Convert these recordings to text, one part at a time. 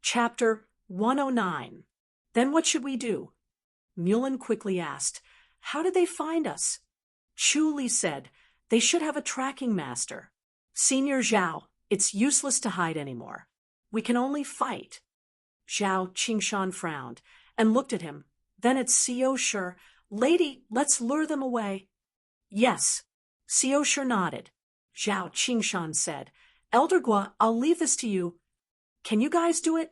Chapter 109. Then what should we do? Mulin quickly asked. How did they find us? Chu Li said, they should have a tracking master. Senior Zhao, it's useless to hide anymore. We can only fight. Zhao Qingshan frowned and looked at him, then at Xiao Shi. Lady, let's lure them away. Yes. Xiao Shi nodded. Zhao Qingshan said, Elder Gua, I'll leave this to you. Can you guys do it?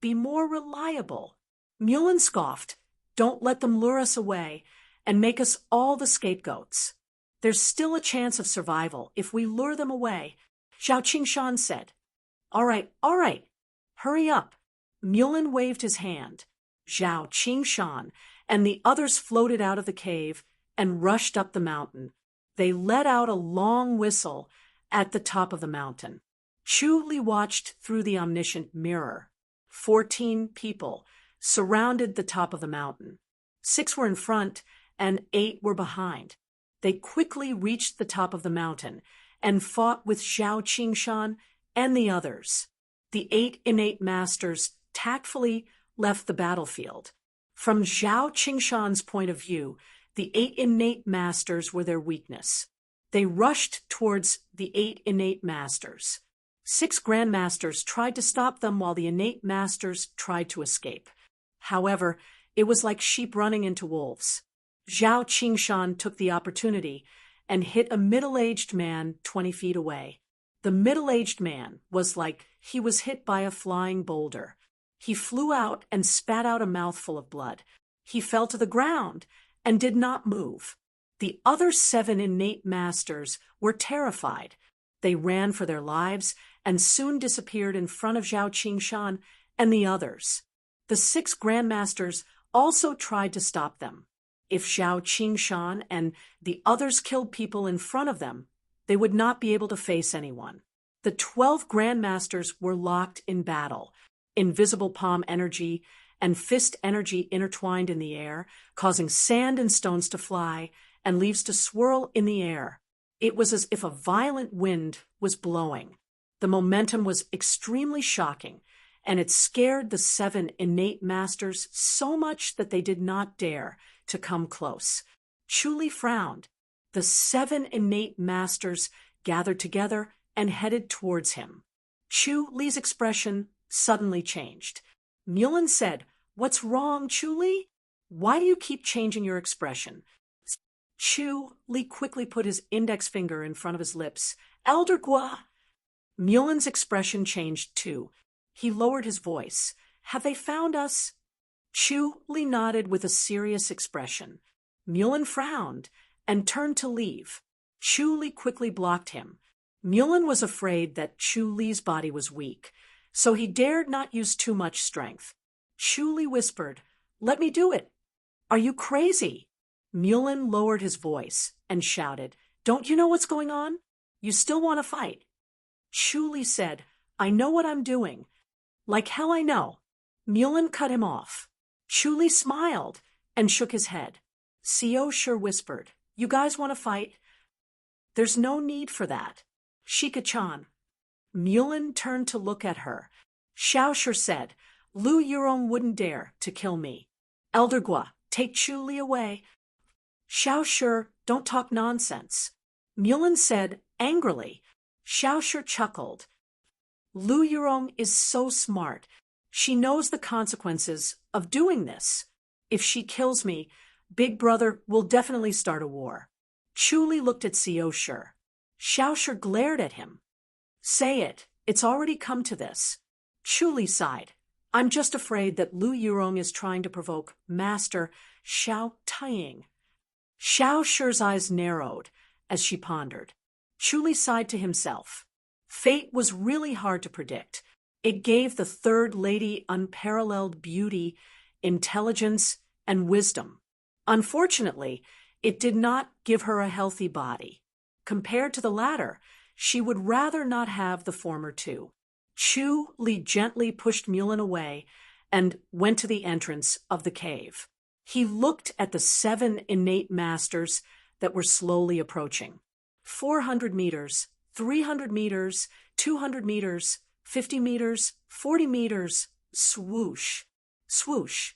Be more reliable. Mulin scoffed. Don't let them lure us away and make us all the scapegoats. There's still a chance of survival if we lure them away, Zhao Qingshan said. All right. Hurry up. Mulin waved his hand. Zhao Qingshan and the others floated out of the cave and rushed up the mountain. They let out a long whistle at the top of the mountain. Chu Li watched through the omniscient mirror. 14 people surrounded the top of the mountain. 6 were in front and 8 were behind. They quickly reached the top of the mountain and fought with Zhao Qingshan and the others. The 8 innate masters tactfully left the battlefield. From Zhao Qingshan's point of view, the 8 innate masters were their weakness. They rushed towards the 8 innate masters. 6 grandmasters tried to stop them while the innate masters tried to escape. However, it was like sheep running into wolves. Zhao Qingshan took the opportunity and hit a middle-aged man 20 feet away. The middle-aged man was like he was hit by a flying boulder. He flew out and spat out a mouthful of blood. He fell to the ground and did not move. The other 7 innate masters were terrified. They ran for their lives and soon disappeared in front of Zhao Qingshan and the others. The 6 grandmasters also tried to stop them. If Zhao Qingshan and the others killed people in front of them, they would not be able to face anyone. The 12 grandmasters were locked in battle. Invisible palm energy and fist energy intertwined in the air, causing sand and stones to fly and leaves to swirl in the air. It was as if a violent wind was blowing. The momentum was extremely shocking, and it scared the 7 innate masters so much that they did not dare to come close. Chu Li frowned. The 7 innate masters gathered together and headed towards him. Chu Li's expression suddenly changed. Mulin said, What's wrong, Chu Li? Why do you keep changing your expression? Chu Li quickly put his index finger in front of his lips. Elder Gua! Mulin's expression changed too. He lowered his voice. Have they found us? Chu Li nodded with a serious expression. Mulin frowned and turned to leave. Chu Li quickly blocked him. Mulin was afraid that Chu Li's body was weak, so he dared not use too much strength. Chu Li whispered, Let me do it. Are you crazy? Mulin lowered his voice and shouted, Don't you know what's going on? You still want to fight? Chu Li said, I know what I'm doing. Like hell I know. Mulin cut him off. Chu Li smiled and shook his head. Xiao Shi whispered, You guys want to fight? There's no need for that. Shika-chan. Mulin turned to look at her. Xiao Shi said, Lu Yurong wouldn't dare to kill me. Elder Gua, take Chu Li away. Xiao Shi, don't talk nonsense. Mulin said angrily. Xiao Shi chuckled. Lu Yurong is so smart. She knows the consequences of doing this. If she kills me, Big Brother will definitely start a war. Chu Li looked at Xiao Shi. Xiao Shi glared at him. Say it. It's already come to this. Chu Li sighed. I'm just afraid that Lu Yurong is trying to provoke Master Xiao Taiying. Xiao Shi's eyes narrowed as she pondered. Chu Li sighed to himself. Fate was really hard to predict. It gave the third lady unparalleled beauty, intelligence, and wisdom. Unfortunately, it did not give her a healthy body. Compared to the latter, she would rather not have the former two. Chu Li gently pushed Mulin away and went to the entrance of the cave. He looked at the 7 innate masters that were slowly approaching. 400 meters, 300 meters, 200 meters, 50 meters, 40 meters, Swoosh, swoosh.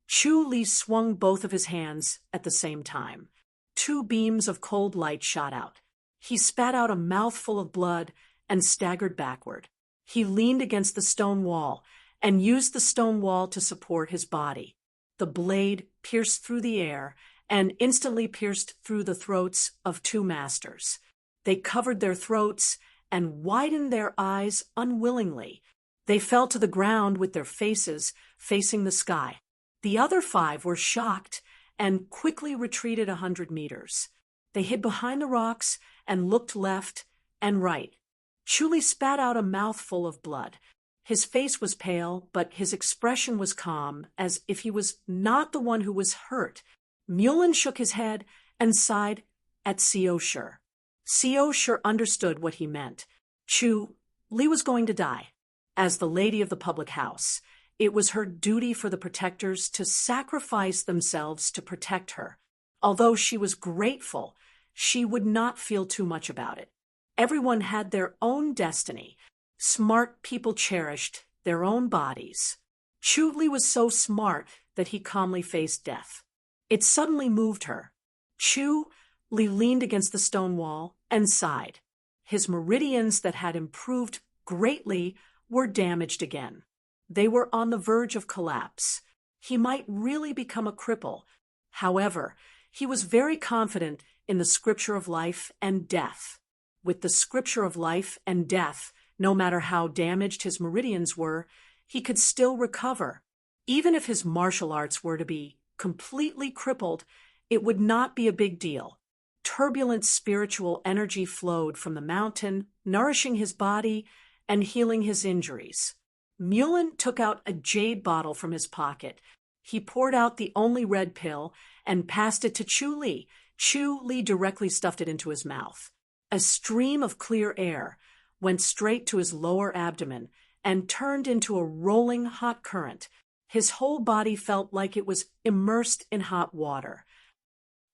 Chu Li swung both of his hands at the same time. Two beams of cold light shot out. He spat out a mouthful of blood and staggered backward. He leaned against the stone wall and used the stone wall to support his body. The blade pierced through the air and instantly pierced through the throats of two masters. They covered their throats and widened their eyes unwillingly. They fell to the ground with their faces facing the sky. The other 5 were shocked and quickly retreated 100 meters. They hid behind the rocks and looked left and right. Chu Li spat out a mouthful of blood. His face was pale, but his expression was calm, as if he was not the one who was hurt. Mulin shook his head and sighed at Xiao Shi. Xiao Shi understood what he meant. Chu Li was going to die. As the lady of the public house, it was her duty for the protectors to sacrifice themselves to protect her. Although she was grateful, she would not feel too much about it. Everyone had their own destiny. Smart people cherished their own bodies. Chu Li was so smart that he calmly faced death. It suddenly moved her. Chu Li leaned against the stone wall and sighed. His meridians that had improved greatly were damaged again. They were on the verge of collapse. He might really become a cripple. However, he was very confident in the scripture of life and death. With the scripture of life and death, no matter how damaged his meridians were, he could still recover. Even if his martial arts were to be completely crippled, it would not be a big deal. Turbulent spiritual energy flowed from the mountain, nourishing his body and healing his injuries. Mulin took out a jade bottle from his pocket. He poured out the only red pill and passed it to Chu Li. Chu Li directly stuffed it into his mouth. A stream of clear air went straight to his lower abdomen and turned into a rolling hot current. His whole body felt like it was immersed in hot water.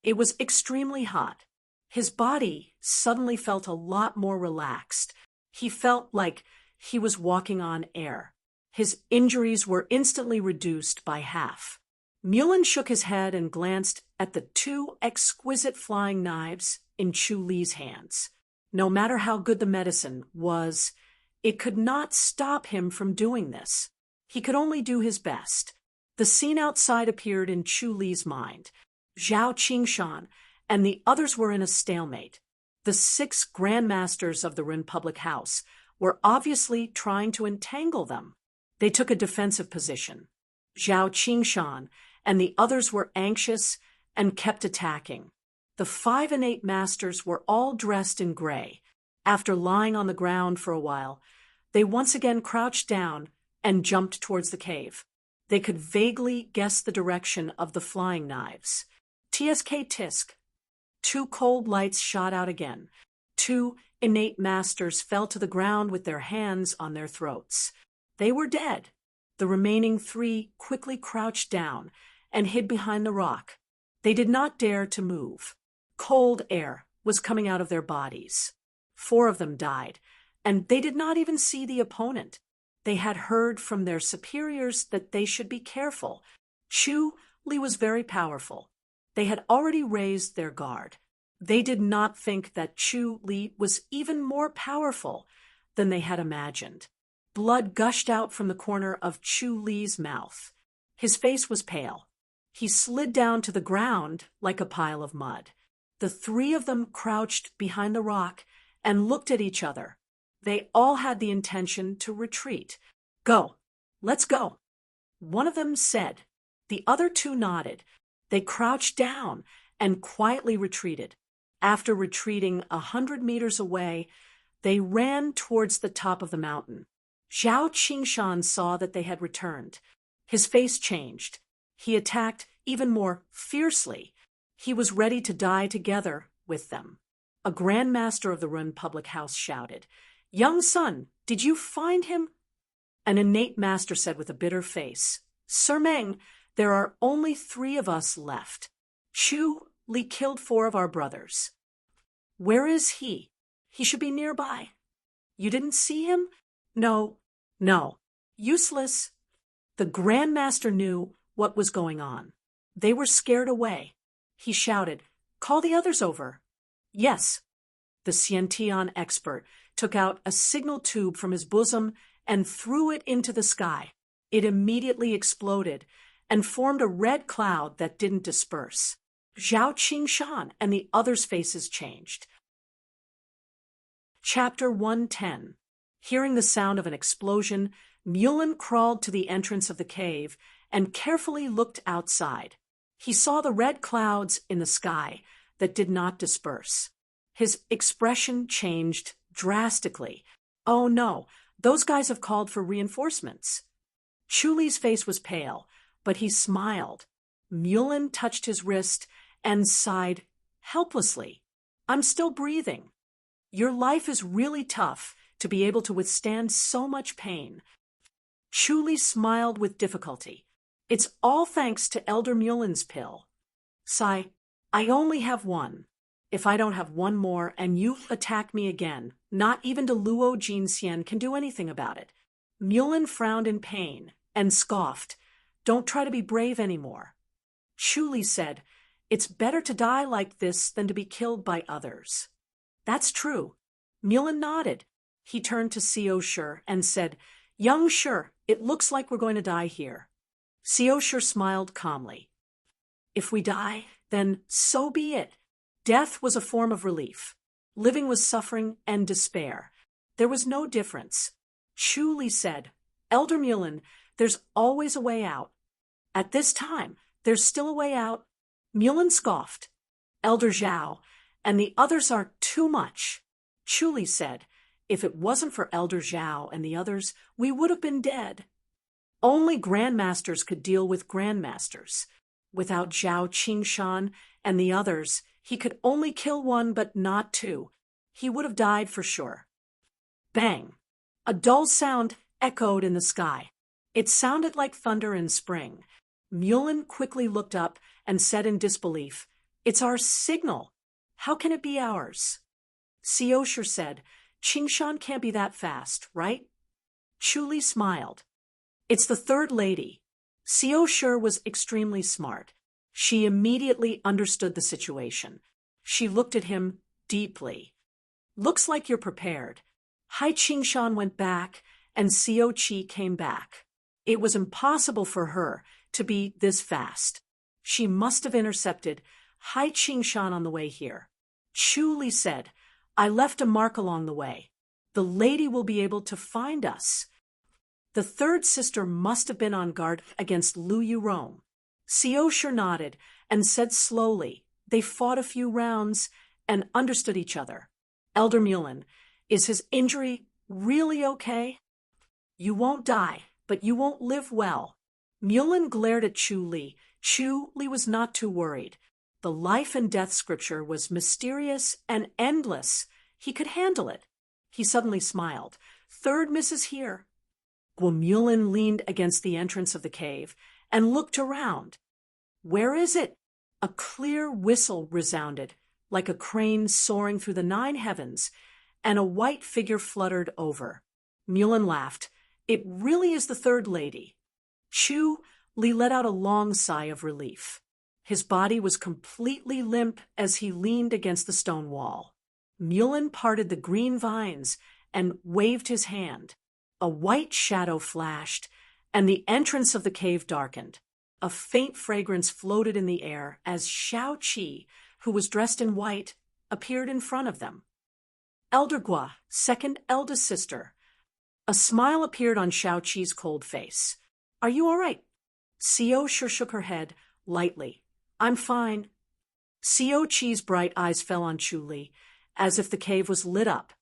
It was extremely hot. His body suddenly felt a lot more relaxed. He felt like he was walking on air. His injuries were instantly reduced by half. Mulin shook his head and glanced at the 2 exquisite flying knives in Chu Li's hands. No matter how good the medicine was, it could not stop him from doing this. He could only do his best. The scene outside appeared in Chu Li's mind. Zhao Qingshan and the others were in a stalemate. The 6 grandmasters of the Ren public house were obviously trying to entangle them. They took a defensive position. Zhao Qingshan and the others were anxious and kept attacking. The 5 and 8 masters were all dressed in gray. After lying on the ground for a while, they once again crouched down and jumped towards the cave. They could vaguely guess the direction of the flying knives. TSK Tisk. 2 cold lights shot out again. 2 innate masters fell to the ground with their hands on their throats. They were dead. The remaining 3 quickly crouched down and hid behind the rock. They did not dare to move. Cold air was coming out of their bodies. 4 of them died, and they did not even see the opponent. They had heard from their superiors that they should be careful. Chu Li was very powerful. They had already raised their guard. They did not think that Chu Li was even more powerful than they had imagined. Blood gushed out from the corner of Chu Li's mouth. His face was pale. He slid down to the ground like a pile of mud. The 3 of them crouched behind the rock and looked at each other. They all had the intention to retreat. "Go. Let's go," one of them said. The other 2 nodded. They crouched down and quietly retreated. After retreating 100 meters away, they ran towards the top of the mountain. Zhao Qingshan saw that they had returned. His face changed. He attacked even more fiercely. He was ready to die together with them. A grandmaster of the Ren public house shouted, "Young son, did you find him?" An innate master said with a bitter face, "Sir Meng, there are only 3 of us left. Chu Li killed 4 of our brothers. Where is he? He should be nearby." "You didn't see him?" No. Useless. The Grandmaster knew what was going on. They were scared away. He shouted, "Call the others over." "Yes." The Xiantian expert took out a signal tube from his bosom and threw it into the sky. It immediately exploded and formed a red cloud that didn't disperse. Zhao Qingshan and the others' faces changed. Chapter 110. Hearing the sound of an explosion, Mulan crawled to the entrance of the cave and carefully looked outside. He saw the red clouds in the sky that did not disperse. His expression changed drastically. "Oh no, those guys have called for reinforcements." Chuli's face was pale, but he smiled. Mulan touched his wrist and sighed helplessly. "I'm still breathing." "Your life is really tough to be able to withstand so much pain." Chuli smiled with difficulty. "It's all thanks to Elder Mulan's pill." "Sai, I only have one. If I don't have one more and you attack me again, not even the Luo Jinxian can do anything about it." Mulan frowned in pain and scoffed. "Don't try to be brave anymore." Chuli said, "It's better to die like this than to be killed by others." "That's true." Mulan nodded. He turned to Xiao Shi and said, "Young Shi, it looks like we're going to die here." Xiao Shi smiled calmly. "If we die, then so be it." Death was a form of relief. Living was suffering and despair. There was no difference. Chuli said, "Elder Mulan, there's always a way out." "At this time, there's still a way out." Mulan scoffed. "Elder Zhao and the others are too much." Chuli said, "If it wasn't for Elder Zhao and the others, we would have been dead." Only grandmasters could deal with grandmasters. Without Zhao Qingshan and the others, he could only kill one but not two. He would have died for sure. Bang! A dull sound echoed in the sky. It sounded like thunder in spring. Mulan quickly looked up and said in disbelief, "It's our signal. How can it be ours?" Xiao Shi said, "Qingshan can't be that fast, right?" Chuli smiled. "It's the third lady." Xiao Shi was extremely smart. She immediately understood the situation. She looked at him deeply. "Looks like you're prepared." Hai Qingshan went back, and Xiao Qi came back. It was impossible for her to be this fast. She must have intercepted Hai Qingshan on the way here. Chuli said, "I left a mark along the way. The lady will be able to find us." The third sister must have been on guard against Lu Yurong. Xiao Shi nodded and said slowly, "They fought a few rounds and understood each other." "Elder Mulan, is his injury really okay?" "You won't die, but you won't live well." Mulan glared at Chu Li. Chu Li was not too worried. The life and death scripture was mysterious and endless. He could handle it. He suddenly smiled. "Third miss is here." Mulan leaned against the entrance of the cave and looked around. "Where is it?" A clear whistle resounded, like a crane soaring through the 9 heavens, and a white figure fluttered over. Mulan laughed. "It really is the third lady." Chu Li let out a long sigh of relief. His body was completely limp as he leaned against the stone wall. Mulan parted the green vines and waved his hand. A white shadow flashed, and the entrance of the cave darkened. A faint fragrance floated in the air as Xiao Qi, who was dressed in white, appeared in front of them. "Elder Gua, second eldest sister." A smile appeared on Xiao Qi's cold face. "Are you all right?" Xiao Shi shook her head lightly. "I'm fine." Xiao Qi's bright eyes fell on Chu Li, as if the cave was lit up.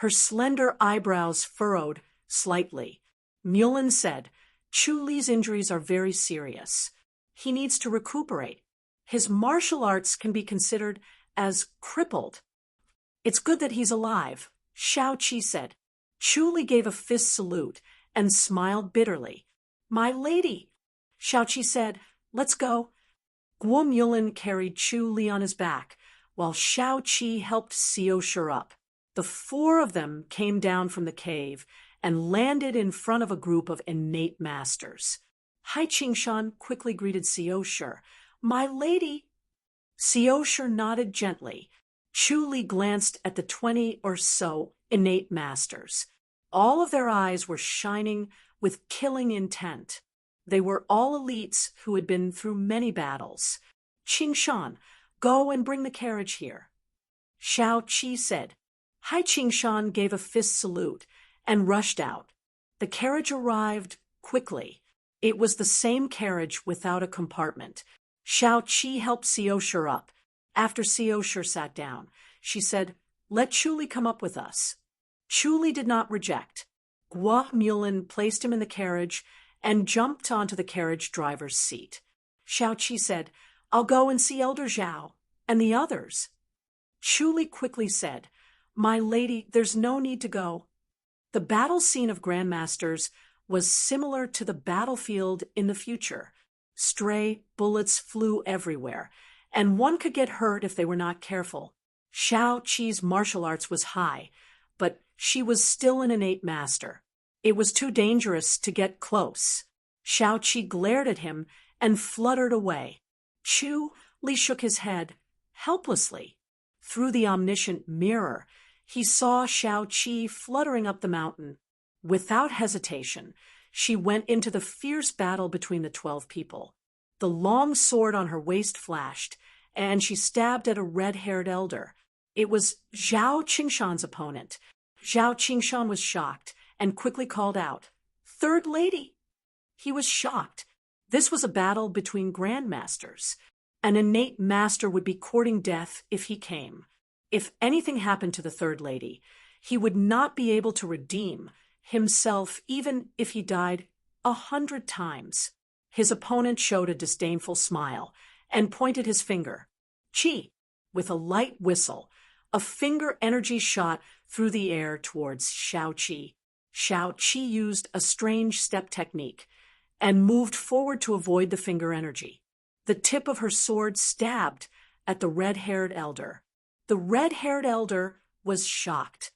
Her slender eyebrows furrowed slightly. Mulan said, "Chu Li's injuries are very serious. He needs to recuperate. His martial arts can be considered as crippled." "It's good that he's alive," Xiao Qi said. Chu Li gave a fist salute and smiled bitterly. "My lady," Xiao Qi said, "let's go." Guo Mulan carried Chu Li on his back, while Xiao Qi helped Xiao Shi up. The 4 of them came down from the cave and landed in front of a group of innate masters. Hai Qingshan quickly greeted Xiaoshu. My lady. Xiaoshu nodded gently. Chu Li glanced at the 20 or so innate masters. All of their eyes were shining with killing intent. They were all elites who had been through many battles. Qingshan, go and bring the carriage here. Shao Qi said. Hai Qingshan gave a fist salute and rushed out. The carriage arrived quickly. It was the same carriage without a compartment. Shao Qi helped Xiaoshu up. After Xiaoshu sat down, she said, Let Chu Li come up with us. Chu Li did not reject. Guo Mulin placed him in the carriage and jumped onto the carriage driver's seat. Shao Qi said, I'll go and see Elder Zhao and the others. Chu Li quickly said, My lady, there's no need to go. The battle scene of Grandmasters was similar to the battlefield in the future. Stray bullets flew everywhere, and one could get hurt if they were not careful. Shao Qi's martial arts was high, but she was still an innate master. It was too dangerous to get close. Shao Qi glared at him and fluttered away. Chu Li shook his head, helplessly. Through the omniscient mirror, he saw Shao Qi fluttering up the mountain. Without hesitation, she went into the fierce battle between the 12 people. The long sword on her waist flashed, and she stabbed at a red-haired elder. It was Zhao Qingshan's opponent. Zhao Qingshan was shocked and quickly called out, Third Lady! He was shocked. This was a battle between grandmasters. An innate master would be courting death if he came. If anything happened to the Third Lady, he would not be able to redeem himself even if he died 100 times. His opponent showed a disdainful smile and pointed his finger. Qi, with a light whistle, a finger energy shot through the air towards Shao Qi. Shao Qi used a strange step technique and moved forward to avoid the finger energy. The tip of her sword stabbed at the red-haired elder. The red-haired elder was shocked.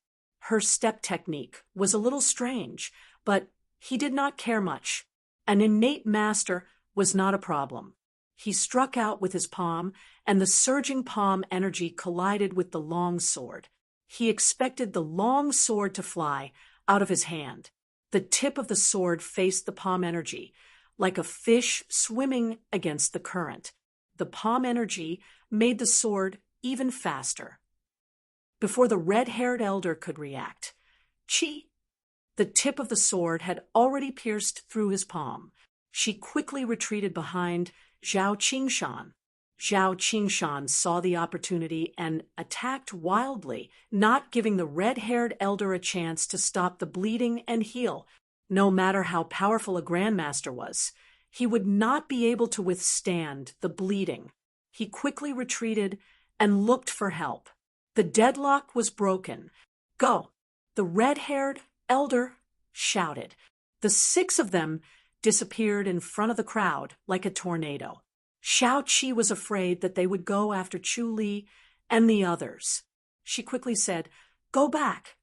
Her step technique was a little strange, but he did not care much. An innate master was not a problem. He struck out with his palm, and the surging palm energy collided with the long sword. He expected the long sword to fly out of his hand. The tip of the sword faced the palm energy, like a fish swimming against the current. The palm energy made the sword even faster. Before the red-haired elder could react, Qi, the tip of the sword had already pierced through his palm. She quickly retreated behind Zhao Qingshan. Zhao Qingshan saw the opportunity and attacked wildly, not giving the red-haired elder a chance to stop the bleeding and heal. No matter how powerful a grandmaster was, he would not be able to withstand the bleeding. He quickly retreated and looked for help. The deadlock was broken. Go! The red-haired elder shouted. The 6 of them disappeared in front of the crowd like a tornado. Shao Qi was afraid that they would go after Chu Li and the others. She quickly said, Go back.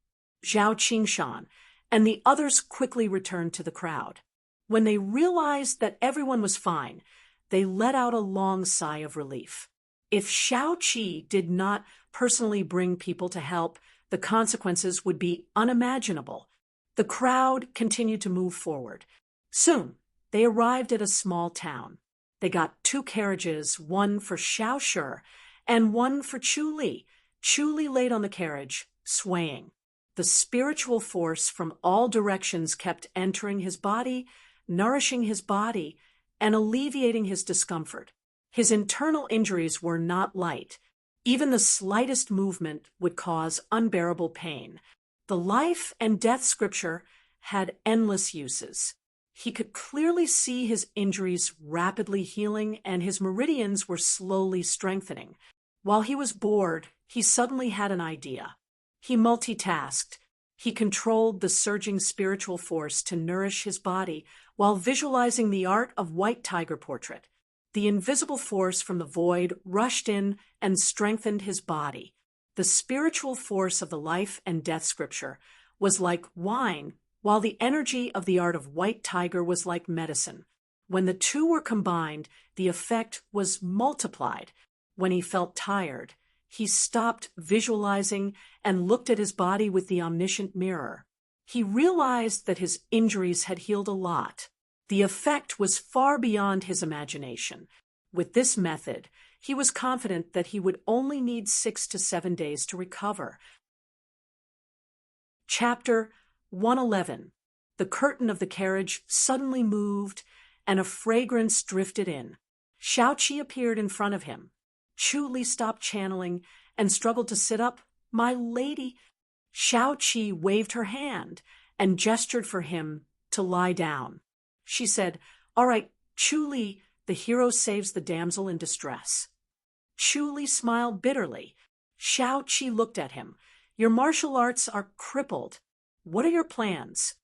Zhao Qingshan and the others quickly returned to the crowd. When they realized that everyone was fine, they let out a long sigh of relief. If Shao Qi did not personally bring people to help, the consequences would be unimaginable. The crowd continued to move forward. Soon, they arrived at a small town. They got 2 carriages, one for Xiaoshu and one for Chu Li. Chu Li laid on the carriage, swaying. The spiritual force from all directions kept entering his body, nourishing his body, and alleviating his discomfort. His internal injuries were not light. Even the slightest movement would cause unbearable pain. The life and death scripture had endless uses. He could clearly see his injuries rapidly healing, and his meridians were slowly strengthening. While he was bored, he suddenly had an idea. He multitasked. He controlled the surging spiritual force to nourish his body while visualizing the art of white tiger portrait. The invisible force from the void rushed in and strengthened his body. The spiritual force of the life and death scripture was like wine, while the energy of the art of white tiger was like medicine. When the two were combined, the effect was multiplied. When he felt tired, he stopped visualizing and looked at his body with the omniscient mirror. He realized that his injuries had healed a lot. The effect was far beyond his imagination. With this method, he was confident that he would only need 6 to 7 days to recover. Chapter 111. The curtain of the carriage suddenly moved, and a fragrance drifted in. Xiaoqi appeared in front of him. Chu Li stopped channeling and struggled to sit up. "My lady." Xiaoqi waved her hand and gestured for him to lie down. She said, "All right, Chu Li, the hero saves the damsel in distress." Chu Li smiled bitterly. Xiaoqi looked at him. "Your martial arts are crippled. What are your plans?"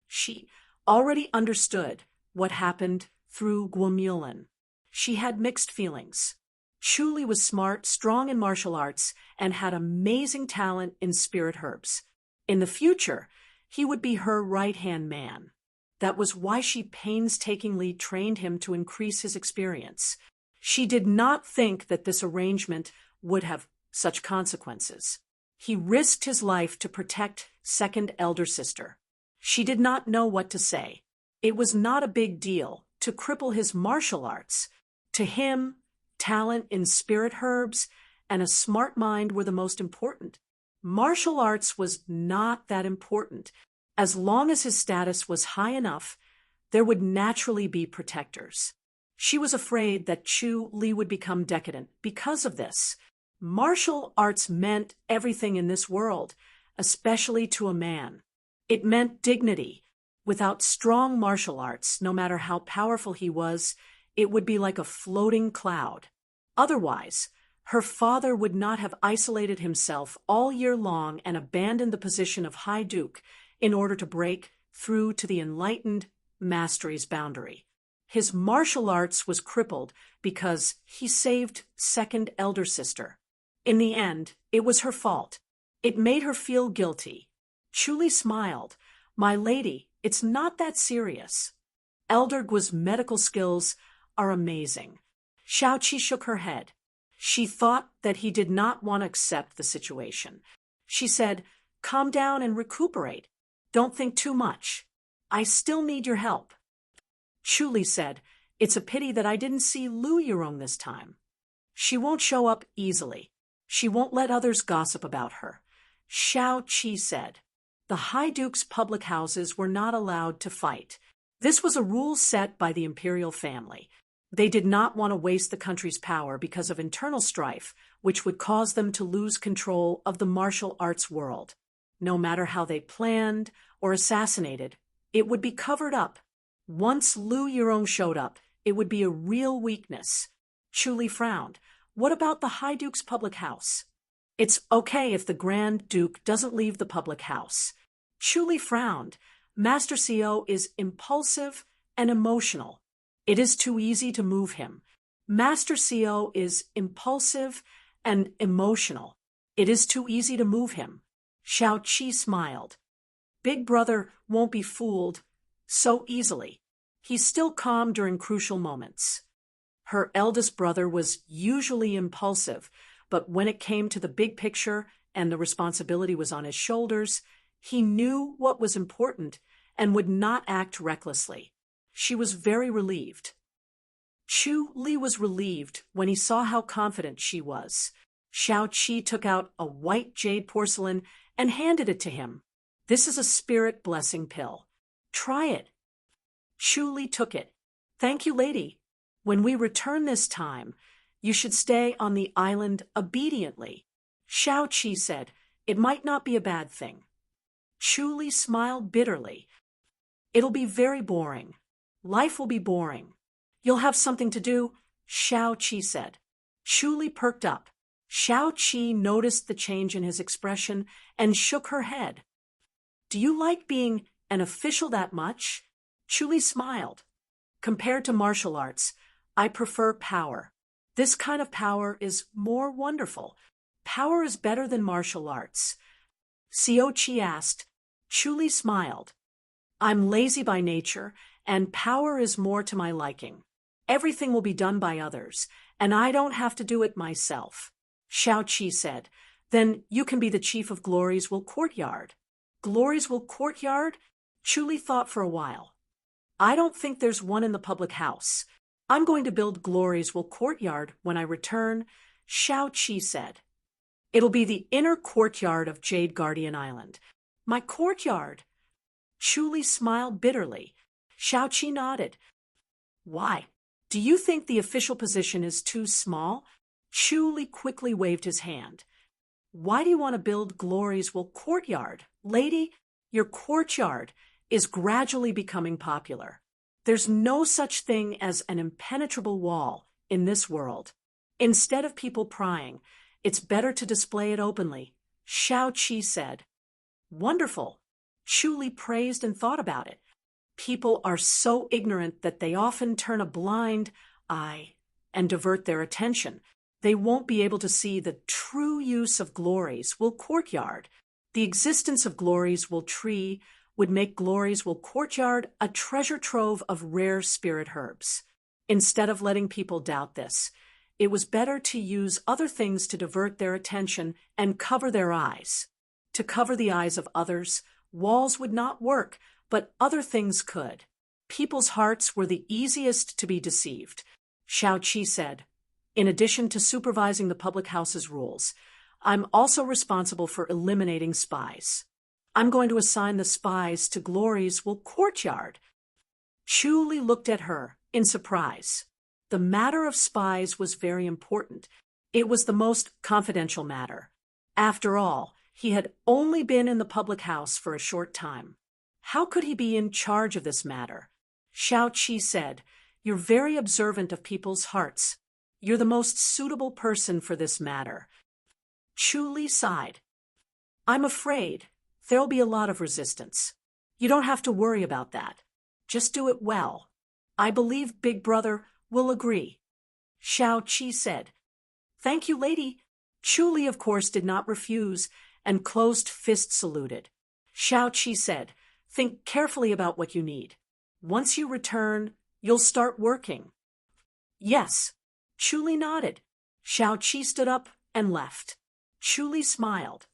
She already understood what happened through Guomulin. She had mixed feelings. Chu Li was smart, strong in martial arts, and had amazing talent in spirit herbs. In the future, he would be her right-hand man. That was why she painstakingly trained him to increase his experience. She did not think that this arrangement would have such consequences. He risked his life to protect second elder sister. She did not know what to say. It was not a big deal to cripple his martial arts. To him, talent in spirit herbs and a smart mind were the most important. Martial arts was not that important. As long as his status was high enough, there would naturally be protectors. She was afraid that Chu Li would become decadent because of this. Martial arts meant everything in this world, especially to a man. It meant dignity. Without strong martial arts, no matter how powerful he was, it would be like a floating cloud. Otherwise, her father would not have isolated himself all year long and abandoned the position of High Duke in order to break through to the enlightened mastery's boundary. His martial arts was crippled because he saved second elder sister. In the end, it was her fault. It made her feel guilty. Chu Li smiled. "My lady, it's not that serious. Elder Guo's medical skills are amazing." Xiaoqi shook her head. She thought that he did not want to accept the situation. She said, "Calm down and recuperate. Don't think too much. I still need your help." Chu Li said, "It's a pity that I didn't see Lu Yurong this time. She won't show up easily. She won't let others gossip about her." Xiaoqi said, "The High Duke's public houses were not allowed to fight. This was a rule set by the imperial family. They did not want to waste the country's power because of internal strife, which would cause them to lose control of the martial arts world. No matter how they planned or assassinated, it would be covered up. Once Lu Yurong showed up, it would be a real weakness." Chu Li frowned. "What about the High Duke's public house?" "It's okay if the Grand Duke doesn't leave the public house." Chu Li frowned. "Master Co is impulsive and emotional. It is too easy to move him. Master Co is impulsive and emotional. It is too easy to move him." Xiaoqi smiled. "Big brother won't be fooled so easily. He's still calm during crucial moments." Her eldest brother was usually impulsive, but when it came to the big picture and the responsibility was on his shoulders, he knew what was important and would not act recklessly. She was very relieved. Chu Li was relieved when he saw how confident she was. Xiaoqi took out a white jade porcelain and handed it to him. "This is a spirit blessing pill. Try it." Chu Li took it. "Thank you, lady. When we return this time, you should stay on the island obediently." Xiaoqi said, "It might not be a bad thing." Chu Li smiled bitterly. "It'll be very boring. Life will be boring. You'll have something to do," Xiaoqi said. Chu Li perked up. Xiaoqi noticed the change in his expression and shook her head. "Do you like being an official that much?" Chu Li smiled. "Compared to martial arts, I prefer power. This kind of power is more wonderful. Power is better than martial arts." Xiaoqi asked. Chu Li smiled. "I'm lazy by nature, and power is more to my liking. Everything will be done by others, and I don't have to do it myself. Shao-Chi said, Then you can be the chief of Glorysville Courtyard. Glorysville Courtyard? Chuli thought for a while. I don't think there's one in the public house. I'm going to build Glorysville Courtyard when I return, Shao-Chi said. It'll be the inner courtyard of Jade Guardian Island. My courtyard? Chuli smiled bitterly. Shao-Chi nodded. Why? Do you think the official position is too small? Chuli quickly waved his hand. Why do you want to build Glorysville Courtyard? Lady, your courtyard is gradually becoming popular. There's no such thing as an impenetrable wall in this world. Instead of people prying, it's better to display it openly, Shao-Chi said. Wonderful. Chuli praised and thought about it. People are so ignorant that they often turn a blind eye and divert their attention. They won't be able to see the true use of Glorysville Courtyard. The existence of Glorysville Tree would make Glorysville Courtyard a treasure trove of rare spirit herbs. Instead of letting people doubt this, it was better to use other things to divert their attention and cover their eyes. To cover the eyes of others, walls would not work, but other things could. People's hearts were the easiest to be deceived, Shao-Chi said. In addition to supervising the public house's rules, I'm also responsible for eliminating spies. I'm going to assign the spies to Glorysville Courtyard. Chuli looked at her in surprise. The matter of spies was very important. It was the most confidential matter. After all, he had only been in the public house for a short time. How could he be in charge of this matter? Shao-Chi said, You're very observant of people's hearts. You're the most suitable person for this matter. Chuli sighed. I'm afraid there'll be a lot of resistance. You don't have to worry about that. Just do it well. I believe Big Brother will agree. Shao-Chi said. Thank you, lady. Chuli, of course, did not refuse and closed fist saluted. Shao-Chi said, Think carefully about what you need. Once you return, you'll start working. Yes. Chuli nodded. Shao-Chi stood up and left. Chuli smiled.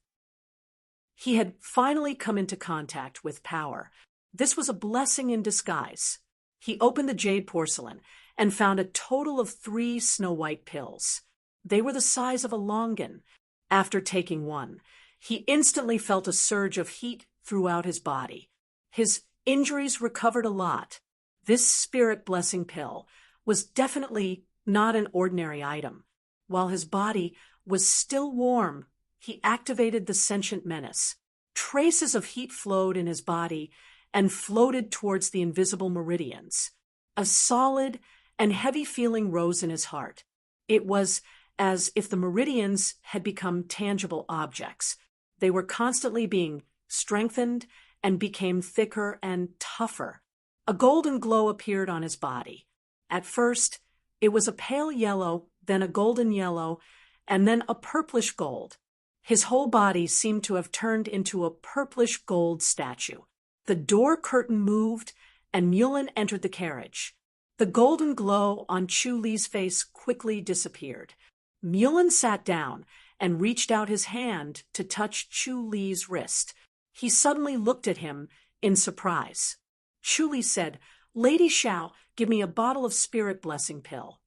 He had finally come into contact with power. This was a blessing in disguise. He opened the jade porcelain and found a total of 3 snow-white pills. They were the size of a longan. After taking one, he instantly felt a surge of heat throughout his body. His injuries recovered a lot. This spirit blessing pill was definitely not an ordinary item. While his body was still warm, he activated the sentient menace. Traces of heat flowed in his body and floated towards the invisible meridians. A solid and heavy feeling rose in his heart. It was as if the meridians had become tangible objects. They were constantly being strengthened and became thicker and tougher. A golden glow appeared on his body. At first, it was a pale yellow, then a golden yellow, and then a purplish gold. His whole body seemed to have turned into a purplish gold statue. The door curtain moved, and Mulin entered the carriage. The golden glow on Chuli's face quickly disappeared. Mulin sat down and reached out his hand to touch Chuli's wrist. He suddenly looked at him in surprise. Chuli said, Lady Shao, give me a bottle of spirit blessing pill.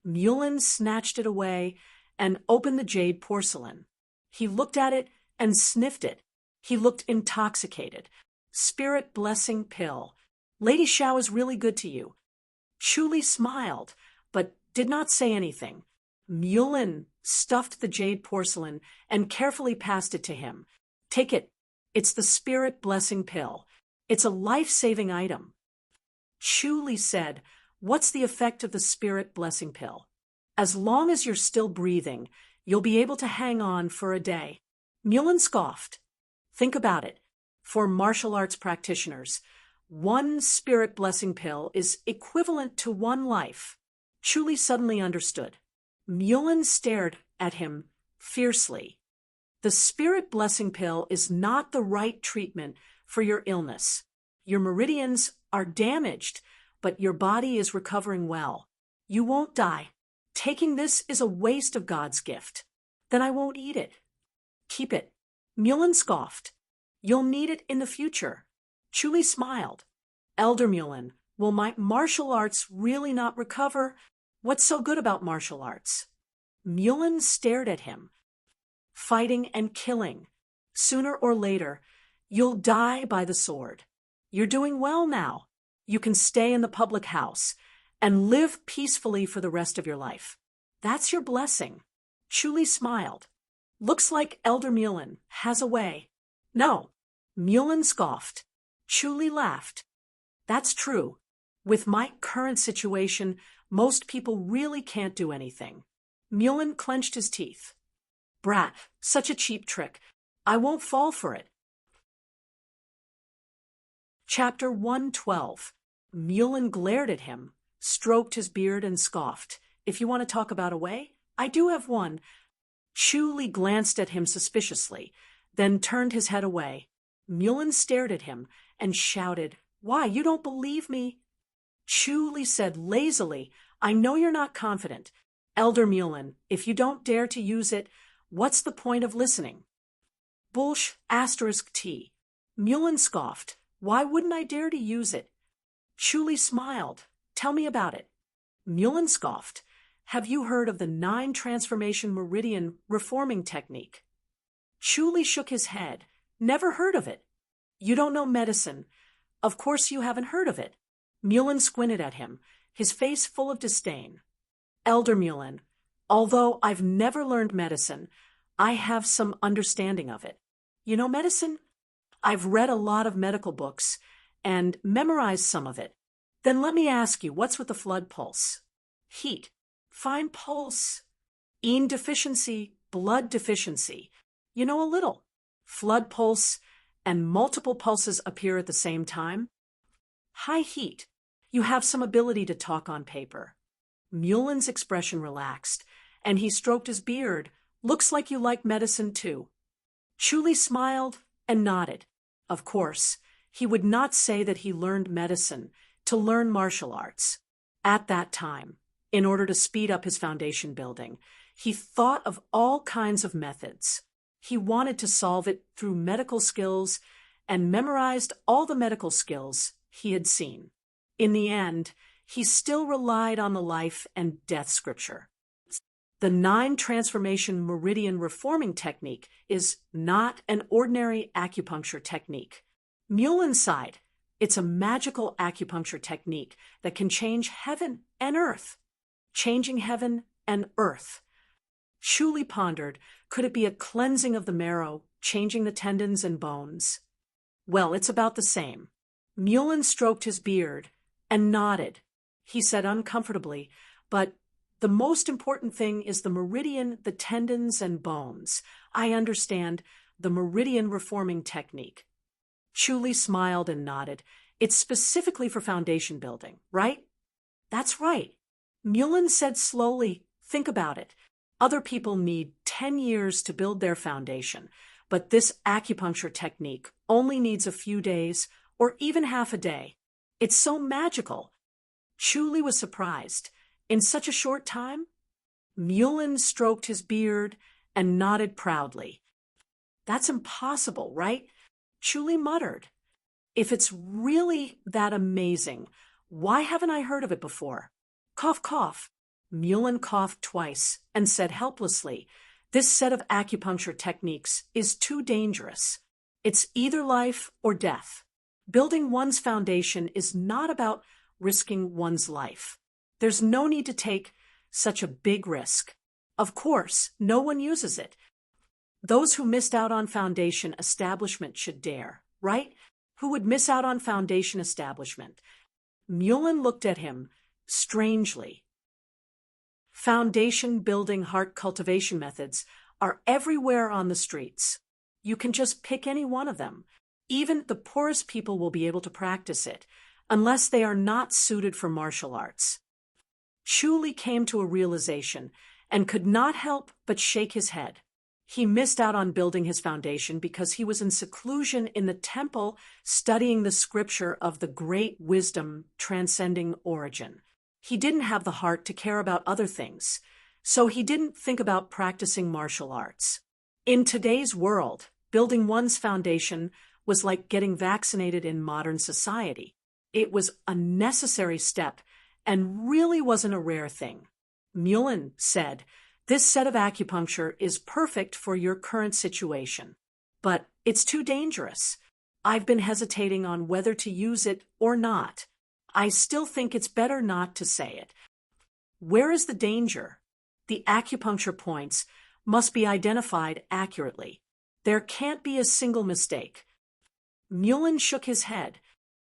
Mulin snatched it away and opened the jade porcelain. He looked at it and sniffed it. He looked intoxicated. Spirit blessing pill. Lady Shao is really good to you. Chuli smiled, but did not say anything. Mulin stuffed the jade porcelain and carefully passed it to him. Take it. It's the spirit blessing pill. It's a life-saving item. Chuli said, What's the effect of the spirit blessing pill? As long as you're still breathing, you'll be able to hang on for a day. Mulin scoffed. Think about it. For martial arts practitioners, 1 spirit blessing pill is equivalent to 1 life. Chuli suddenly understood. Mulin stared at him fiercely. The spirit blessing pill is not the right treatment for your illness. Your meridians are damaged, but your body is recovering well. You won't die. Taking this is a waste of God's gift. Then I won't eat it. Keep it. Mullen scoffed. You'll need it in the future. Chuli smiled. Elder Mullen, will my martial arts really not recover? What's so good about martial arts? Mullen stared at him. Fighting and killing. Sooner or later, you'll die by the sword. You're doing well now. You can stay in the public house and live peacefully for the rest of your life. That's your blessing. Chuli smiled. Looks like Elder Mullen has a way. No. Mullen scoffed. Chuli laughed. That's true. With my current situation, most people really can't do anything. Mullen clenched his teeth. Brat, such a cheap trick. I won't fall for it. Chapter 112. Mullen glared at him, stroked his beard, and scoffed. If you want to talk about a way, I do have one. Chuli glanced at him suspiciously, then turned his head away. Mullen stared at him and shouted, Why, you don't believe me? Chuli said lazily, I know you're not confident. Elder Mullen, if you don't dare to use it, what's the point of listening? Bullsh *T. Mullen scoffed. Why wouldn't I dare to use it? Chuli smiled. Tell me about it. Mullen scoffed. Have you heard of the 9 transformation meridian reforming technique? Chuli shook his head. Never heard of it. You don't know medicine. Of course you haven't heard of it. Mullen squinted at him, his face full of disdain. Elder Mullen, although I've never learned medicine, I have some understanding of it. You know medicine? I've read a lot of medical books and memorized some of it. Then let me ask you, what's with the flood pulse? Heat. Fine pulse. Een deficiency, blood deficiency. You know a little. Flood pulse and multiple pulses appear at the same time. High heat. You have some ability to talk on paper. Mullen's expression relaxed, and he stroked his beard. Looks like you like medicine too. Chuli smiled and nodded. Of course, he would not say that he learned medicine to learn martial arts. At that time, in order to speed up his foundation building, he thought of all kinds of methods. He wanted to solve it through medical skills and memorized all the medical skills he had seen. In the end, he still relied on the life and death scripture. The 9 transformation meridian reforming technique is not an ordinary acupuncture technique. Mullen sighed. It's a magical acupuncture technique that can change heaven and earth. Changing heaven and earth. Chuli pondered, could it be a cleansing of the marrow, changing the tendons and bones? Well, it's about the same. Mullen stroked his beard and nodded. He said uncomfortably, but the most important thing is the meridian, the tendons, and bones. I understand the meridian reforming technique. Chuli smiled and nodded. It's specifically for foundation building, right? That's right. Mullen said slowly, think about it. Other people need 10 years to build their foundation, but this acupuncture technique only needs a few days or even half a day. It's so magical. Chuli was surprised. In such a short time? Mullen stroked his beard and nodded proudly. That's impossible, right? Chuli muttered. If it's really that amazing, why haven't I heard of it before? Cough, cough. Mullen coughed twice and said helplessly, this set of acupuncture techniques is too dangerous. It's either life or death. Building one's foundation is not about risking one's life. There's no need to take such a big risk. Of course, no one uses it. Those who missed out on foundation establishment should dare, right? Who would miss out on foundation establishment? Mullen looked at him strangely. Foundation building heart cultivation methods are everywhere on the streets. You can just pick any one of them. Even the poorest people will be able to practice it, unless they are not suited for martial arts. Chuli came to a realization and could not help but shake his head. He missed out on building his foundation because he was in seclusion in the temple studying the scripture of the great wisdom transcending origin. He didn't have the heart to care about other things, so he didn't think about practicing martial arts. In today's world, building one's foundation was like getting vaccinated in modern society. It was a necessary step and really wasn't a rare thing. Mullen said, "This set of acupuncture is perfect for your current situation, but it's too dangerous. I've been hesitating on whether to use it or not. I still think it's better not to say it." Where is the danger? The acupuncture points must be identified accurately. There can't be a single mistake. Mullen shook his head.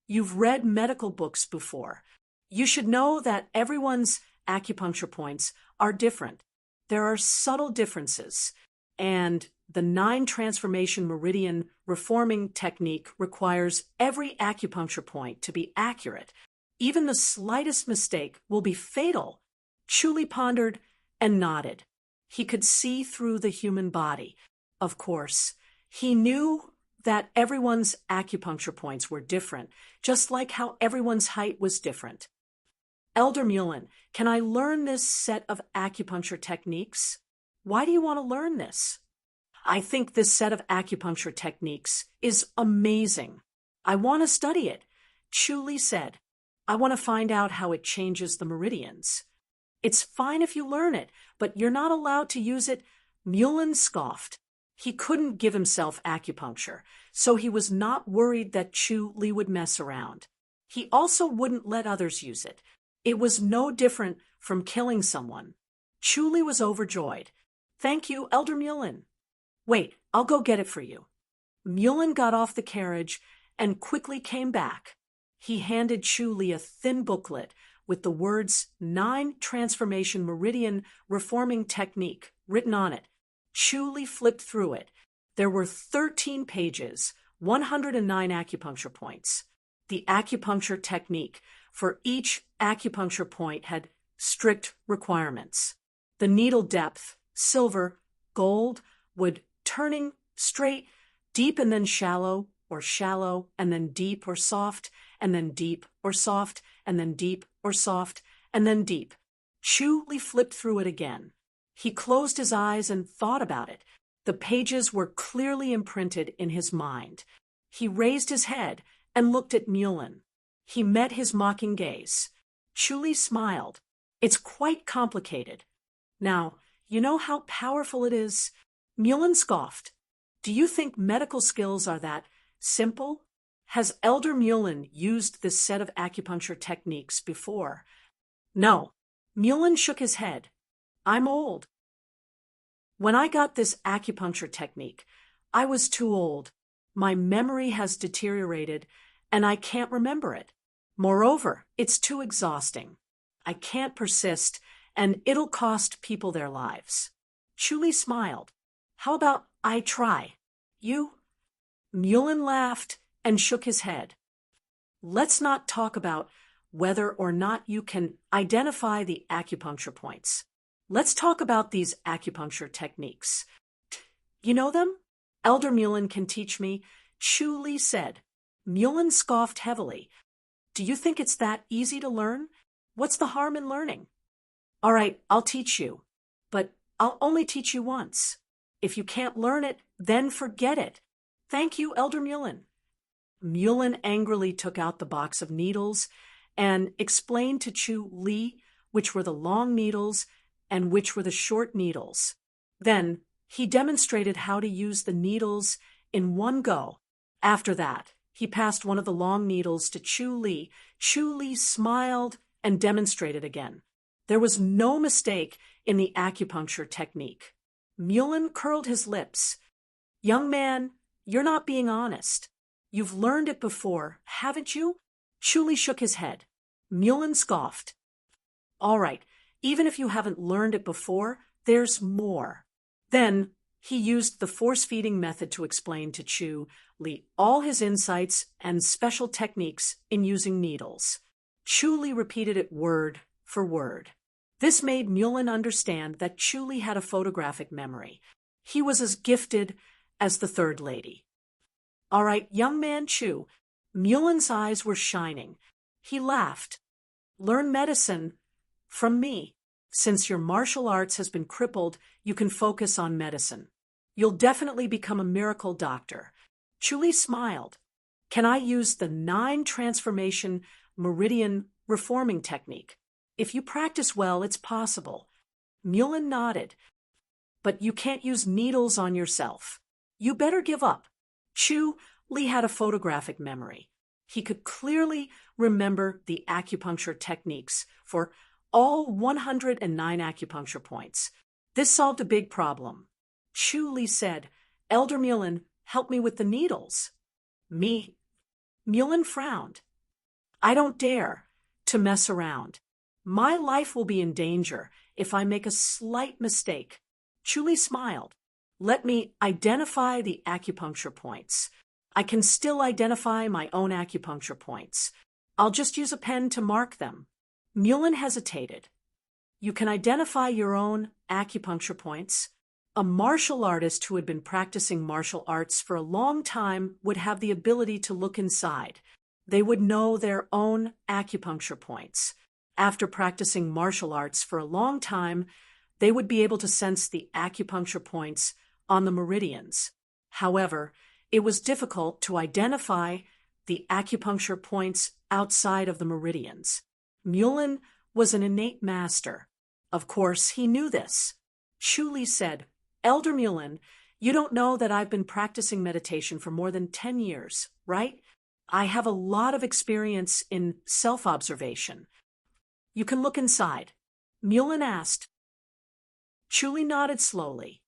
"You've read medical books before. You should know that everyone's acupuncture points are different. There are subtle differences, and the 9 transformation meridian reforming technique requires every acupuncture point to be accurate. Even the slightest mistake will be fatal." Chuli pondered and nodded. He could see through the human body. Of course, he knew that everyone's acupuncture points were different, just like how everyone's height was different. "Elder Mullen, can I learn this set of acupuncture techniques?" "Why do you want to learn this?" "I think this set of acupuncture techniques is amazing. I want to study it." Chuli said, "I want to find out how it changes the meridians." "It's fine if you learn it, but you're not allowed to use it." Mullen scoffed. He couldn't give himself acupuncture, so he was not worried that Chuli would mess around. He also wouldn't let others use it. It was no different from killing someone. Chuli was overjoyed. "Thank you, Elder Mullen." "Wait, I'll go get it for you." Mullen got off the carriage and quickly came back. He handed Chuli a thin booklet with the words 9 transformation meridian reforming technique written on it. Chuli flipped through it. There were 13 pages, 109 acupuncture points. The acupuncture technique for each acupuncture point had strict requirements. The needle depth, silver, gold, would turning straight, deep and then shallow, or shallow, and then deep or soft, and then deep or soft, and then deep or soft, and then deep. Chuli flipped through it again. He closed his eyes and thought about it. The pages were clearly imprinted in his mind. He raised his head and looked at Mullen. He met his mocking gaze. Chuli smiled. "It's quite complicated. Now, you know how powerful it is?" Mullen scoffed. "Do you think medical skills are that simple?" "Has Elder Mullen used this set of acupuncture techniques before?" "No." Mullen shook his head. "I'm old. When I got this acupuncture technique, I was too old. My memory has deteriorated, and I can't remember it. Moreover, it's too exhausting. I can't persist, and it'll cost people their lives." Chuli smiled. "How about I try? You?" Mullen laughed and shook his head. "Let's not talk about whether or not you can identify the acupuncture points. Let's talk about these acupuncture techniques. You know them?" "Elder Mullen can teach me," Chuli said. Mullen scoffed heavily. "Do you think it's that easy to learn? What's the harm in learning?" "All right, I'll teach you. But I'll only teach you once. If you can't learn it, then forget it." "Thank you, Elder Mullen." Mullen angrily took out the box of needles and explained to Chuli which were the long needles and which were the short needles. Then he demonstrated how to use the needles in one go. After that, he passed one of the long needles to Chuli. Chuli smiled and demonstrated again. There was no mistake in the acupuncture technique. Mullen curled his lips. "Young man, you're not being honest. You've learned it before, haven't you?" Chuli shook his head. Mullen scoffed. "All right, even if you haven't learned it before, there's more." Then he used the force-feeding method to explain to Chuli all his insights and special techniques in using needles. Chuli repeated it word for word. This made Mullen understand that Chuli had a photographic memory. He was as gifted as the third lady. All right, young man Chu. Mulin's eyes were shining. He laughed. Learn medicine from me. Since your martial arts has been crippled, you can focus on medicine. You'll definitely become a miracle doctor. Chu smiled. Can I use the 9 transformation meridian reforming technique? If you practice well, it's possible. Mulin nodded. But you can't use needles on yourself. You better give up. Chu Li had a photographic memory. He could clearly remember the acupuncture techniques for all 109 acupuncture points. This solved a big problem. Chu Li said, Elder Mulin, help me with the needles. Me? Mulin frowned. I don't dare to mess around. My life will be in danger if I make a slight mistake. Chu Li smiled. Let me identify the acupuncture points. I can still identify my own acupuncture points. I'll just use a pen to mark them. Mulin hesitated. You can identify your own acupuncture points. A martial artist who had been practicing martial arts for a long time would have the ability to look inside. They would know their own acupuncture points. After practicing martial arts for a long time, they would be able to sense the acupuncture points on the meridians. However, it was difficult to identify the acupuncture points outside of the meridians. Mulin was an innate master. Of course, he knew this. Chu Li said, Elder Mulin, you don't know that I've been practicing meditation for more than 10 years, right? I have a lot of experience in self-observation. You can look inside. Mulin asked. Chu Li nodded slowly.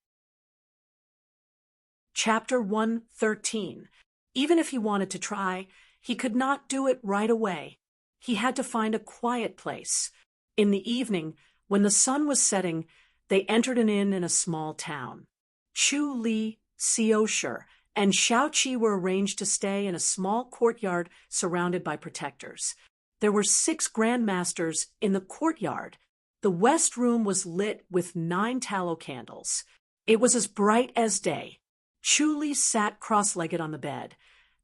Chapter 113. Even if he wanted to try, he could not do it right away. He had to find a quiet place. In the evening, when the sun was setting, they entered an inn in a small town. Chu Li, Xiaoshu, and Xiaoqi were arranged to stay in a small courtyard surrounded by protectors. There were 6 grandmasters in the courtyard. The west room was lit with 9 tallow candles. It was as bright as day. Chu Li sat cross-legged on the bed,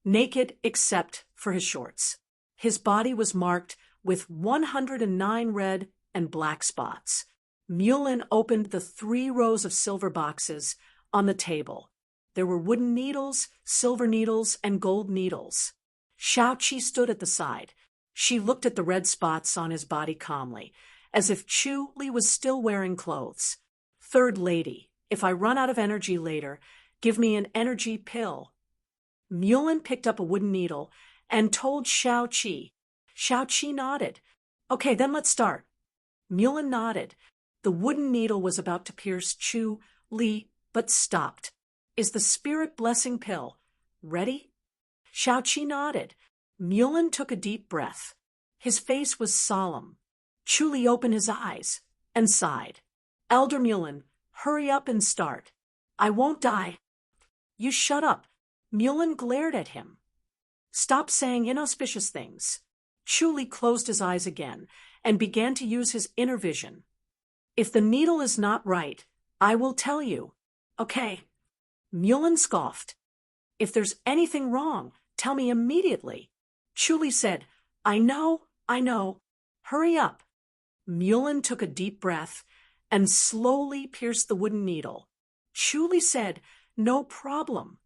naked except for his shorts. His body was marked with 109 red and black spots. Mulin opened the 3 rows of silver boxes on the table. There were wooden needles, silver needles, and gold needles. Xiaoqi stood at the side. She looked at the red spots on his body calmly, as if Chu Li was still wearing clothes. Third lady, if I run out of energy later, give me an energy pill. Mulin picked up a wooden needle and told Xiaoqi. Xiaoqi nodded. Okay, then let's start. Mulin nodded. The wooden needle was about to pierce Chu Li, but stopped. Is the spirit blessing pill ready? Xiaoqi nodded. Mulin took a deep breath. His face was solemn. Chu Li opened his eyes and sighed. Elder Mulin, hurry up and start. I won't die. You shut up. Mulin glared at him. Stop saying inauspicious things. Chu Li closed his eyes again and began to use his inner vision. If the needle is not right, I will tell you. Okay. Mulin scoffed. If there's anything wrong, tell me immediately. Chu Li said, I know. Hurry up. Mulin took a deep breath and slowly pierced the wooden needle. Chu Li said, no problem.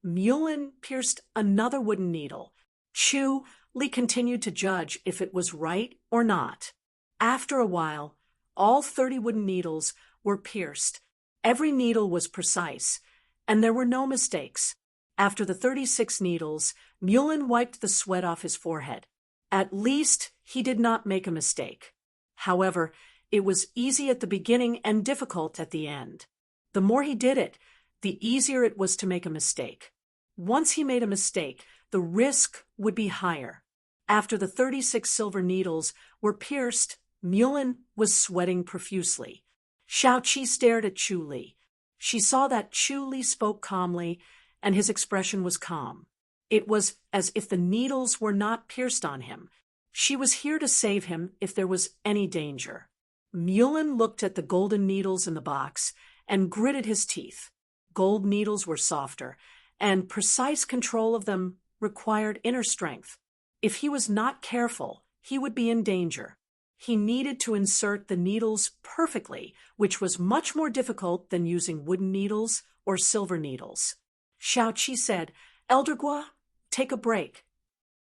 Mulin pierced another wooden needle. Chu Li continued to judge if it was right or not. After a while, all 30 wooden needles were pierced. Every needle was precise, and there were no mistakes. After the 36 needles, Mulin wiped the sweat off his forehead. At least he did not make a mistake. However, it was easy at the beginning and difficult at the end. The more he did it, the easier it was to make a mistake. Once he made a mistake, the risk would be higher. After the 36 silver needles were pierced, Mulin was sweating profusely. Xiaoqi stared at Chu Li. She saw that Chu Li spoke calmly, and his expression was calm. It was as if the needles were not pierced on him. She was here to save him if there was any danger. Mulin looked at the golden needles in the box and gritted his teeth. Gold needles were softer, and precise control of them required inner strength. If he was not careful, he would be in danger. He needed to insert the needles perfectly, which was much more difficult than using wooden needles or silver needles. Xiaoqi said, "Elder Gua, take a break."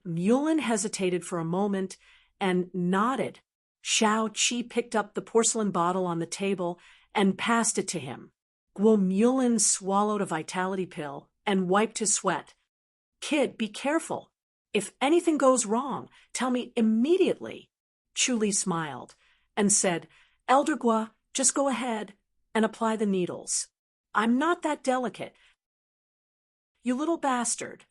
Mulin hesitated for a moment and nodded. Xiaoqi picked up the porcelain bottle on the table and passed it to him. Guo Mulin swallowed a vitality pill and wiped his sweat. "Kid, be careful. If anything goes wrong, tell me immediately." Chu Li smiled and said, "Elder Gua, just go ahead and apply the needles. I'm not that delicate." "You little bastard."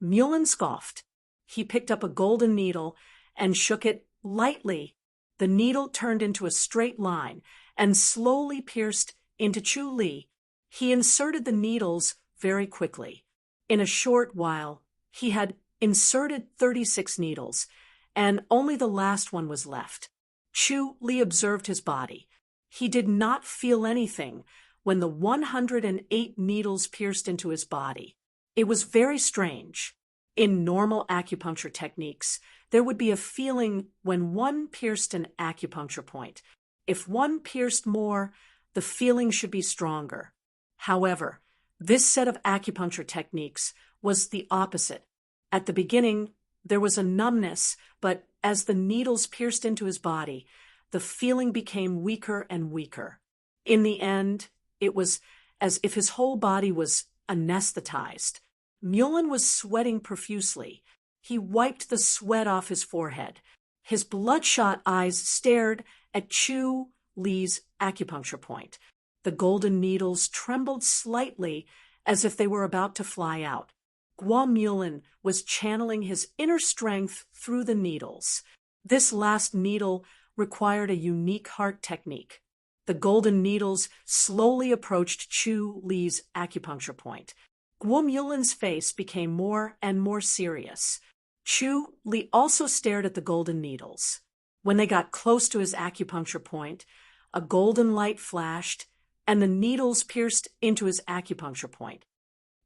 Mulin scoffed. He picked up a golden needle and shook it lightly. The needle turned into a straight line and slowly pierced into Chu Li. He inserted the needles very quickly. In a short while, he had inserted 36 needles, and only the last one was left. Chu Li observed his body. He did not feel anything when the 108 needles pierced into his body. It was very strange. In normal acupuncture techniques, there would be a feeling when one pierced an acupuncture point. If one pierced more, the feeling should be stronger. However, this set of acupuncture techniques was the opposite. At the beginning, there was a numbness, but as the needles pierced into his body, the feeling became weaker and weaker. In the end, it was as if his whole body was anesthetized. Mulin was sweating profusely. He wiped the sweat off his forehead. His bloodshot eyes stared at Chu Li's acupuncture point. The golden needles trembled slightly as if they were about to fly out. Guo Mulin was channeling his inner strength through the needles. This last needle required a unique heart technique. The golden needles slowly approached Chu Li's acupuncture point. Guo Mulin's face became more and more serious. Chu Li also stared at the golden needles. When they got close to his acupuncture point, a golden light flashed, and the needles pierced into his acupuncture point.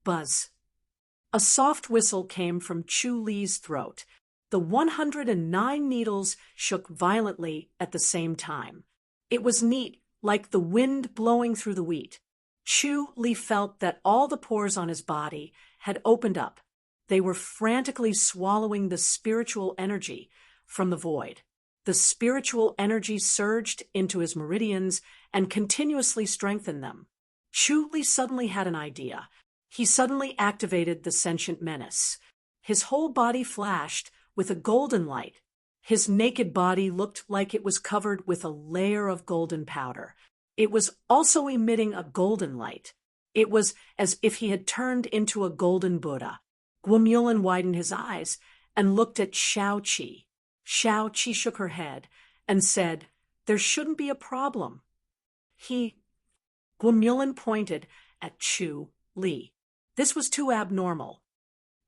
Buzz. A soft whistle came from Chu Li's throat. The 109 needles shook violently at the same time. It was neat, like the wind blowing through the wheat. Chu Li felt that all the pores on his body had opened up. They were frantically swallowing the spiritual energy from the void. The spiritual energy surged into his meridians and continuously strengthened them. Chu Li suddenly had an idea. He suddenly activated the sentient menace. His whole body flashed with a golden light. His naked body looked like it was covered with a layer of golden powder. It was also emitting a golden light. It was as if he had turned into a golden Buddha. Guo Mulin widened his eyes and looked at Xiaoqi. Xiaoqi shook her head and said, "There shouldn't be a problem." Guo Mulin pointed at Chu Li. "This was too abnormal."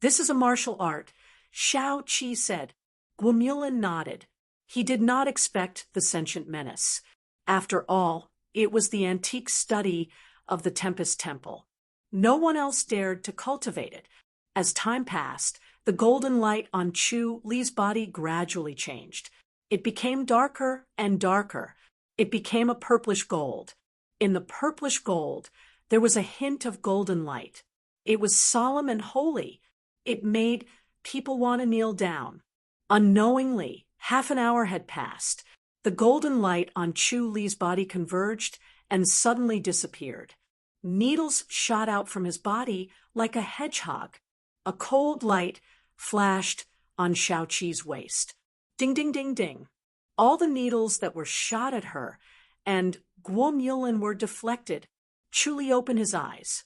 "This is a martial art," Xiaoqi said. Guo Mulin nodded. He did not expect the sentient menace. After all, it was the antique study of the Tempest Temple. No one else dared to cultivate it. As time passed, the golden light on Chu Li's body gradually changed. It became darker and darker. It became a purplish gold. In the purplish gold, there was a hint of golden light. It was solemn and holy. It made people want to kneel down. Unknowingly, half an hour had passed. The golden light on Chu Li's body converged and suddenly disappeared. Needles shot out from his body like a hedgehog. A cold light flashed on Xiaoqi's waist. Ding, ding, ding, ding. All the needles that were shot at her and Guo Mulin were deflected. Chu Li opened his eyes.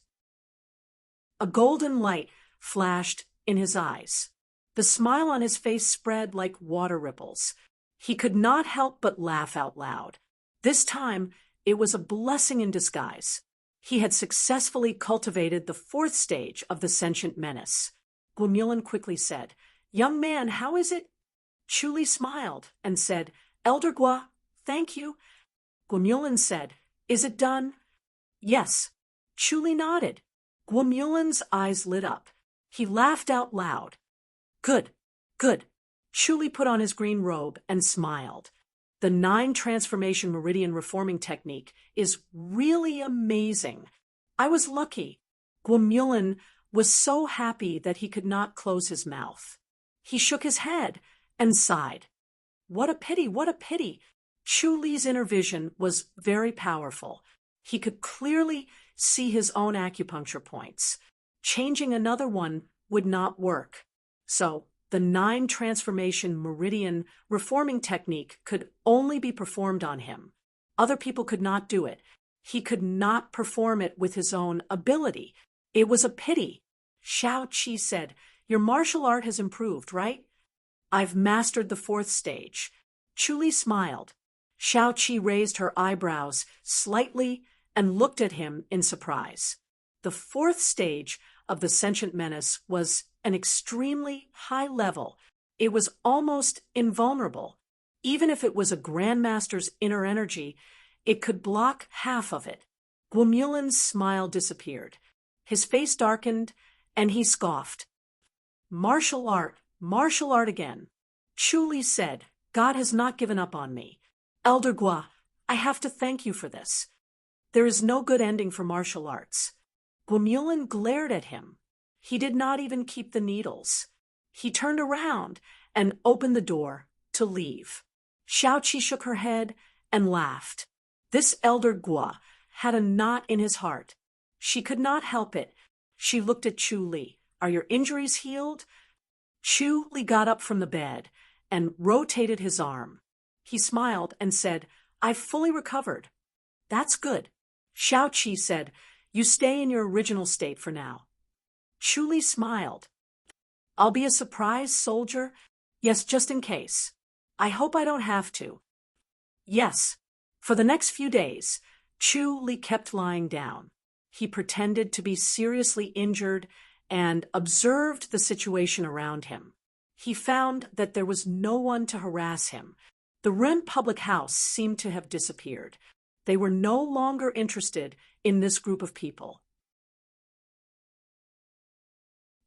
A golden light flashed in his eyes. The smile on his face spread like water ripples. He could not help but laugh out loud. This time, it was a blessing in disguise. He had successfully cultivated the fourth stage of the sentient menace. Guo Mulin quickly said, "Young man, how is it?" Chu Li smiled and said, "Elder Gua, thank you." Guo Mulin said, "Is it done?" Yes. Chuli nodded. Guamulin's eyes lit up. He laughed out loud. Good, good. Chuli put on his green robe and smiled. The 9 transformation meridian reforming technique is really amazing. I was lucky. Guamulin was so happy that he could not close his mouth. He shook his head and sighed. What a pity, what a pity. Chuli's inner vision was very powerful. He could clearly see his own acupuncture points. Changing another one would not work. So, the 9 transformation meridian reforming technique could only be performed on him. Other people could not do it. He could not perform it with his own ability. It was a pity. Xiao Qi said, "Your martial art has improved, right?" "I've mastered the 4th stage." Chuli smiled. Xiao Qi raised her eyebrows slightly and looked at him in surprise. The 4th stage of the sentient menace was an extremely high level. It was almost invulnerable. Even if it was a grandmaster's inner energy, it could block half of it. Guamulin's smile disappeared. His face darkened, and he scoffed. Martial art again. Chuli said, "God has not given up on me. Elder Gua, I have to thank you for this. There is no good ending for martial arts." Guamulin glared at him. He did not even keep the needles. He turned around and opened the door to leave. Xiao Qi shook her head and laughed. This Elder Gua had a knot in his heart. She could not help it. She looked at Chu Li. "Are your injuries healed?" Chu Li got up from the bed and rotated his arm. He smiled and said, "I've fully recovered." "That's good." Xiao Qi said, "You stay in your original state for now." Chu Li smiled. "I'll be a surprise soldier?" "Yes, just in case. I hope I don't have to." "Yes." For the next few days, Chu Li kept lying down. He pretended to be seriously injured and observed the situation around him. He found that there was no one to harass him. The Ren public house seemed to have disappeared. They were no longer interested in this group of people.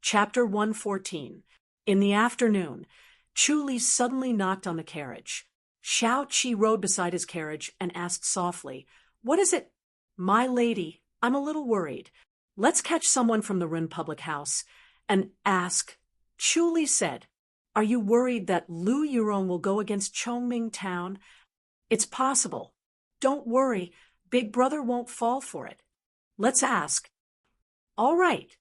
Chapter 114. In the afternoon, Chu Li suddenly knocked on the carriage. Xiao Qi rode beside his carriage and asked softly, "What is it?" "My lady, I'm a little worried. Let's catch someone from the Ren public house and ask." Chu Li said, "Are you worried that Lu Yurong will go against Chongming Town?" "It's possible. Don't worry, Big Brother won't fall for it. Let's ask." "All right."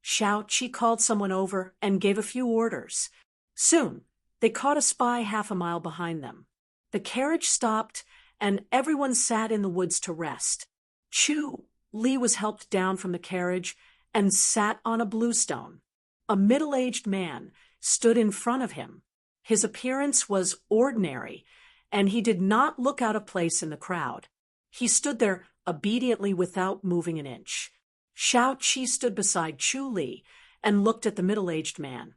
Xiao Qi called someone over and gave a few orders. Soon, they caught a spy half a mile behind them. The carriage stopped, and everyone sat in the woods to rest. Chu Li was helped down from the carriage and sat on a bluestone. A middle-aged man stood in front of him. His appearance was ordinary, and he did not look out of place in the crowd. He stood there obediently without moving an inch. Xiao Qi stood beside Chu Li and looked at the middle-aged man.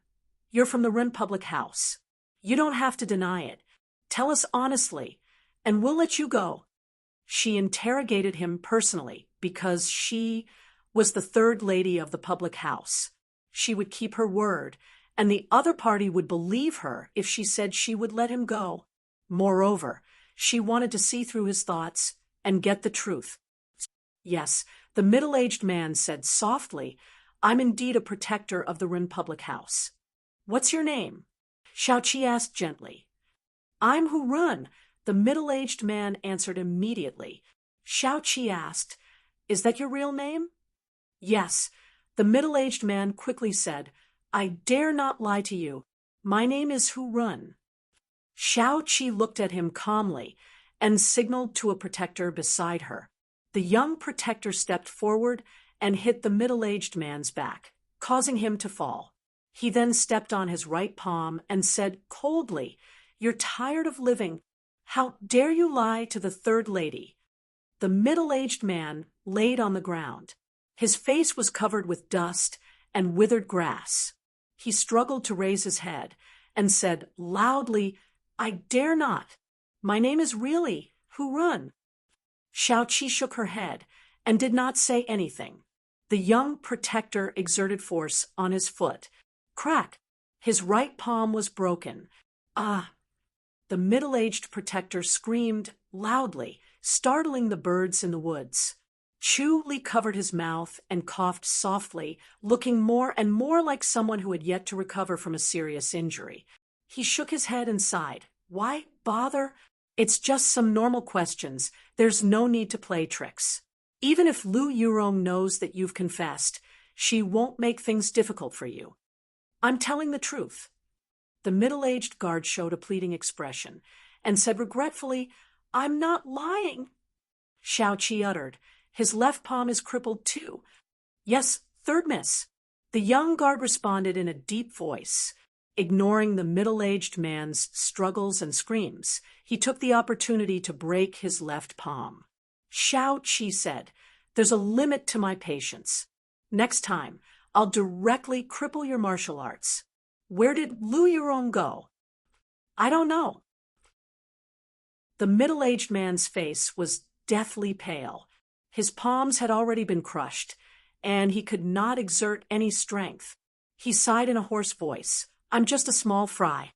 "You're from the Ren public house. You don't have to deny it. Tell us honestly, and we'll let you go." She interrogated him personally because she was the third lady of the public house. She would keep her word, and the other party would believe her if she said she would let him go. Moreover, she wanted to see through his thoughts and get the truth. "Yes," the middle-aged man said softly, "I'm indeed a protector of the Ren public house." "What's your name?" Xiao Qi asked gently. "I'm Hu Run," the middle-aged man answered immediately. Xiao Qi asked, "Is that your real name?" "Yes," the middle-aged man quickly said, "I dare not lie to you. My name is Hu Run." Xiao Qi looked at him calmly and signaled to a protector beside her. The young protector stepped forward and hit the middle-aged man's back, causing him to fall. He then stepped on his right palm and said coldly, "You're tired of living. How dare you lie to the third lady?" The middle-aged man laid on the ground. His face was covered with dust and withered grass. He struggled to raise his head and said loudly, "I dare not. My name is really Hu Run." Xiao Qi shook her head and did not say anything. The young protector exerted force on his foot. Crack! His right palm was broken. Ah! The middle-aged protector screamed loudly, startling the birds in the woods. Chu Li covered his mouth and coughed softly, looking more and more like someone who had yet to recover from a serious injury. He shook his head and sighed. Why bother? It's just some normal questions. There's no need to play tricks. Even if Lu Yurong knows that you've confessed, she won't make things difficult for you. I'm telling the truth. The middle-aged guard showed a pleading expression and said regretfully, I'm not lying. Xiao-Qi uttered, his left palm is crippled too. Yes, third miss. The young guard responded in a deep voice. Ignoring the middle-aged man's struggles and screams, he took the opportunity to break his left palm. Xiao-Qi said, there's a limit to my patience. Next time, I'll directly cripple your martial arts. Where did Lu Yurong go? I don't know. The middle-aged man's face was deathly pale. His palms had already been crushed, and he could not exert any strength. He sighed in a hoarse voice. I'm just a small fry.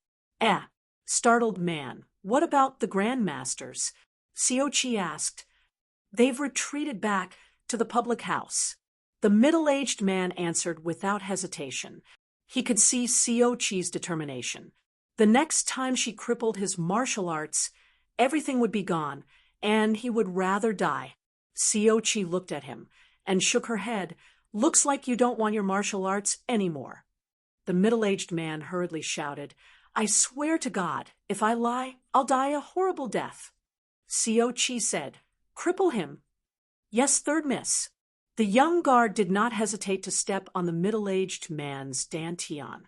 Startled man. What about the grandmasters? Xiao-Qi asked. They've retreated back to the public house. The middle-aged man answered without hesitation. He could see Xiao-Qi's determination. The next time she crippled his martial arts, everything would be gone, and he would rather die. Xiao-Qi looked at him and shook her head. Looks like you don't want your martial arts anymore. The middle-aged man hurriedly shouted, I swear to God, if I lie, I'll die a horrible death. Xiao-Qi said, cripple him. Yes, third miss. The young guard did not hesitate to step on the middle-aged man's dantian.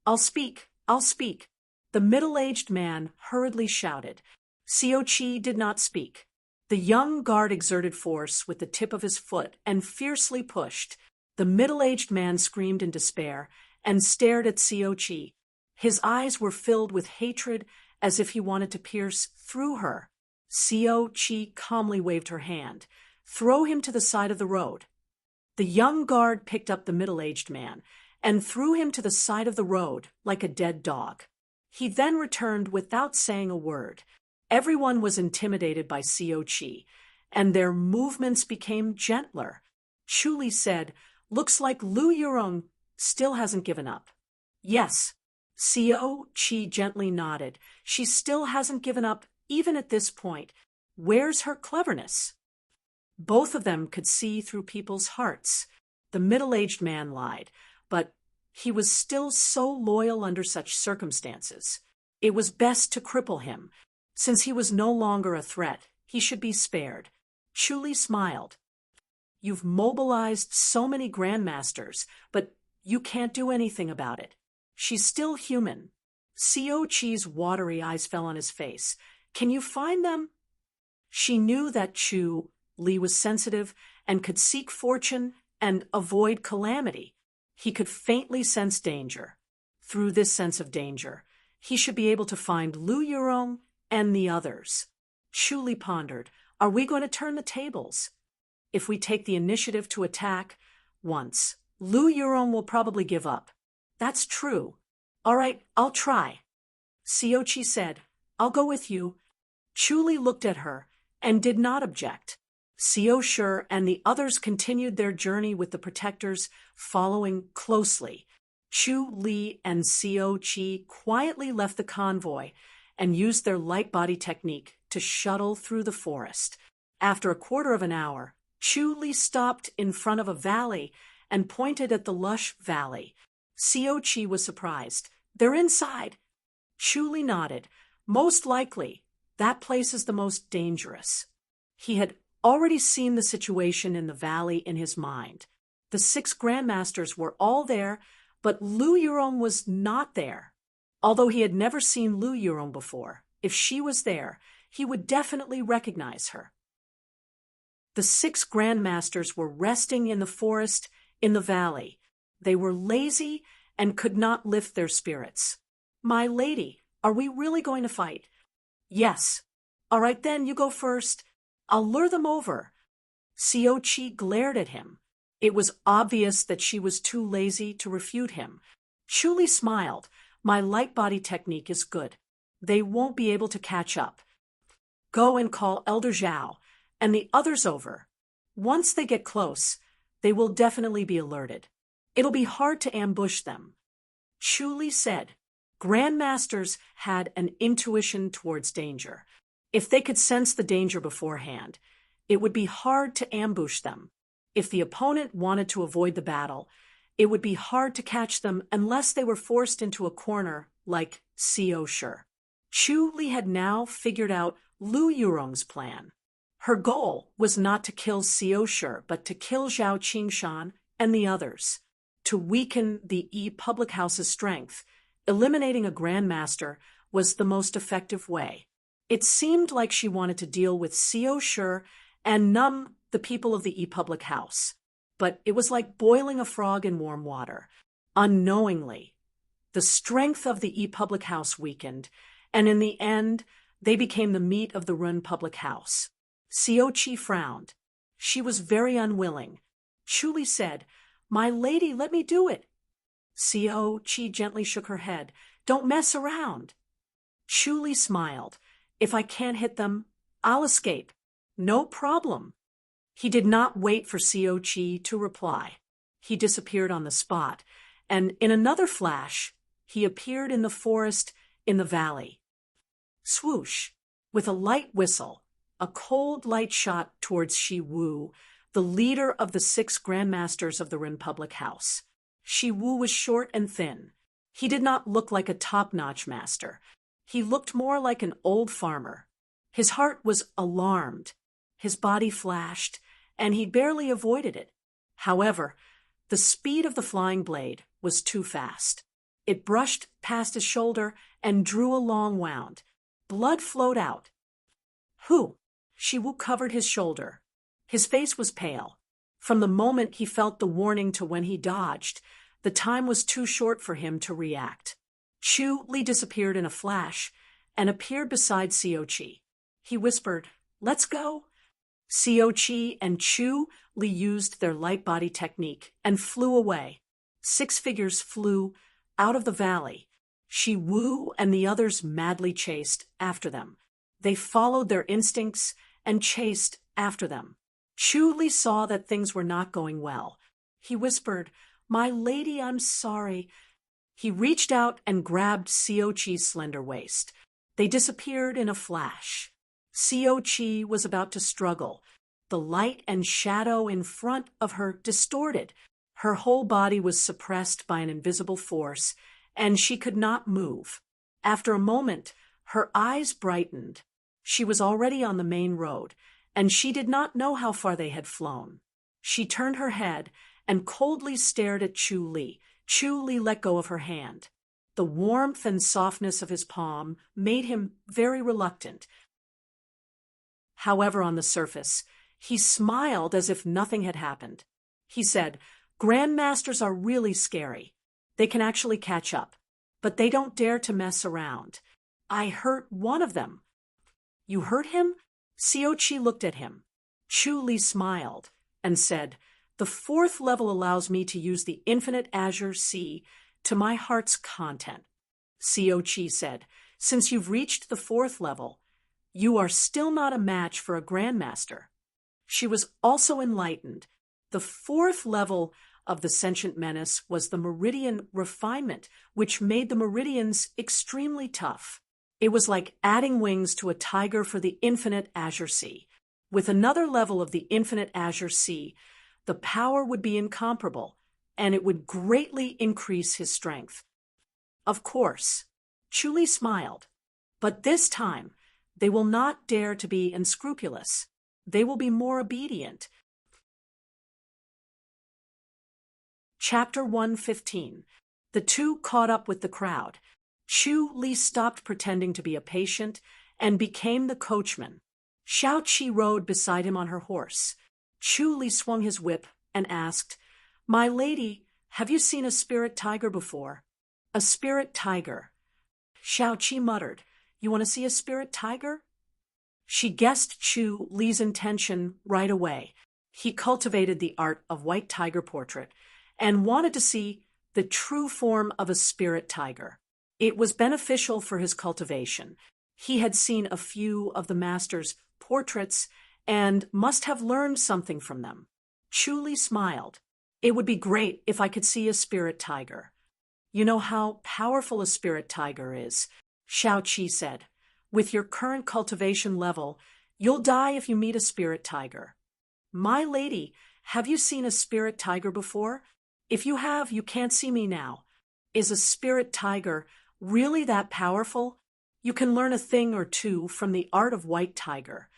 I'll speak. The middle-aged man hurriedly shouted. Xiao-Qi did not speak. The young guard exerted force with the tip of his foot and fiercely pushed. The middle-aged man screamed in despair and stared at Xiao-Qi. His eyes were filled with hatred as if he wanted to pierce through her. Xiao-Qi calmly waved her hand. Throw him to the side of the road. The young guard picked up the middle-aged man and threw him to the side of the road like a dead dog. He then returned without saying a word. Everyone was intimidated by Xiao-Qi, and their movements became gentler. Chu Li said, looks like Lu Yurong still hasn't given up. Yes. Xiao-Qi gently nodded. She still hasn't given up even at this point. Where's her cleverness? Both of them could see through people's hearts. The middle-aged man lied, but he was still so loyal under such circumstances. It was best to cripple him. Since he was no longer a threat, he should be spared. Chu Li smiled. You've mobilized so many grandmasters, but you can't do anything about it. She's still human. Xiao-Qi's watery eyes fell on his face. Can you find them? She knew that Chu Li was sensitive and could seek fortune and avoid calamity. He could faintly sense danger. Through this sense of danger, he should be able to find Lu Yurong and the others. Chu Li pondered, are we going to turn the tables? If we take the initiative to attack once, Lu Yurong will probably give up. That's true. All right, I'll try. Xiao-Qi said, I'll go with you. Chu Li looked at her and did not object. Xiao-Shi and the others continued their journey with the protectors following closely. Chu Li and Xiao-Qi quietly left the convoy and used their light body technique to shuttle through the forest. After a quarter of an hour, Chu Li stopped in front of a valley and pointed at the lush valley. Xiao-Qi was surprised. They're inside. Chu Li nodded. Most likely, that place is the most dangerous. He had already seen the situation in the valley in his mind. The 6 grandmasters were all there, but Lu Yurong was not there. Although he had never seen Lu Yurong before, if she was there, he would definitely recognize her. The 6 grandmasters were resting in the forest in the valley. They were lazy and could not lift their spirits. My lady, are we really going to fight? Yes. All right then, you go first. I'll lure them over. Xiao Qi glared at him. It was obvious that she was too lazy to refute him. Chu Li smiled. My light body technique is good. They won't be able to catch up. Go and call Elder Zhao and the others over. Once they get close, they will definitely be alerted. It'll be hard to ambush them. Chu Li said. Grandmasters had an intuition towards danger. If they could sense the danger beforehand, it would be hard to ambush them. If the opponent wanted to avoid the battle, it would be hard to catch them unless they were forced into a corner like Xiao Shi. Chu Li had now figured out Lu Yurong's plan. Her goal was not to kill Xiao Shi, but to kill Zhao Qingshan and the others. To weaken the Yi public house's strength, eliminating a grandmaster was the most effective way. It seemed like she wanted to deal with Xiao Shi and numb the people of the Yi public house. But it was like boiling a frog in warm water. Unknowingly, the strength of the Yi public house weakened, and in the end, they became the meat of the Run public house. Xiao Qi frowned. She was very unwilling. Chu Li said, My lady, let me do it. Xiao Qi gently shook her head. Don't mess around. Chu Li smiled. If I can't hit them, I'll escape. No problem. He did not wait for Xiao Qi to reply. He disappeared on the spot, and in another flash, he appeared in the forest in the valley. Swoosh! With a light whistle, a cold light shot towards Shi Wu, the leader of the 6 grandmasters of the Ren public house. Shi Wu was short and thin. He did not look like a top-notch master. He looked more like an old farmer. His heart was alarmed. His body flashed, and he barely avoided it. However, the speed of the flying blade was too fast. It brushed past his shoulder and drew a long wound. Blood flowed out. Who? Shi Wu covered his shoulder. His face was pale. From the moment he felt the warning to when he dodged, the time was too short for him to react. Chu Li disappeared in a flash and appeared beside Xiao Qi. He whispered, Let's go. Xiao Qi and Chu Li used their light body technique and flew away. 6 figures flew out of the valley. Shi Wu and the others madly chased after them. They followed their instincts and chased after them. Chu Li saw that things were not going well. He whispered, My lady, I'm sorry. He reached out and grabbed Xiao Qi's slender waist. They disappeared in a flash. Xiao Qi was about to struggle. The light and shadow in front of her distorted. Her whole body was suppressed by an invisible force, and she could not move. After a moment, her eyes brightened. She was already on the main road, and she did not know how far they had flown. She turned her head and coldly stared at Chu Li. Chu Li let go of her hand. The warmth and softness of his palm made him very reluctant. However, on the surface, he smiled as if nothing had happened. He said, Grandmasters are really scary. They can actually catch up, but they don't dare to mess around. I hurt one of them. You hurt him? Xiao Qi looked at him. Chu Li smiled and said, The 4th level allows me to use the infinite azure sea to my heart's content. Xiao Qi said, Since you've reached the 4th level, you are still not a match for a grandmaster. She was also enlightened. The 4th level of the sentient menace was the meridian refinement, which made the meridians extremely tough. It was like adding wings to a tiger for the infinite azure sea. With another level of the infinite azure sea, the power would be incomparable, and it would greatly increase his strength. Of course, Chu Li smiled, but this time they will not dare to be unscrupulous. They will be more obedient. Chapter 115. The two caught up with the crowd. Chu Li stopped pretending to be a patient and became the coachman. Xiao Qi rode beside him on her horse. Chu Li swung his whip and asked, My lady, have you seen a spirit tiger before? A spirit tiger. Xiao Qi muttered, You want to see a spirit tiger? She guessed Chu Li's intention right away. He cultivated the art of white tiger portrait and wanted to see the true form of a spirit tiger. It was beneficial for his cultivation. He had seen a few of the master's portraits and must have learned something from them. Chu smiled. It would be great if I could see a spirit tiger. You know how powerful a spirit tiger is, Shao-Chi said. With your current cultivation level, you'll die if you meet a spirit tiger. My lady, have you seen a spirit tiger before? If you have, you can't see me now. Is a spirit tiger really that powerful? You can learn a thing or two from the art of white tiger.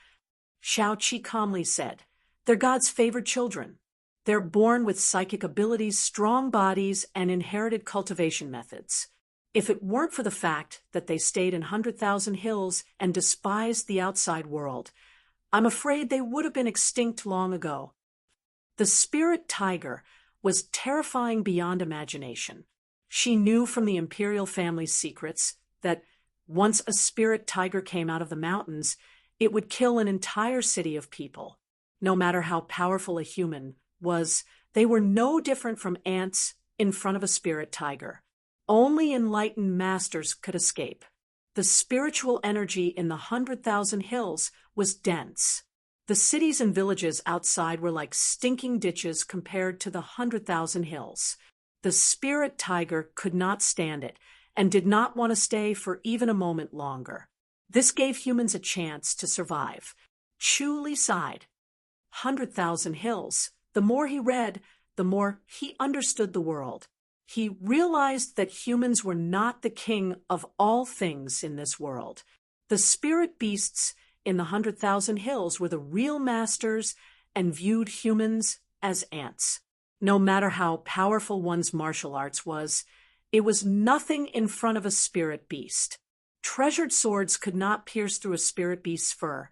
Shao-Chi calmly said, they're God's favored children. They're born with psychic abilities, strong bodies, and inherited cultivation methods. If it weren't for the fact that they stayed in 100,000 hills and despised the outside world, I'm afraid they would have been extinct long ago. The spirit tiger was terrifying beyond imagination. She knew from the imperial family's secrets that once a spirit tiger came out of the mountains, it would kill an entire city of people. No matter how powerful a human was, they were no different from ants in front of a spirit tiger. Only enlightened masters could escape. The spiritual energy in the 100,000 hills was dense. The cities and villages outside were like stinking ditches compared to the 100,000 hills. The spirit tiger could not stand it and did not want to stay for even a moment longer. This gave humans a chance to survive. Chu sighed. 100,000 hills. The more he read, the more he understood the world. He realized that humans were not the king of all things in this world. The spirit beasts in the 100,000 hills were the real masters and viewed humans as ants. No matter how powerful one's martial arts was, it was nothing in front of a spirit beast. Treasured swords could not pierce through a spirit beast's fur,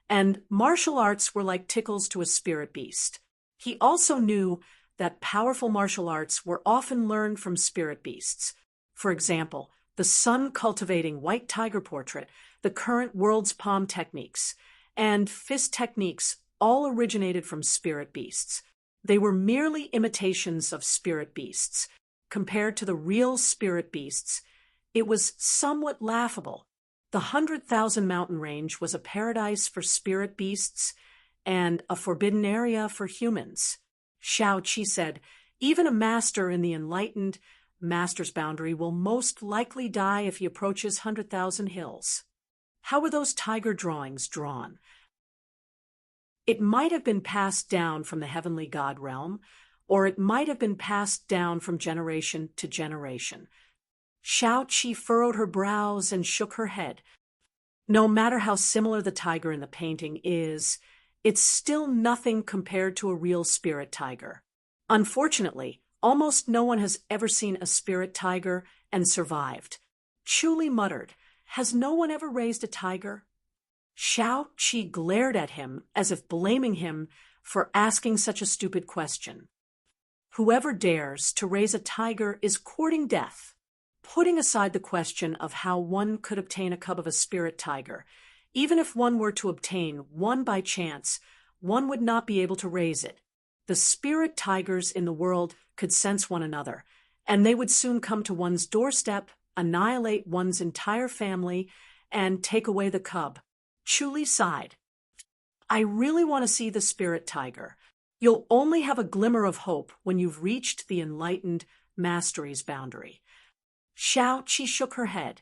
and martial arts were like tickles to a spirit beast. He also knew that powerful martial arts were often learned from spirit beasts. For example, the sun-cultivating white tiger portrait, the current world's palm techniques, and fist techniques all originated from spirit beasts. They were merely imitations of spirit beasts. Compared to the real spirit beasts, it was somewhat laughable. The 100,000 mountain range was a paradise for spirit beasts and a forbidden area for humans. Shao-Chi said, even a master in the enlightened master's boundary will most likely die if he approaches 100,000 hills. How were those tiger drawings drawn? It might have been passed down from the heavenly god realm, or it might have been passed down from generation to generation. Shao-Chi furrowed her brows and shook her head. No matter how similar the tiger in the painting is, it's still nothing compared to a real spirit tiger. Unfortunately, almost no one has ever seen a spirit tiger and survived. Chu muttered, has no one ever raised a tiger? Shao-Chi glared at him as if blaming him for asking such a stupid question. Whoever dares to raise a tiger is courting death. Putting aside the question of how one could obtain a cub of a spirit tiger, even if one were to obtain one by chance, one would not be able to raise it. The spirit tigers in the world could sense one another, and they would soon come to one's doorstep, annihilate one's entire family, and take away the cub. Chu sighed. I really want to see the spirit tiger. You'll only have a glimmer of hope when you've reached the enlightened mastery's boundary. Shao-Chi shook her head.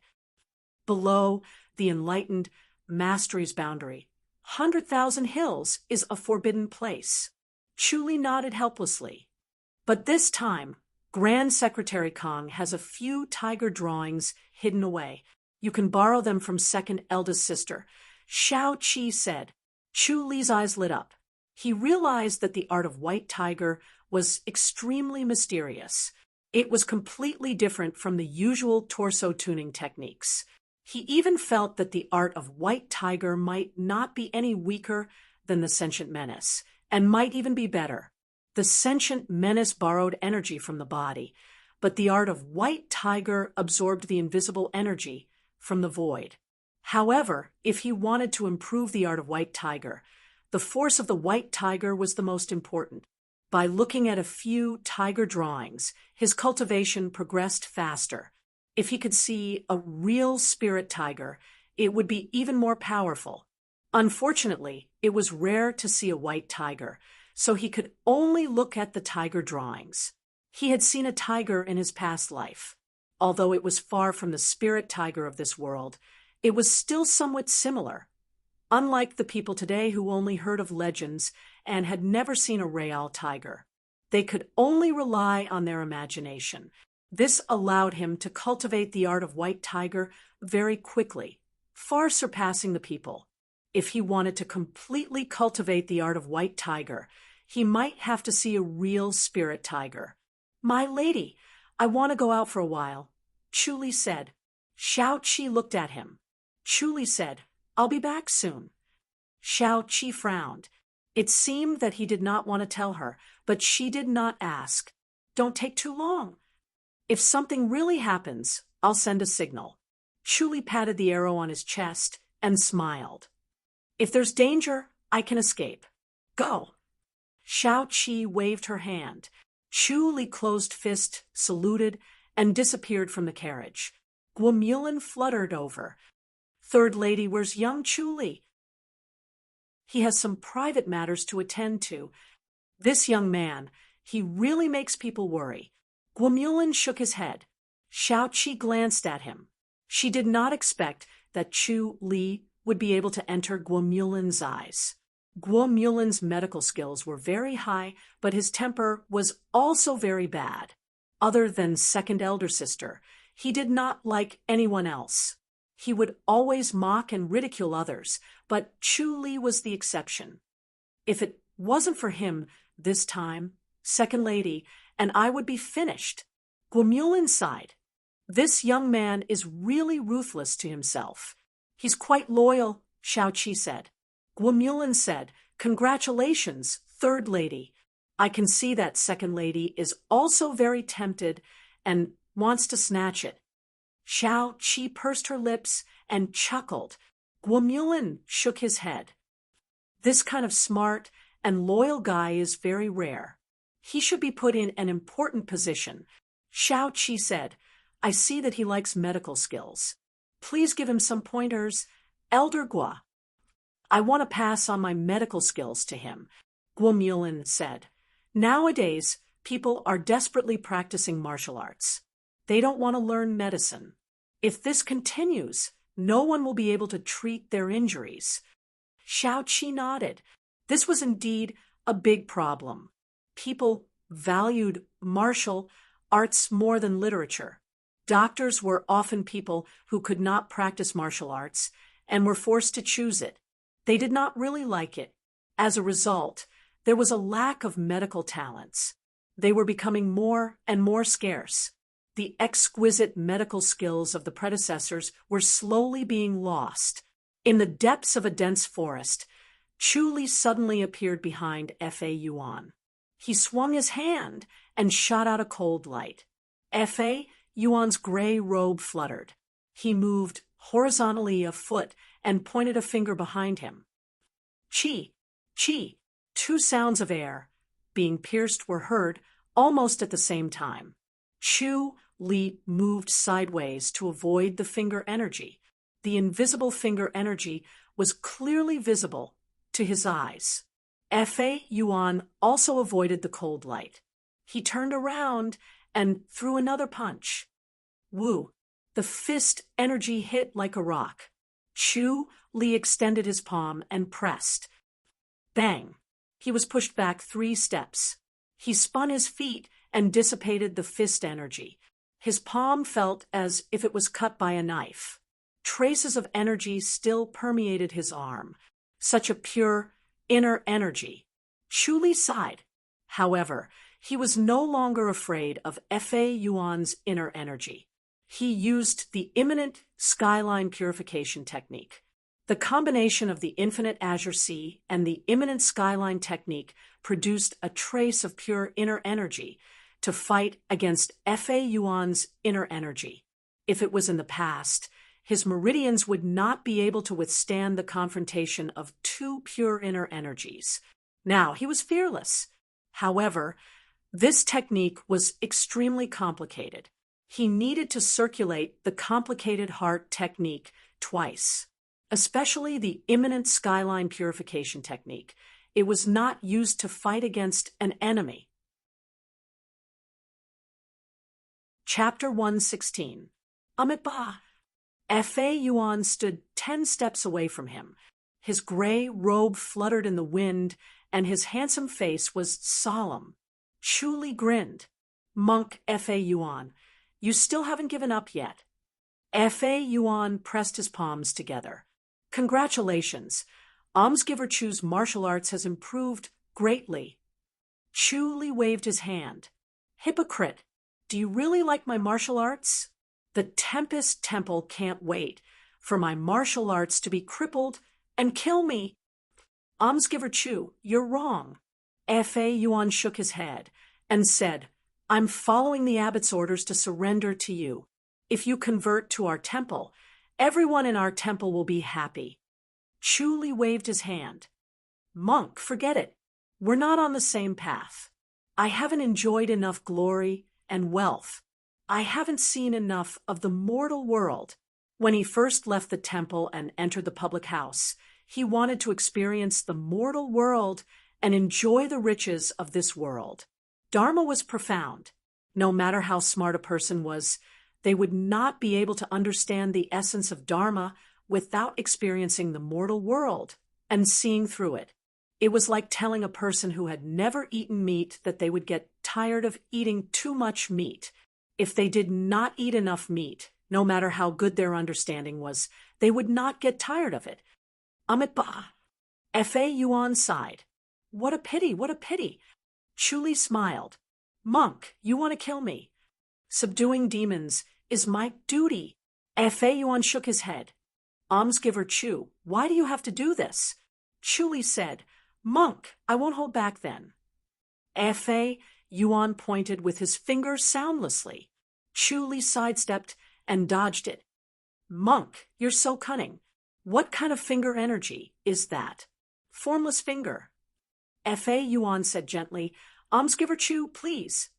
Below the enlightened mastery's boundary, 100,000 hills is a forbidden place. Chu nodded helplessly. But this time, Grand Secretary Kong has a few tiger drawings hidden away. You can borrow them from second eldest sister. Shao-Chi said. Chu-Li's eyes lit up. He realized that the art of white tiger was extremely mysterious. It was completely different from the usual torso tuning techniques. He even felt that the art of white tiger might not be any weaker than the sentient menace, and might even be better. The sentient menace borrowed energy from the body, but the art of white tiger absorbed the invisible energy from the void. However, if he wanted to improve the art of white tiger, The force of the white tiger was the most important. By looking at a few tiger drawings, his cultivation progressed faster. If he could see a real spirit tiger, it would be even more powerful. Unfortunately, it was rare to see a white tiger, so he could only look at the tiger drawings. He had seen a tiger in his past life. Although it was far from the spirit tiger of this world, it was still somewhat similar. Unlike the people today who only heard of legends and had never seen a real tiger, they could only rely on their imagination. This allowed him to cultivate the art of white tiger very quickly, far surpassing the people. If he wanted to completely cultivate the art of white tiger, he might have to see a real spirit tiger. "My lady, I want to go out for a while," Chuli said. Shao-Chi looked at him. Chuli said, "I'll be back soon." Shao-Chi frowned. It seemed that he did not want to tell her, but she did not ask. "Don't take too long. If something really happens, I'll send a signal." Chuli patted the arrow on his chest and smiled. "If there's danger, I can escape. Go." Shao-Chi waved her hand. Chuli closed fist, saluted, and disappeared from the carriage. Guomulin fluttered over. "Third lady, where's young Chuli?" "He has some private matters to attend to. This young man, he really makes people worry." Guomulin shook his head. Shao-Chi glanced at him. She did not expect that Chu Li would be able to enter Guomulin's eyes. Guomulin's medical skills were very high, but his temper was also very bad. Other than second elder sister, he did not like anyone else. He would always mock and ridicule others, but Chu Li was the exception. If it wasn't for him this time, second lady, and I would be finished. Guomulin sighed. "This young man is really ruthless to himself." "He's quite loyal," Shao-Chi said. Guomulin said, "Congratulations, third lady. I can see that second lady is also very tempted and wants to snatch it." Shao-Chi pursed her lips and chuckled. Guomulin shook his head. "This kind of smart and loyal guy is very rare. He should be put in an important position." Shao-Chi said, "I see that he likes medical skills. Please give him some pointers, Elder Guo." "I want to pass on my medical skills to him," Guomulin said. "Nowadays, people are desperately practicing martial arts. They don't want to learn medicine. If this continues, no one will be able to treat their injuries." Shao-Chi nodded. This was indeed a big problem. People valued martial arts more than literature. Doctors were often people who could not practice martial arts and were forced to choose it. They did not really like it. As a result, there was a lack of medical talents. They were becoming more and more scarce. The exquisite medical skills of the predecessors were slowly being lost. In the depths of a dense forest, Chu Li suddenly appeared behind Fa Yuan. He swung his hand and shot out a cold light. Fa Yuan's gray robe fluttered. He moved horizontally a foot and pointed a finger behind him. "Chi! Chi!" Two sounds of air being pierced were heard almost at the same time. Chu Li moved sideways to avoid the finger energy. The invisible finger energy was clearly visible to his eyes. Fa Yuan also avoided the cold light. He turned around and threw another punch. Woo! The fist energy hit like a rock. Chu Li extended his palm and pressed. Bang! He was pushed back 3 steps. He spun his feet and dissipated the fist energy. His palm felt as if it was cut by a knife. Traces of energy still permeated his arm. Such a pure, inner energy. Chu Li sighed. However, he was no longer afraid of Fa Yuan's inner energy. He used the imminent skyline purification technique. The combination of the infinite azure sea and the imminent skyline technique produced a trace of pure inner energy to fight against Fa Yuan's inner energy. If it was in the past, His meridians would not be able to withstand the confrontation of two pure inner energies. Now, he was fearless. However, this technique was extremely complicated. He needed to circulate the complicated heart technique twice, especially the imminent skyline purification technique. It was not used to fight against an enemy. Chapter 116. Amitabha. F.A. Yuan stood 10 steps away from him. His gray robe fluttered in the wind, and his handsome face was solemn. Chu Li grinned. Monk F.A. Yuan, you still haven't given up yet. F.A. Yuan pressed his palms together. Congratulations. Almsgiver Chu's martial arts has improved greatly. Chu Li waved his hand. Hypocrite, do you really like my martial arts? The Tempest Temple can't wait for my martial arts to be crippled and kill me. Almsgiver Chu, you're wrong. F.A. Yuan shook his head and said, I'm following the abbot's orders to surrender to you. If you convert to our temple, everyone in our temple will be happy. Chu Li waved his hand. Monk, forget it. We're not on the same path. I haven't enjoyed enough glory and wealth. I haven't seen enough of the mortal world. When he first left the temple and entered the public house, he wanted to experience the mortal world and enjoy the riches of this world. Dharma was profound. No matter how smart a person was, they would not be able to understand the essence of Dharma without experiencing the mortal world and seeing through it. It was like telling a person who had never eaten meat that they would get tired of eating too much meat. If they did not eat enough meat, no matter how good their understanding was, they would not get tired of it. Amitabha. F.A. Yuan sighed. What a pity, what a pity. Chu Li smiled. Monk, you want to kill me. Subduing demons is my duty. F.A. Yuan shook his head. Almsgiver Chu, why do you have to do this? Chu Li said, Monk, I won't hold back then. F.A. Yuan pointed with his finger soundlessly. Chu Li sidestepped and dodged it. Monk, you're so cunning. What kind of finger energy is that? Formless finger. F.A. Yuan said gently, Almsgiver Chu, please.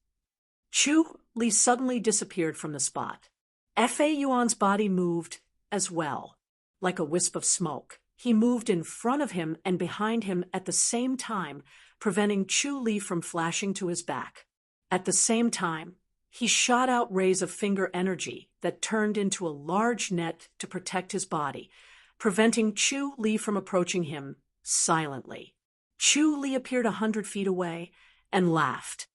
Chu Li suddenly disappeared from the spot. F.A. Yuan's body moved as well, like a wisp of smoke. He moved in front of him and behind him at the same time, preventing Chu Li from flashing to his back. At the same time, he shot out rays of finger energy that turned into a large net to protect his body, preventing Chu Li from approaching him silently. Chu Li appeared 100 feet away and laughed.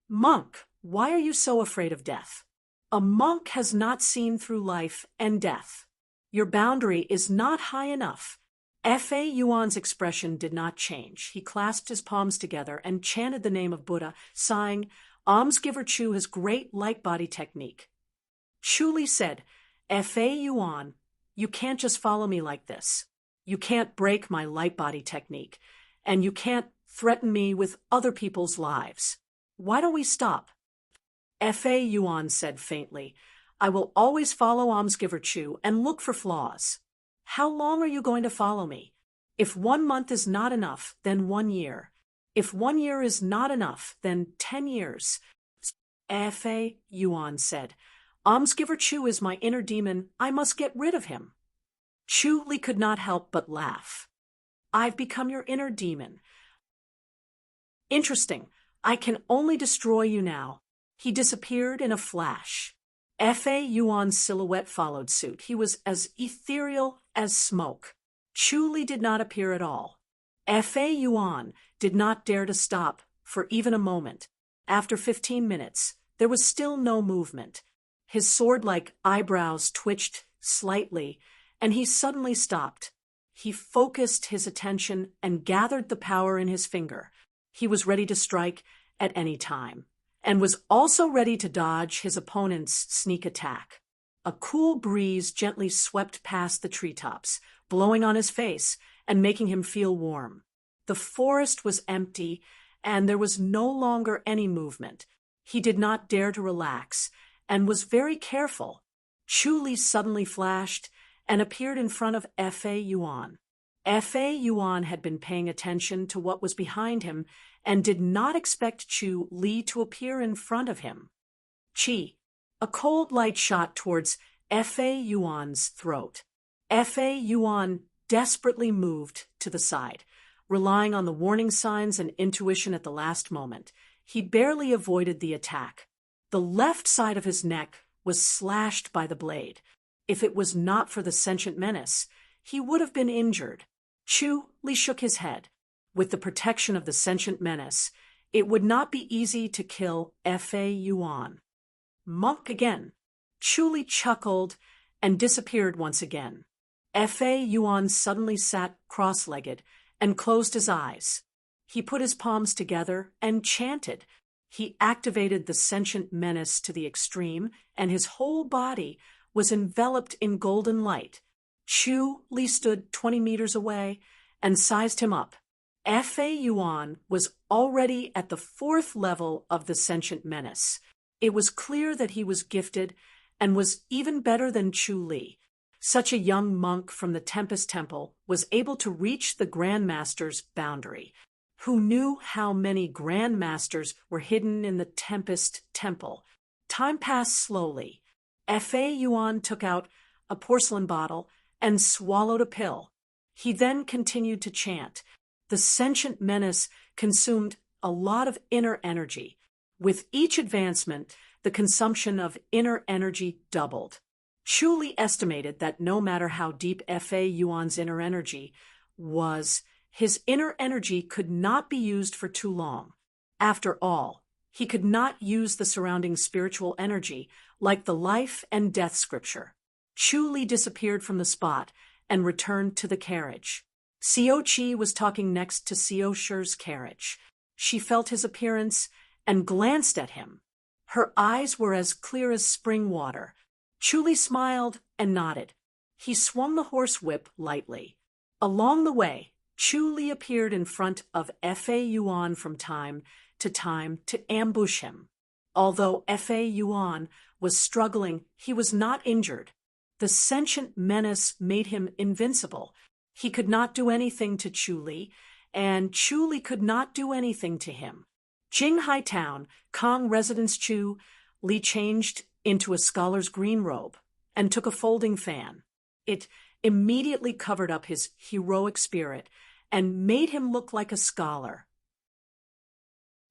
Monk, why are you so afraid of death? A monk has not seen through life and death. Your boundary is not high enough. F.A. Yuan's expression did not change. He clasped his palms together and chanted the name of Buddha, sighing, Almsgiver Chu has great light-body technique. Chu Li said, F.A. Yuan, you can't just follow me like this. You can't break my light-body technique, and you can't threaten me with other people's lives. Why don't we stop? F.A. Yuan said faintly, I will always follow Almsgiver Chu and look for flaws. How long are you going to follow me? If 1 month is not enough, then 1 year. If 1 year is not enough, then 10 years. F.A. Yuan said, Almsgiver Chu is my inner demon. I must get rid of him. Chu Li could not help but laugh. I've become your inner demon. Interesting. I can only destroy you now. He disappeared in a flash. F.A. Yuan's silhouette followed suit. He was as ethereal as smoke. Chu Li did not appear at all. F.A. Yuan did not dare to stop for even a moment. After 15 minutes, there was still no movement. His sword-like eyebrows twitched slightly, and he suddenly stopped. He focused his attention and gathered the power in his finger. He was ready to strike at any time, and was also ready to dodge his opponent's sneak attack. A cool breeze gently swept past the treetops, blowing on his face and making him feel warm. The forest was empty, and there was no longer any movement. He did not dare to relax, and was very careful. Chu Li suddenly flashed and appeared in front of Fa Yuan. Fa Yuan had been paying attention to what was behind him and did not expect Chu Li to appear in front of him. Chi. A cold light shot towards Fa Yuan's throat. Fa Yuan desperately moved to the side, relying on the warning signs and intuition at the last moment. He barely avoided the attack. The left side of his neck was slashed by the blade. If it was not for the sentient menace, he would have been injured. Chu Li shook his head. With the protection of the sentient menace, it would not be easy to kill Fa Yuan. Monk again. Chu Li chuckled and disappeared once again. Fa Yuan suddenly sat cross-legged and closed his eyes. He put his palms together and chanted. He activated the sentient menace to the extreme, and his whole body was enveloped in golden light. Chu Li stood 20 meters away and sized him up. Fa Yuan was already at the 4th level of the sentient menace. It was clear that he was gifted and was even better than Chu Li. Such a young monk from the Tempest Temple was able to reach the Grand Master's boundary. Who knew how many Grand Masters were hidden in the Tempest Temple? Time passed slowly. Fa Yuan took out a porcelain bottle and swallowed a pill. He then continued to chant. The sentient menace consumed a lot of inner energy. With each advancement, the consumption of inner energy doubled. Chu Li estimated that no matter how deep Fa Yuan's inner energy was, his inner energy could not be used for too long. After all, he could not use the surrounding spiritual energy like the life and death scripture. Chu Li disappeared from the spot and returned to the carriage. Xiao Qi was talking next to Xiao Shi's carriage. She felt his appearance and glanced at him. Her eyes were as clear as spring water. Chu Li smiled and nodded. He swung the horse whip lightly. Along the way, Chu Li appeared in front of Fa Yuan from time to ambush him. Although Fa Yuan was struggling, he was not injured. The sentient menace made him invincible. He could not do anything to Chu Li, and Chu Li could not do anything to him. Jinghai Town, Kong Residence. Chu Li changed into a scholar's green robe and took a folding fan. It immediately covered up his heroic spirit and made him look like a scholar.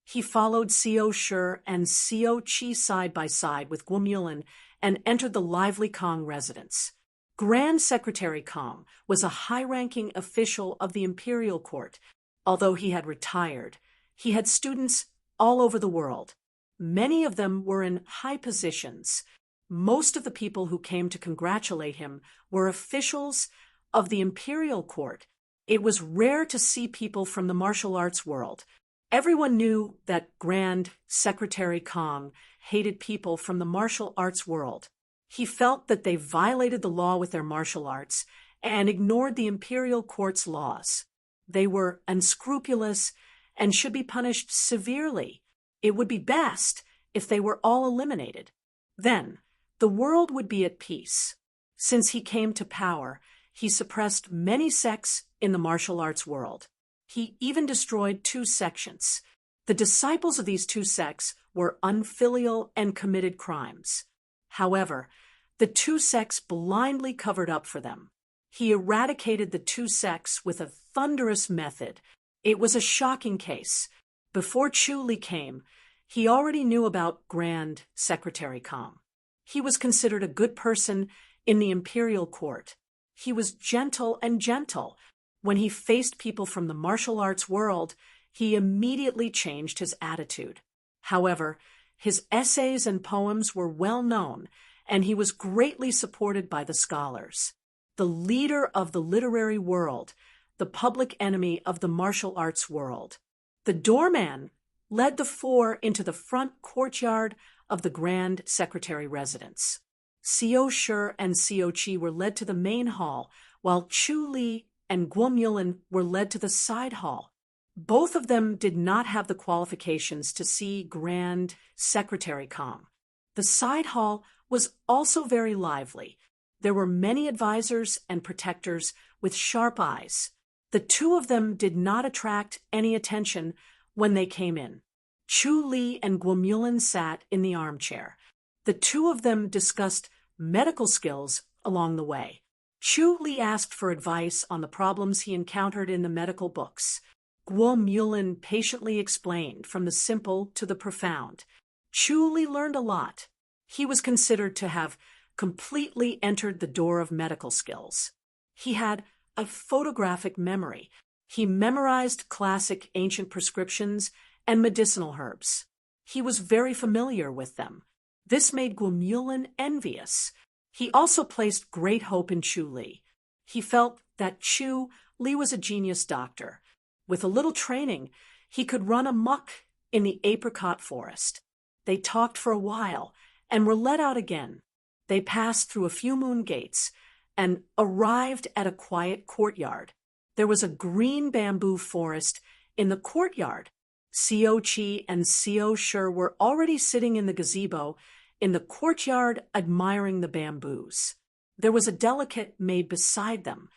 He followed Xiao Shi and Xiao Qi side by side with Guomulin and entered the lively Kong residence. Grand Secretary Kong was a high-ranking official of the imperial court. Although he had retired, he had students all over the world. Many of them were in high positions. Most of the people who came to congratulate him were officials of the imperial court. It was rare to see people from the martial arts world. Everyone knew that Grand Secretary Kong hated people from the martial arts world. He felt that they violated the law with their martial arts and ignored the imperial court's laws. They were unscrupulous and should be punished severely. It would be best if they were all eliminated. Then, the world would be at peace. Since he came to power, he suppressed many sects in the martial arts world. He even destroyed 2 sections. The disciples of these 2 sects were unfilial and committed crimes. However, the 2 sects blindly covered up for them. He eradicated the 2 sects with a thunderous method. It was a shocking case. Before Chu Li came, he already knew about Grand Secretary Kong. He was considered a good person in the imperial court. He was gentle and gentle. When he faced people from the martial arts world, he immediately changed his attitude. However, his essays and poems were well known, and he was greatly supported by the scholars. The leader of the literary world, the public enemy of the martial arts world. The doorman led the 4 into the front courtyard of the Grand Secretary residence. Xiao Shi and Xiao Qi were led to the main hall, while Chu Li and Guomulin were led to the side hall. Both of them did not have the qualifications to see Grand Secretary Kong. The side hall was also very lively. There were many advisors and protectors with sharp eyes. The two of them did not attract any attention when they came in. Chu Li and Guomulin sat in the armchair. The two of them discussed medical skills along the way. Chu Li asked for advice on the problems he encountered in the medical books. Guomulin patiently explained from the simple to the profound. Chu Li learned a lot. He was considered to have completely entered the door of medical skills. He had a photographic memory. He memorized classic ancient prescriptions and medicinal herbs. He was very familiar with them. This made Guomulin envious. He also placed great hope in Chu Li. He felt that Chu Li was a genius doctor. With a little training, he could run amok in the apricot forest. They talked for a while and were let out again. They passed through a few moon gates and arrived at a quiet courtyard. There was a green bamboo forest in the courtyard. Xiao Qi and Xiao Shi were already sitting in the gazebo in the courtyard admiring the bamboos. There was a delicate maid beside them.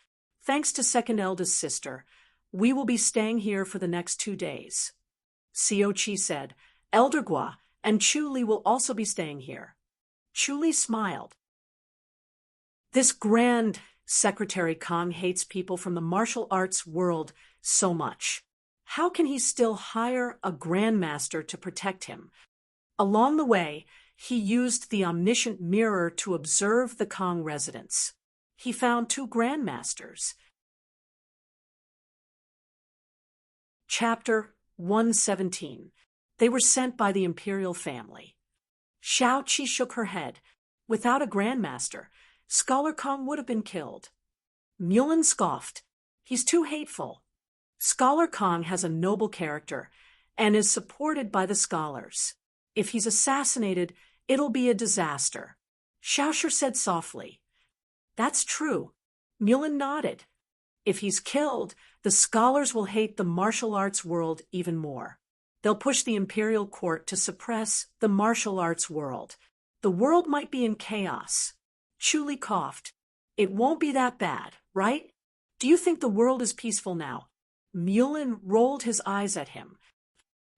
Thanks to second eldest sister, we will be staying here for the next 2 days. Xiao Qi said, Elder Gua and Chu Li will also be staying here. Chu Li smiled. This grand Secretary Kang hates people from the martial arts world so much. How can he still hire a grandmaster to protect him? Along the way, he used the omniscient mirror to observe the Kang residents. He found 2 grandmasters. Chapter 117. They were sent by the imperial family. Xiao Qi shook her head. Without a grandmaster, Scholar Kang would have been killed. Mulin scoffed. He's too hateful. Scholar Kang has a noble character and is supported by the scholars. If he's assassinated, it'll be a disaster. Xiaoshi said softly. That's true. Mulin nodded. If he's killed, the scholars will hate the martial arts world even more. They'll push the imperial court to suppress the martial arts world. The world might be in chaos. Chu Li coughed. It won't be that bad, right? Do you think the world is peaceful now? Mulin rolled his eyes at him.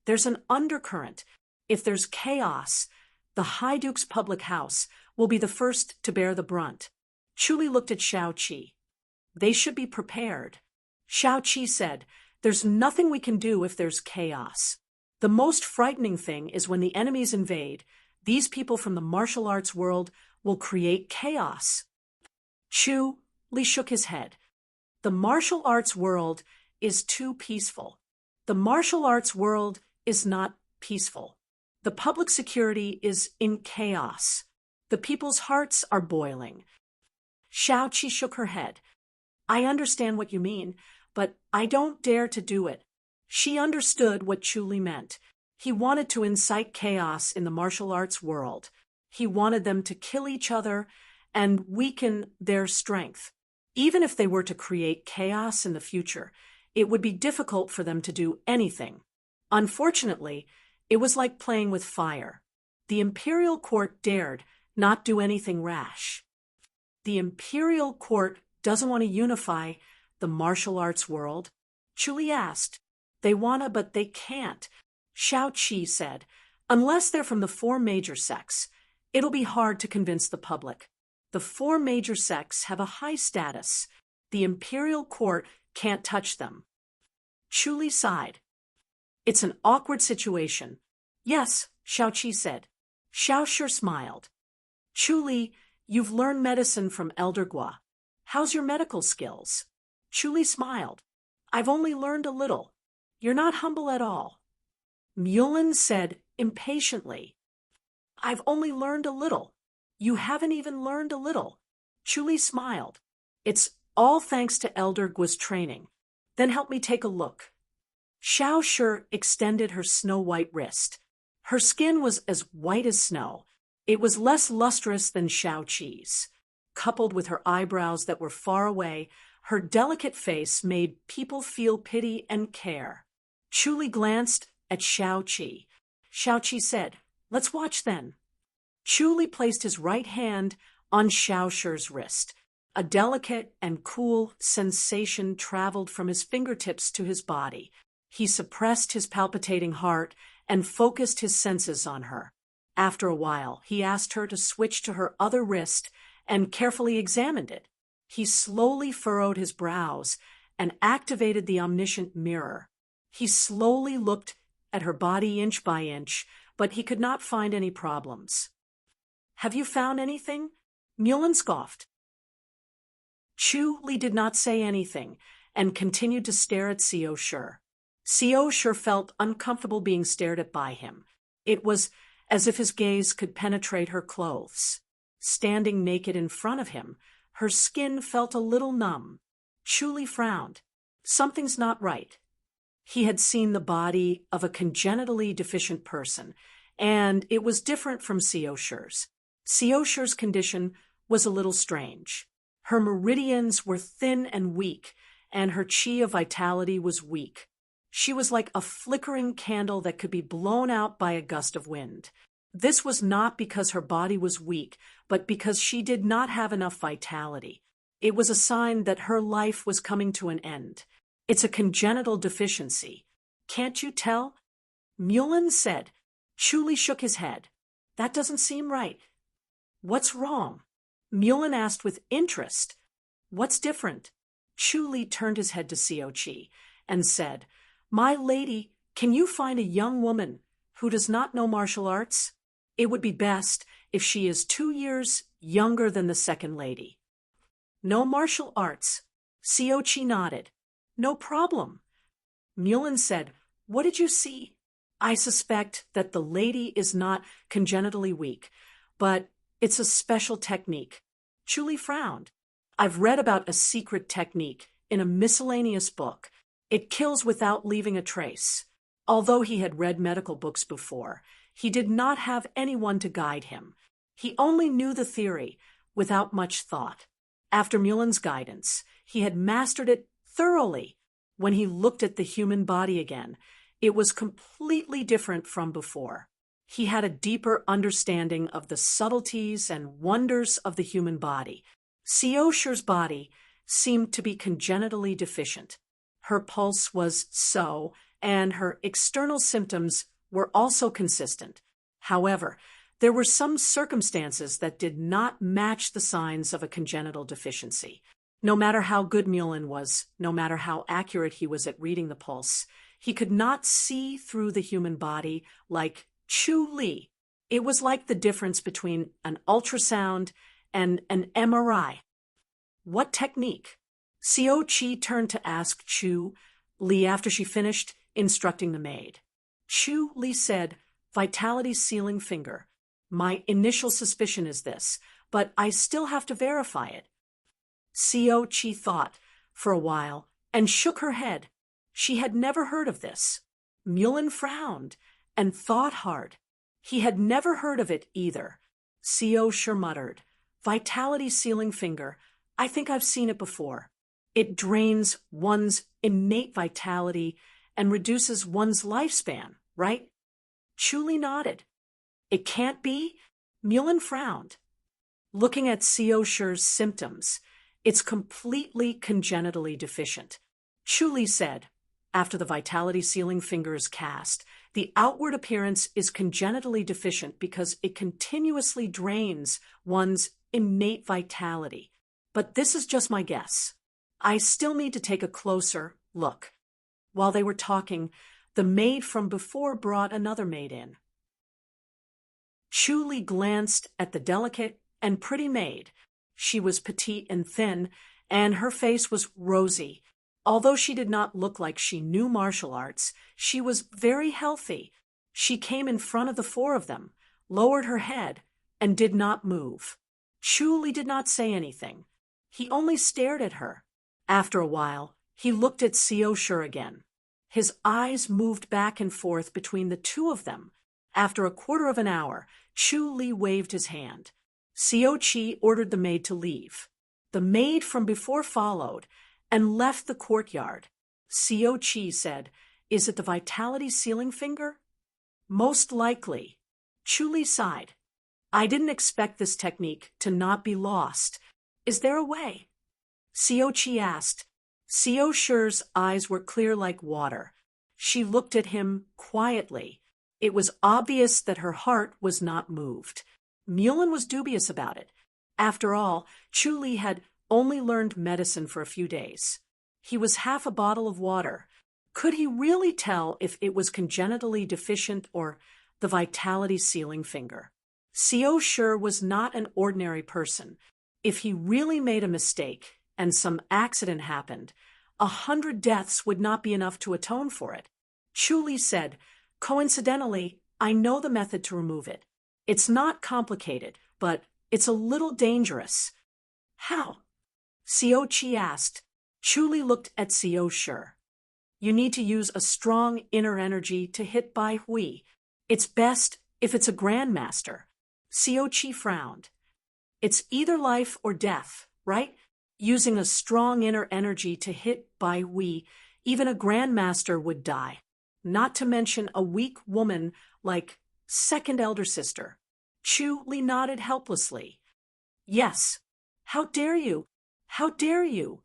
There's an undercurrent. If there's chaos, the High Duke's public house will be the first to bear the brunt. Chu Li looked at Xiao Qi. They should be prepared. Xiao Qi said, There's nothing we can do if there's chaos. The most frightening thing is when the enemies invade, these people from the martial arts world will create chaos. Chu Li shook his head. The martial arts world is too peaceful. The martial arts world is not peaceful. The public security is in chaos. The people's hearts are boiling. Xiao Qi shook her head. I understand what you mean, but I don't dare to do it. She understood what Chu Li meant. He wanted to incite chaos in the martial arts world. He wanted them to kill each other and weaken their strength. Even if they were to create chaos in the future, it would be difficult for them to do anything. Unfortunately, it was like playing with fire. The imperial court dared not do anything rash. The imperial court doesn't want to unify the martial arts world. Chu Li asked. They wanna, but they can't. Xiao Qi said, unless they're from the 4 major sects, it'll be hard to convince the public. The 4 major sects have a high status. The imperial court can't touch them. Chu Li sighed. It's an awkward situation. Yes, Xiao Qi said. Xiao Shi smiled. Chu Li, you've learned medicine from Elder Gua. How's your medical skills? Chu Li smiled. I've only learned a little. You're not humble at all. Mulin said impatiently. I've only learned a little. You haven't even learned a little. Chu Li smiled. It's all thanks to Elder Gua's training. Then help me take a look. Xiao Shi extended her snow-white wrist. Her skin was as white as snow. It was less lustrous than Xiao Qi's. Coupled with her eyebrows that were far away, her delicate face made people feel pity and care. Chu Li glanced at Xiao Qi. Xiao Qi said, Let's watch then. Chu Li placed his right hand on Xiao Shi's wrist. A delicate and cool sensation traveled from his fingertips to his body. He suppressed his palpitating heart and focused his senses on her. After a while, he asked her to switch to her other wrist and carefully examined it. He slowly furrowed his brows and activated the omniscient mirror. He slowly looked at her body inch by inch, but he could not find any problems. "Have you found anything?" Mulin scoffed. Chu Li did not say anything and continued to stare at Xiao Shi. Xiao Shi felt uncomfortable being stared at by him. It was as if his gaze could penetrate her clothes. Standing naked in front of him, her skin felt a little numb. Chu Li frowned. Something's not right. He had seen the body of a congenitally deficient person, and it was different from Xiao Shi's. Xiao Shi's condition was a little strange. Her meridians were thin and weak, and her qi of vitality was weak. She was like a flickering candle that could be blown out by a gust of wind. This was not because her body was weak, but because she did not have enough vitality. It was a sign that her life was coming to an end. It's a congenital deficiency. Can't you tell? Mulin said. Chu Li shook his head. That doesn't seem right. What's wrong? Mulin asked with interest. What's different? Chu Li turned his head to Xiao Qi and said, My lady, can you find a young woman who does not know martial arts? It would be best if she is 2 years younger than the second lady. No martial arts. Xiao Qi nodded. No problem. Mulin said, What did you see? I suspect that the lady is not congenitally weak, but it's a special technique. Chu Li frowned. I've read about a secret technique in a miscellaneous book. It kills without leaving a trace. Although he had read medical books before, he did not have anyone to guide him. He only knew the theory without much thought. After Mulin's guidance, he had mastered it thoroughly. When he looked at the human body again, it was completely different from before. He had a deeper understanding of the subtleties and wonders of the human body. Xiao Shi's body seemed to be congenitally deficient. Her pulse was so, and her external symptoms were also consistent. However, there were some circumstances that did not match the signs of a congenital deficiency. No matter how good Mulin was, no matter how accurate he was at reading the pulse, he could not see through the human body like Chu Li. It was like the difference between an ultrasound and an MRI. What technique? Xiao Qi turned to ask Chu Li after she finished instructing the maid. Chu Li said, Vitality sealing finger. My initial suspicion is this, but I still have to verify it. Xiao Qi thought for a while and shook her head. She had never heard of this. Mulin frowned and thought hard. He had never heard of it either. Xiao Shi muttered, Vitality sealing finger. I think I've seen it before. It drains one's innate vitality and reduces one's lifespan, right? Chu Li nodded. It can't be? Mulin frowned. Looking at Xiao Shi's symptoms, it's completely congenitally deficient. Chu Li said, after the vitality sealing finger is cast, the outward appearance is congenitally deficient because it continuously drains one's innate vitality. But this is just my guess. I still need to take a closer look. While they were talking, the maid from before brought another maid in. Chu Li glanced at the delicate and pretty maid. She was petite and thin, and her face was rosy. Although she did not look like she knew martial arts, she was very healthy. She came in front of the 4 of them, lowered her head, and did not move. Chu Li did not say anything. He only stared at her. After a while, he looked at Xiao Shi again. His eyes moved back and forth between the 2 of them. After a quarter of an hour, Chu Li waved his hand. Xiao Qi ordered the maid to leave. The maid from before followed and left the courtyard. Xiao Qi said, Is it the vitality sealing finger? Most likely. Chu Li sighed. I didn't expect this technique to not be lost. Is there a way? Xiao Qi asked. Xiao Shi's eyes were clear like water. She looked at him quietly. It was obvious that her heart was not moved. Mulan was dubious about it. After all, Chu Li had only learned medicine for a few days. He was half a bottle of water. Could he really tell if it was congenitally deficient or the vitality sealing finger? Xiao Shi was not an ordinary person. If he really made a mistake and some accident happened, 100 deaths would not be enough to atone for it. Chu Li said, "Coincidentally, I know the method to remove it. It's not complicated, but it's a little dangerous." "How?" Xiao Qi asked. Chu Li looked at Xiao Shi. "You need to use a strong inner energy to hit Bai Hui. It's best if it's a grandmaster." Xiao Qi frowned. "It's either life or death, right? Using a strong inner energy to hit Bai Hui, even a grandmaster would die. Not to mention a weak woman like second elder sister." Chu Li nodded helplessly. "Yes. How dare you? How dare you?"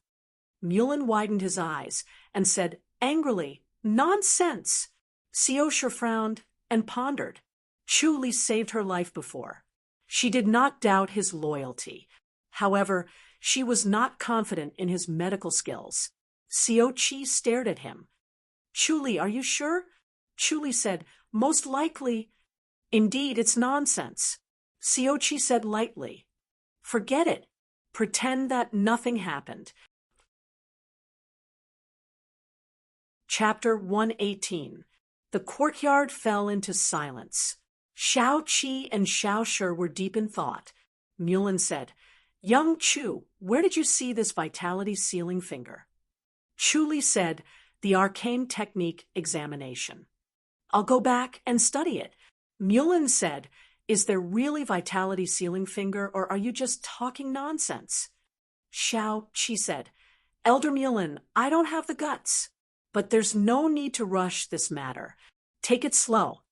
Mulan widened his eyes and said angrily, "Nonsense!" Xiao Shi frowned and pondered. Chu Li saved her life before. She did not doubt his loyalty. However, she was not confident in his medical skills. Xiao Qi stared at him. "Chu Li, are you sure?" Chu Li said, "Most likely." "Indeed, it's nonsense." Xiao Qi said lightly. "Forget it. Pretend that nothing happened." Chapter 118. The courtyard fell into silence. Xiao Qi and Xiao Shi were deep in thought. Mulan said, "Young Chu, where did you see this vitality sealing finger?" Chu Li said, "The arcane technique examination." "I'll go back and study it." Mulan said, "Is there really vitality sealing finger, or are you just talking nonsense?" Xiao Qi said, "Elder Mulan, I don't have the guts. But there's no need to rush this matter. Take it slow."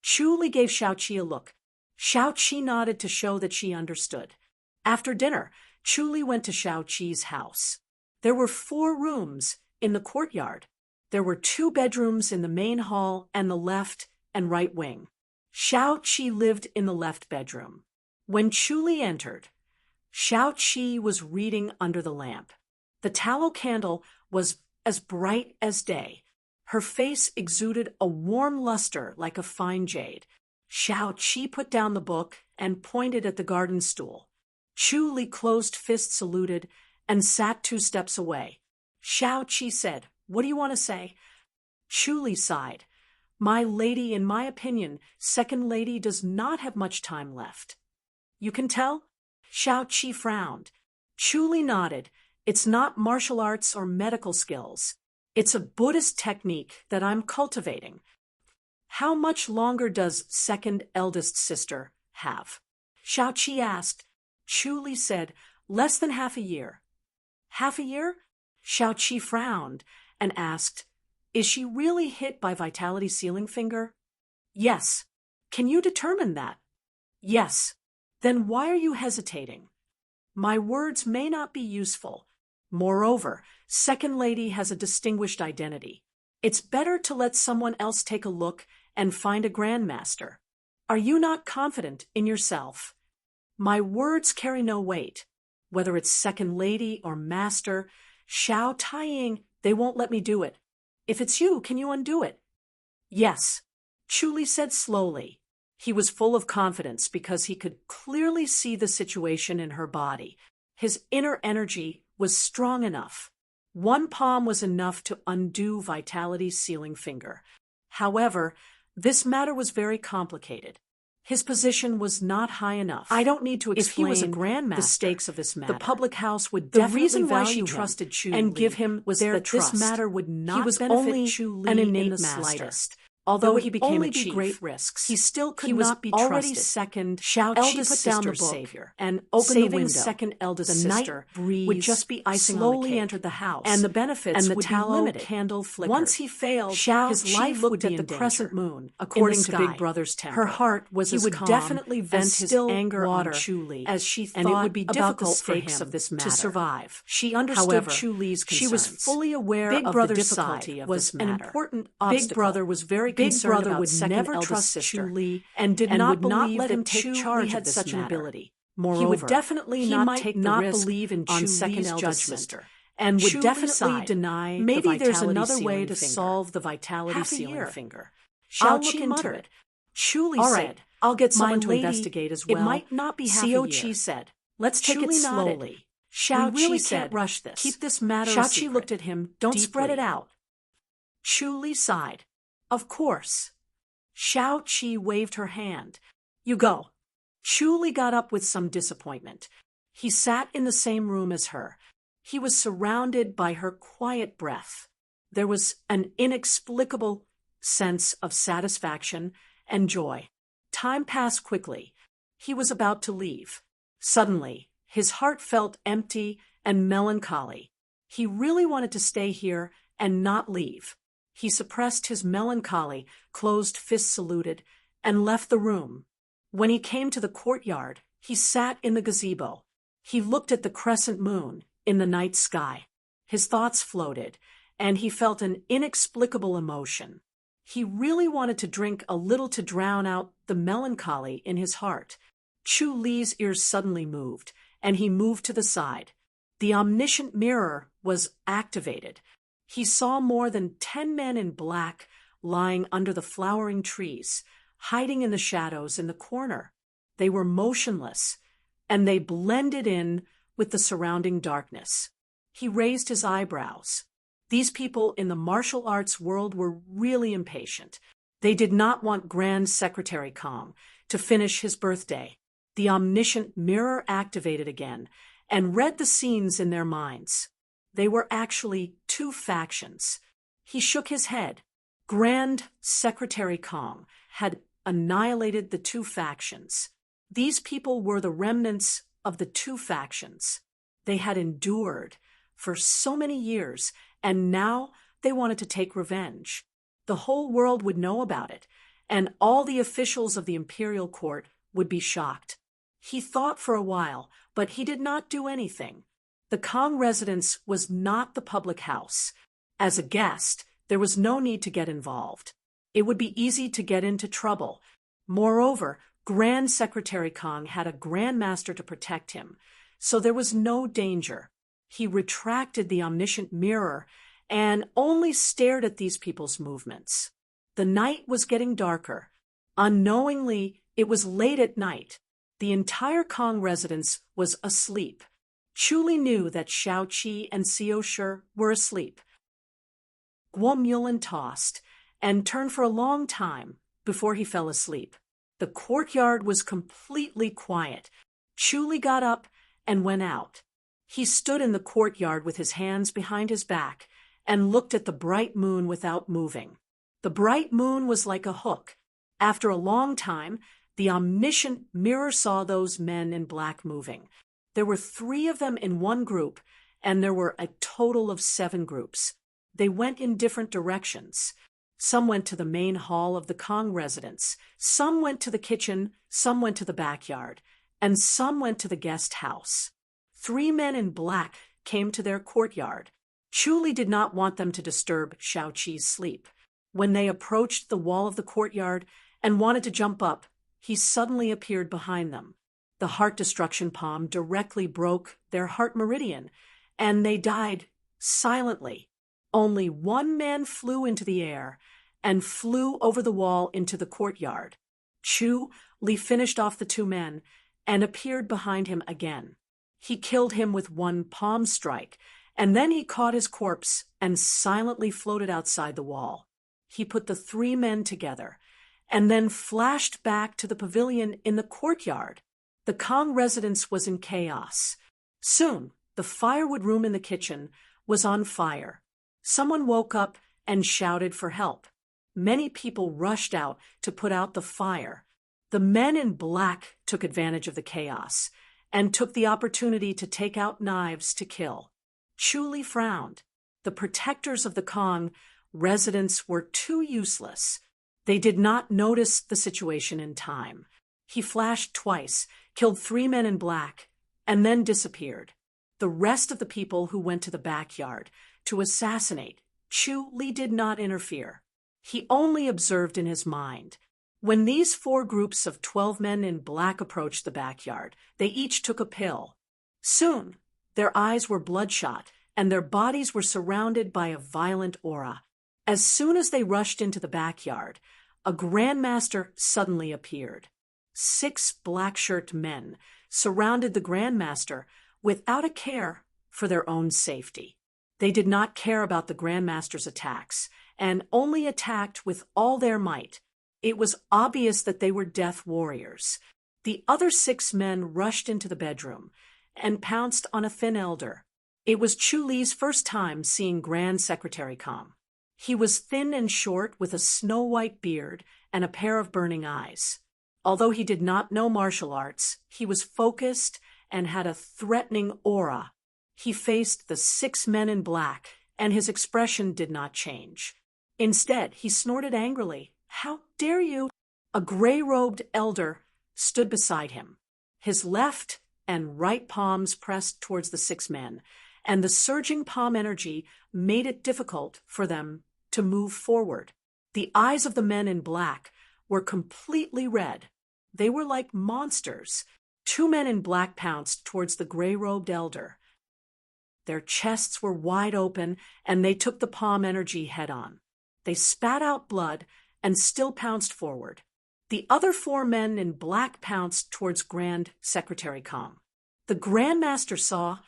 Chu Li gave Xiao Qi a look. Xiao Qi nodded to show that she understood. After dinner, Chu Li went to Xiao Qi's house. There were 4 rooms in the courtyard. There were 2 bedrooms in the main hall and the left and right wing. Xiao Qi lived in the left bedroom. When Chu Li entered, Xiao Qi was reading under the lamp. The tallow candle was as bright as day. Her face exuded a warm luster like a fine jade. Xiao Qi put down the book and pointed at the garden stool. Chu Li closed fist saluted and sat 2 steps away. Xiao Qi said, "What do you want to say?" Chu Li sighed. "My lady, in my opinion, second lady does not have much time left." "You can tell?" Xiao Qi frowned. Chu Li nodded. "It's not martial arts or medical skills. It's a Buddhist technique that I'm cultivating." "How much longer does second eldest sister have?" Xiao Qi asked. Chu Li said, "Less than half a year." "Half a year?" Xiao Qi frowned and asked, "Is she really hit by vitality sealing finger?" "Yes." "Can you determine that?" "Yes." "Then why are you hesitating?" "My words may not be useful. Moreover, second lady has a distinguished identity. It's better to let someone else take a look and find a grandmaster. Are you not confident in yourself?" "My words carry no weight. Whether it's second lady or master, Xiao Taiying, they won't let me do it. If it's you, can you undo it?" "Yes," Chu Li said slowly. He was full of confidence because he could clearly see the situation in her body. His inner energy was strong enough. 1 palm was enough to undo vitality sealing finger. However, this matter was very complicated. His position was not high enough. "I don't need to explain if he was a grandmaster, the stakes of this matter. The public house would The definitely reason why value she him trusted Chu and Li give him was their that trust. this matter would not He was benefit only Chu Li an in innate the master. slightest. Although would he became only a be chief, great risks. he still could He was not be already trusted. second Xiao Qi eldest put down the sister's book savior and opened the saving window. second eldest The sister night breeze would just be icing slowly on the cake. entered the house, and the benefits and the would be tallow limited. candle flickered. Once he failed, Xiao his Qi life looked would be at in the danger. crescent moon, In according the to sky, Big Brother's temper. her heart was he as would calm definitely vent as his still anger water on Chu Li, as she and it thought would be about difficult the for stakes him of this to matter. survive. She understood However, Chu Li's she concerns. was fully aware Big of Brother's the difficulty side of was this an matter. important Big obstacle. Brother was very Big concerned Brother about would second never eldest trust sister Chu Li and did and not would not believe let that him take Chu charge Li of had this such an matter. ability. He Moreover, would definitely he not might take the not risk believe in on Chu second Li's eldest judgment sister, and would Chu Li definitely sighed. deny Maybe the there's vitality another way sealing to finger. solve the vitality Half a sealing year. finger. Xiao I'll look Qi into muttered. it. Chu Li All said, right, I'll get "My someone to lady, investigate as well. It might not be half a Xiao year." Qi said, let's take Chu it Li nodded. slowly. Xiao We really Qi can't said, rush this. "Keep this matter a Xiao Qi secret. looked at him Don't spread it deeply." out. Chu Li sighed. Of course. Xiao Qi waved her hand. You go. Chu Li got up with some disappointment. He sat in the same room as her. He was surrounded by her quiet breath. There was an inexplicable sense of satisfaction and joy. Time passed quickly. He was about to leave. Suddenly, his heart felt empty and melancholy. He really wanted to stay here and not leave. He suppressed his melancholy, closed fists saluted, and left the room. When he came to the courtyard, he sat in the gazebo. He looked at the crescent moon in the night sky. His thoughts floated, and he felt an inexplicable emotion. He really wanted to drink a little to drown out the melancholy in his heart. Chu Li's ears suddenly moved, and he moved to the side. The omniscient mirror was activated. He saw more than 10 men in black lying under the flowering trees, hiding in the shadows in the corner. They were motionless, and they blended in with the surrounding darkness. He raised his eyebrows. These people in the martial arts world were really impatient. They did not want Grand Secretary Kong to finish his birthday. The omniscient mirror activated again and read the scenes in their minds. They were actually two factions. He shook his head. Grand Secretary Kong had annihilated the two factions. These people were the remnants of the two factions. They had endured for so many years, and now they wanted to take revenge. The whole world would know about it, and all the officials of the imperial court would be shocked. He thought for a while, but he did not do anything. The Kong residence was not the public house. As a guest, there was no need to get involved. It would be easy to get into trouble. Moreover, Grand Secretary Kong had a Grand Master to protect him, so there was no danger. He retracted the omniscient mirror and only stared at these people's movements. The night was getting darker. Unknowingly, it was late at night. The entire Kong residence was asleep. Chu Li knew that Xiao Qi and Xiao Shi were asleep. Guo Mulin tossed and turned for a long time before he fell asleep. The courtyard was completely quiet. Chu Li got up and went out. He stood in the courtyard with his hands behind his back and looked at the bright moon without moving. The bright moon was like a hook. After a long time, the omniscient mirror saw those men in black moving. There were 3 of them in one group, and there were a total of 7 groups. They went in different directions. Some went to the main hall of the Kong residence, some went to the kitchen, some went to the backyard, and some went to the guest house. 3 men in black came to their courtyard. Chu Li did not want them to disturb Xiao Qi's sleep. When they approached the wall of the courtyard and wanted to jump up, he suddenly appeared behind them. The heart destruction palm directly broke their heart meridian, and they died silently. Only 1 man flew into the air and flew over the wall into the courtyard. Chu Li finished off the 2 men and appeared behind him again. He killed him with 1 palm strike, and then he caught his corpse and silently floated outside the wall. He put the 3 men together and then flashed back to the pavilion in the courtyard. The Kong residence was in chaos. Soon, the firewood room in the kitchen was on fire. Someone woke up and shouted for help. Many people rushed out to put out the fire. The men in black took advantage of the chaos and took the opportunity to take out knives to kill. Chu frowned. The protectors of the Kong residents were too useless. They did not notice the situation in time. He flashed twice, killed 3 men in black, and then disappeared. The rest of the people who went to the backyard to assassinate Chu did not interfere. He only observed in his mind. When these 4 groups of 12 men in black approached the backyard, they each took a pill. Soon, their eyes were bloodshot, and their bodies were surrounded by a violent aura. As soon as they rushed into the backyard, a grandmaster suddenly appeared. 6 black-shirt men surrounded the grandmaster without a care for their own safety. They did not care about the grandmaster's attacks, and only attacked with all their might. It was obvious that they were death warriors. The other 6 men rushed into the bedroom and pounced on a thin elder. It was Chu first time seeing Grand Secretary Com. He was thin and short with a snow-white beard and a pair of burning eyes. Although he did not know martial arts, he was focused and had a threatening aura. He faced the 6 men in black, and his expression did not change. Instead, he snorted angrily. "How dare you?" A gray-robed elder stood beside him. His left and right palms pressed towards the 6 men, and the surging palm energy made it difficult for them to move forward. The eyes of the men in black were completely red. They were like monsters. 2 men in black pounced towards the gray-robed elder. Their chests were wide open, and they took the palm energy head-on. They spat out blood and still pounced forward. The other 4 men in black pounced towards Grand Secretary Com. The Grandmaster saw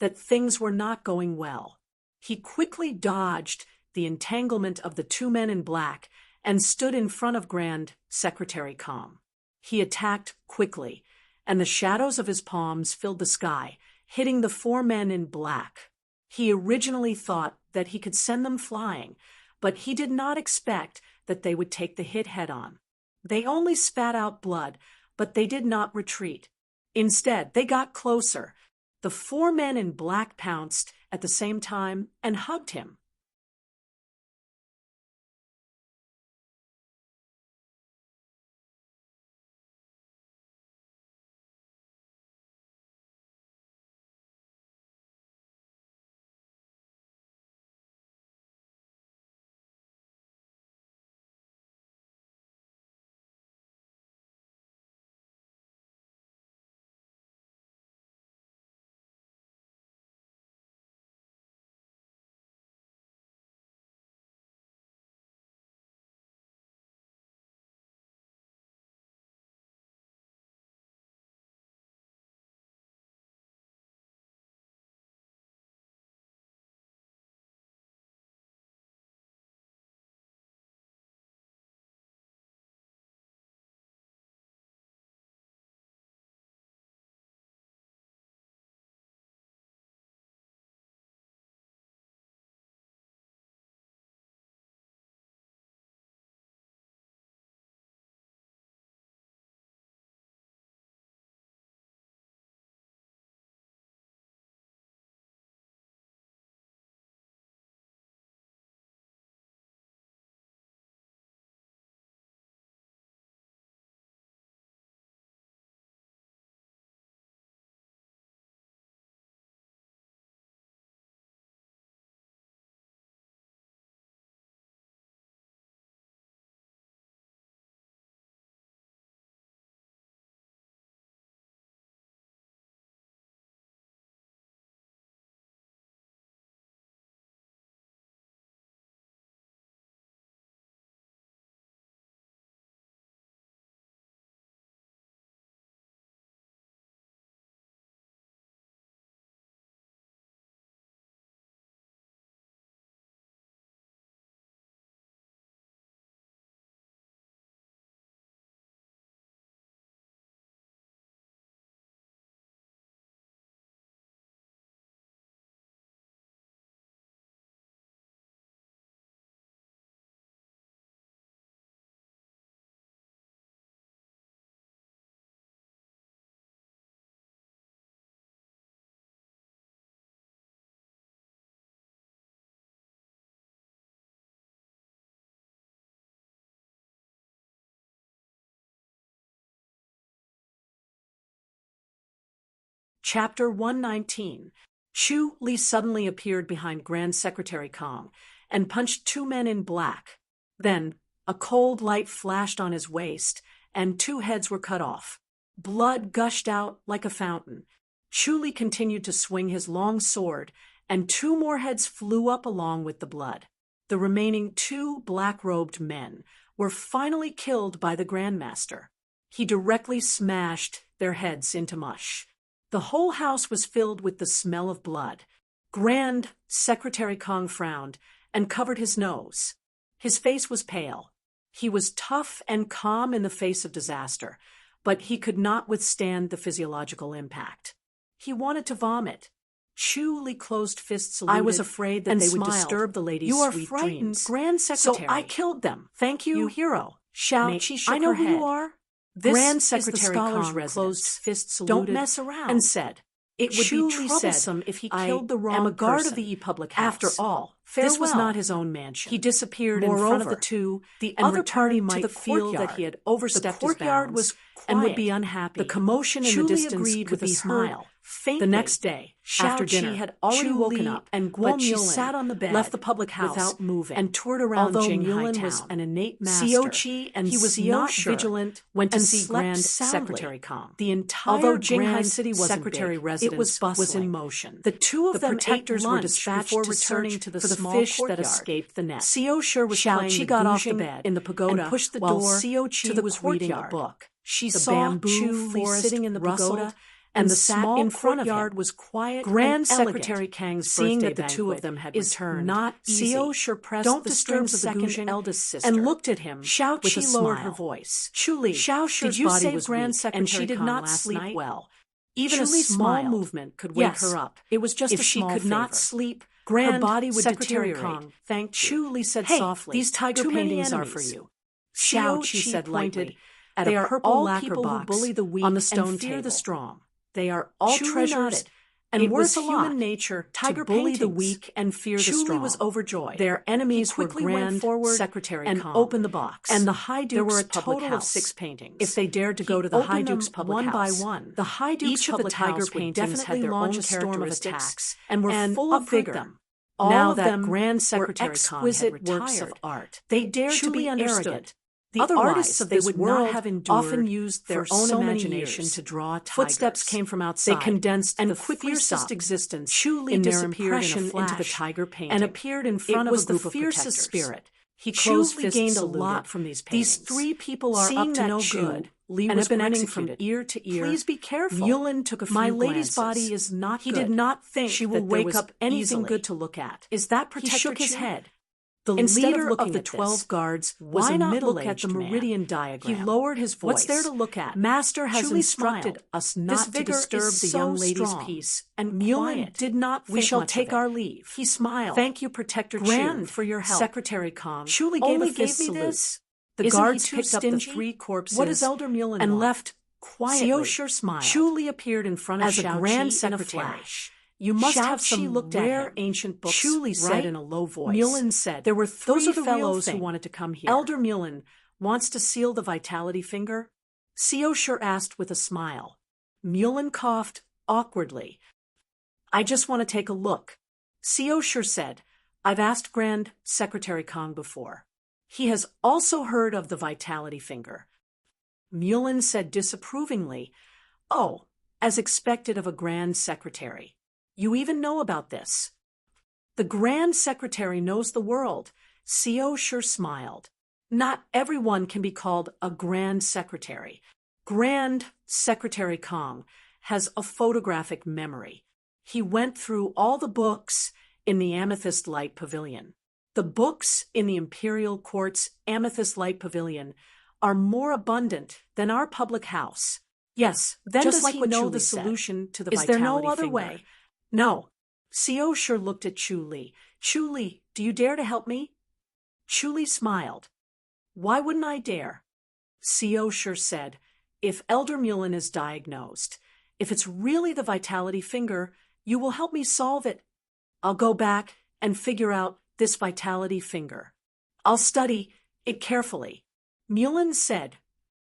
that things were not going well. He quickly dodged the entanglement of the 2 men in black and stood in front of Grand Secretary Com. He attacked quickly, and the shadows of his palms filled the sky, hitting the 4 men in black. He originally thought that he could send them flying, but he did not expect that they would take the hit head-on. They only spat out blood, but they did not retreat. Instead, they got closer. The 4 men in black pounced at the same time and hugged him. Chapter 119. Chu Li suddenly appeared behind Grand Secretary Kong and punched two men in black. Then, a cold light flashed on his waist, and two heads were cut off. Blood gushed out like a fountain. Chu Li continued to swing his long sword, and two more heads flew up along with the blood. The remaining two black-robed men were finally killed by the Grandmaster. He directly smashed their heads into mush. The whole house was filled with the smell of blood. Grand Secretary Kong frowned and covered his nose. His face was pale. He was tough and calm in the face of disaster, but he could not withstand the physiological impact. He wanted to vomit. Chu Li closed fists saluted. I was afraid that and they would smiled. disturb the lady's You are sweet frightened, dreams. Grand Secretary. So I killed them. Thank you, hero. Shout. She shook I know her who head. you are. This Grand is Secretary the scholar's Kong residence. closed fists saluted. Don't mess around. And said, It would Chu be Li troublesome said, if he I killed the wrong am a guard person. of the public house. After all, This was farewell. not his own mansion. He disappeared Moreover, in front of the two. The and other party returned to might the feel that courtyard. he had overstepped The his courtyard bounds was and would be quiet. unhappy. The commotion in Chu the Li distance agreed could with a be smile. heard faintly. The next day, after Shao dinner, Qi had already Chu woken Li up, and Guo but she Mulin sat on the bed left the public house without moving and toured around Although Jinghai Mulin was town. an innate master, Xiao Qi and he was Xiao not Shi vigilant went to and see slept Grand soundly. Secretary Kong. The entire Although Jinghai Grand City wasn't Secretary big, residence it was bustling. in motion. The two of The them protectors ate were lunch dispatched before to returning search to the for the small fish courtyard that escaped the net. Xiao Shi was Shao playing Qi the got off the guzheng bed in the pagoda and pushed the while door Xiao Qi to the was reading a courtyard. book. She The saw bamboo Chu Li forest sitting in the rustled, pagoda, and the small small in front of courtyard him was quiet Grand and Secretary elegant. Kang's Seeing birthday that the two of banquet them had is returned, not easy. Xiao Shi pressed Don't the disturb strings of the second guzheng eldest sister. and looked at him Shao with a Qi lowered smile. her voice. Chu Li, Shao Shi's did you body save was Grand weak, Secretary and she did Kong not last sleep night? well. Even Chu a Li small smiled. movement could wake Yes, her up. it was just if a she small could not favor. sleep, Grand her body would Secretary deteriorate. Kong thanked you. Chu Li said Hey, softly, these tiger too many paintings are enemies. for you. Xiao Xiao Qi Qi said pointed lightly at they a are purple all lacquer people who box bully the weak on the and stone fear table. the strong. They are all Chu Li treasures nodded. and It worth was a lot. human nature Tiger to bully the paintings. weak and fear the Chu Li strong. was overjoyed. Their enemies He quickly were went Grand forward Secretary and Kong opened the box. and the High Duke's There were a public total house. of 6 paintings. If they dared to He go to the High opened Duke's them public one house. by one. The High Duke's Each of the public tiger house would paintings definitely had their launch own a storm of characteristics attacks and were full of uproot vigor. them. All Now of that them Grand were Secretary Kong had exquisite works of retired. art. They dared Chu to be Li understood. arrogant. The Otherwise, artists of they this would world not have endured often used their for own so many imagination years. to draw tigers. Footsteps came from outside. They condensed and the quickly fiercest stopped. existence Chu Li in their disappeared impression in a flash into the tiger painting and appeared in front it of was a group the of fiercest protectors. spirit. He Chu closed Li fists gained a saluted. lot from these paintings. These 3 people are Seeing up to that no Chu good Li and was have been grinning executed from ear to ear. Please be careful. Mulin took a few My lady's glances. body is not He good. did not think she will that there wake was up anything easily. good to look at. Is that He Protector shook his Chu? head. The Instead leader of looking of the at 12 this, guards was why a not look at middle-aged the man. meridian diagram? He lowered his voice. What's there to look at? Master has Chu Li instructed smiled. us This not to vigor disturb is the so young lady's strong peace. And Mulin quiet. did not We think shall much take of it. our leave. He smiled. Thank you, Protector Grand Chu, for your help. Secretary Kong. Chu Li gave only a fist gave me salute. this. The Isn't he guards too picked up the stingy? 3 corpses What does Elder Mulin and want? left quietly. Xiao Shi smiled. Chu Li appeared in front of As a Shao Grand Qi in a Secretary. flash. You must Shao have Qi some looked at rare him. ancient books, Chu Li said right? in a low voice. Mulin said, There were those 3 are the fellows real who thing. wanted to come here. Elder Mulin wants to seal the vitality finger? Xiao Shi asked with a smile. Mulin coughed awkwardly. I just want to take a look. Xiao Shi said, I've asked Grand Secretary Kong before. He has also heard of the vitality finger. Mulin said disapprovingly, Oh, as expected of a Grand Secretary. You even know about this. The Grand Secretary knows the world. Xiao Shi smiled. Not everyone can be called a Grand Secretary. Grand Secretary Kong has a photographic memory. He went through all the books in the Amethyst Light Pavilion. The books in the Imperial Court's Amethyst Light Pavilion are more abundant than our public house. Yes, then just does like he what know Chu the Li said. solution to the Is there no vitality other finger? way? No. Xiao Shi looked at Chu Li. Chu Li, do you dare to help me? Chu Li smiled. Why wouldn't I dare? Xiao Shi said, if Elder Mulin is diagnosed, if it's really the vitality finger, you will help me solve it. I'll go back and figure out this vitality finger. I'll study it carefully. Mulin said,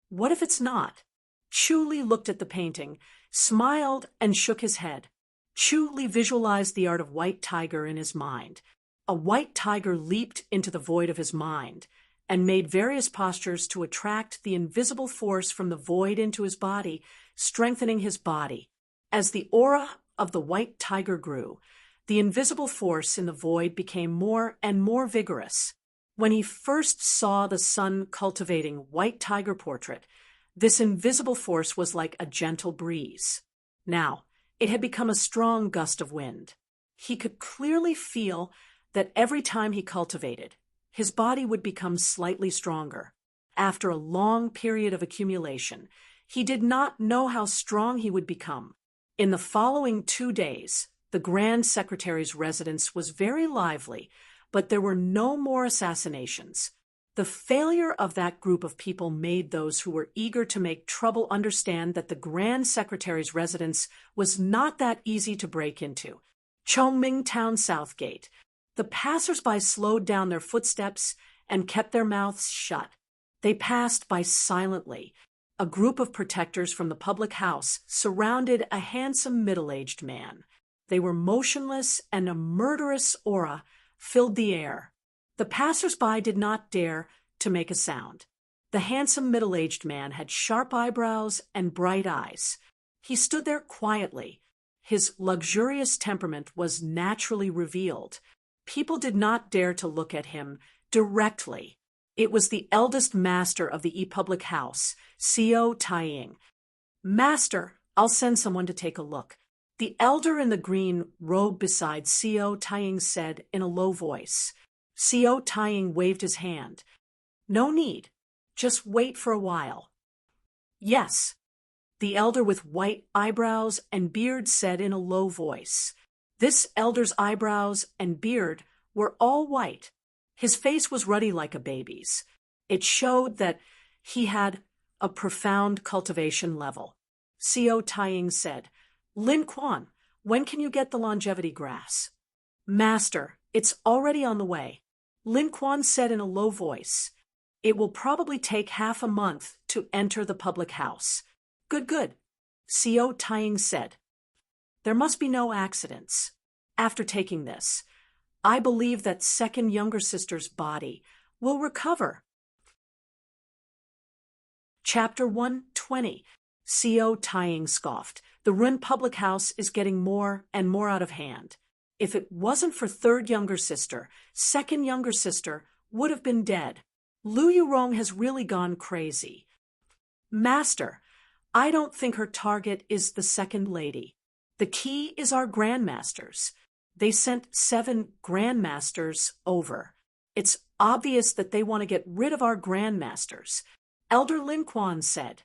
what if it's not? Chu Li looked at the painting smiled and shook his head. Chu Li visualized the art of white tiger in his mind. A white tiger leaped into the void of his mind and made various postures to attract the invisible force from the void into his body, strengthening his body. As the aura of the white tiger grew, the invisible force in the void became more and more vigorous. When he first saw the sun cultivating white tiger portrait, this invisible force was like a gentle breeze. Now, it had become a strong gust of wind. He could clearly feel that every time he cultivated, his body would become slightly stronger. After a long period of accumulation, he did not know how strong he would become. In the following 2 days, the Grand Secretary's residence was very lively, but there were no more assassinations. The failure of that group of people made those who were eager to make trouble understand that the Grand Secretary's residence was not that easy to break into. Chongming Town Southgate. The passers-by slowed down their footsteps and kept their mouths shut. They passed by silently. A group of protectors from the public house surrounded a handsome middle-aged man. They were motionless, and a murderous aura filled the air. The passers-by did not dare to make a sound. The handsome middle-aged man had sharp eyebrows and bright eyes. He stood there quietly. His luxurious temperament was naturally revealed. People did not dare to look at him directly. It was the eldest master of the public house, Xiao Taiying. "Master, I'll send someone to take a look." The elder in the green robe beside Xiao Taiying said in a low voice. Xiao Taiying waved his hand. "No need. Just wait for a while." "Yes," the elder with white eyebrows and beard said in a low voice. This elder's eyebrows and beard were all white. His face was ruddy like a baby's. It showed that he had a profound cultivation level. Xiao Taiying said, "Lin Quan, when can you get the longevity grass?" "Master, it's already on the way," Lin Quan said in a low voice. "It will probably take half a month to enter the public house." Good, Xiao Taiying said. "There must be no accidents. After taking this, I believe that second younger sister's body will recover." Chapter 120. Xiao Taiying scoffed. "The Run public house is getting more and more out of hand. If it wasn't for third younger sister, second younger sister would have been dead. Lu Yurong has really gone crazy." "Master, I don't think her target is the second lady. The key is our grandmasters. They sent 7 grandmasters over. It's obvious that they want to get rid of our grandmasters," Elder Lin Quan said.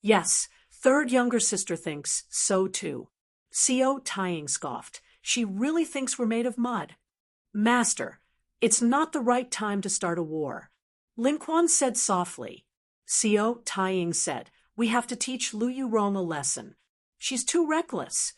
"Yes, third younger sister thinks so too." Xiao Taiying scoffed. "She really thinks we're made of mud." "Master, it's not the right time to start a war," Lin Quan said softly. Xiao Taiying said, "We have to teach Lu Yurong a lesson. She's too reckless."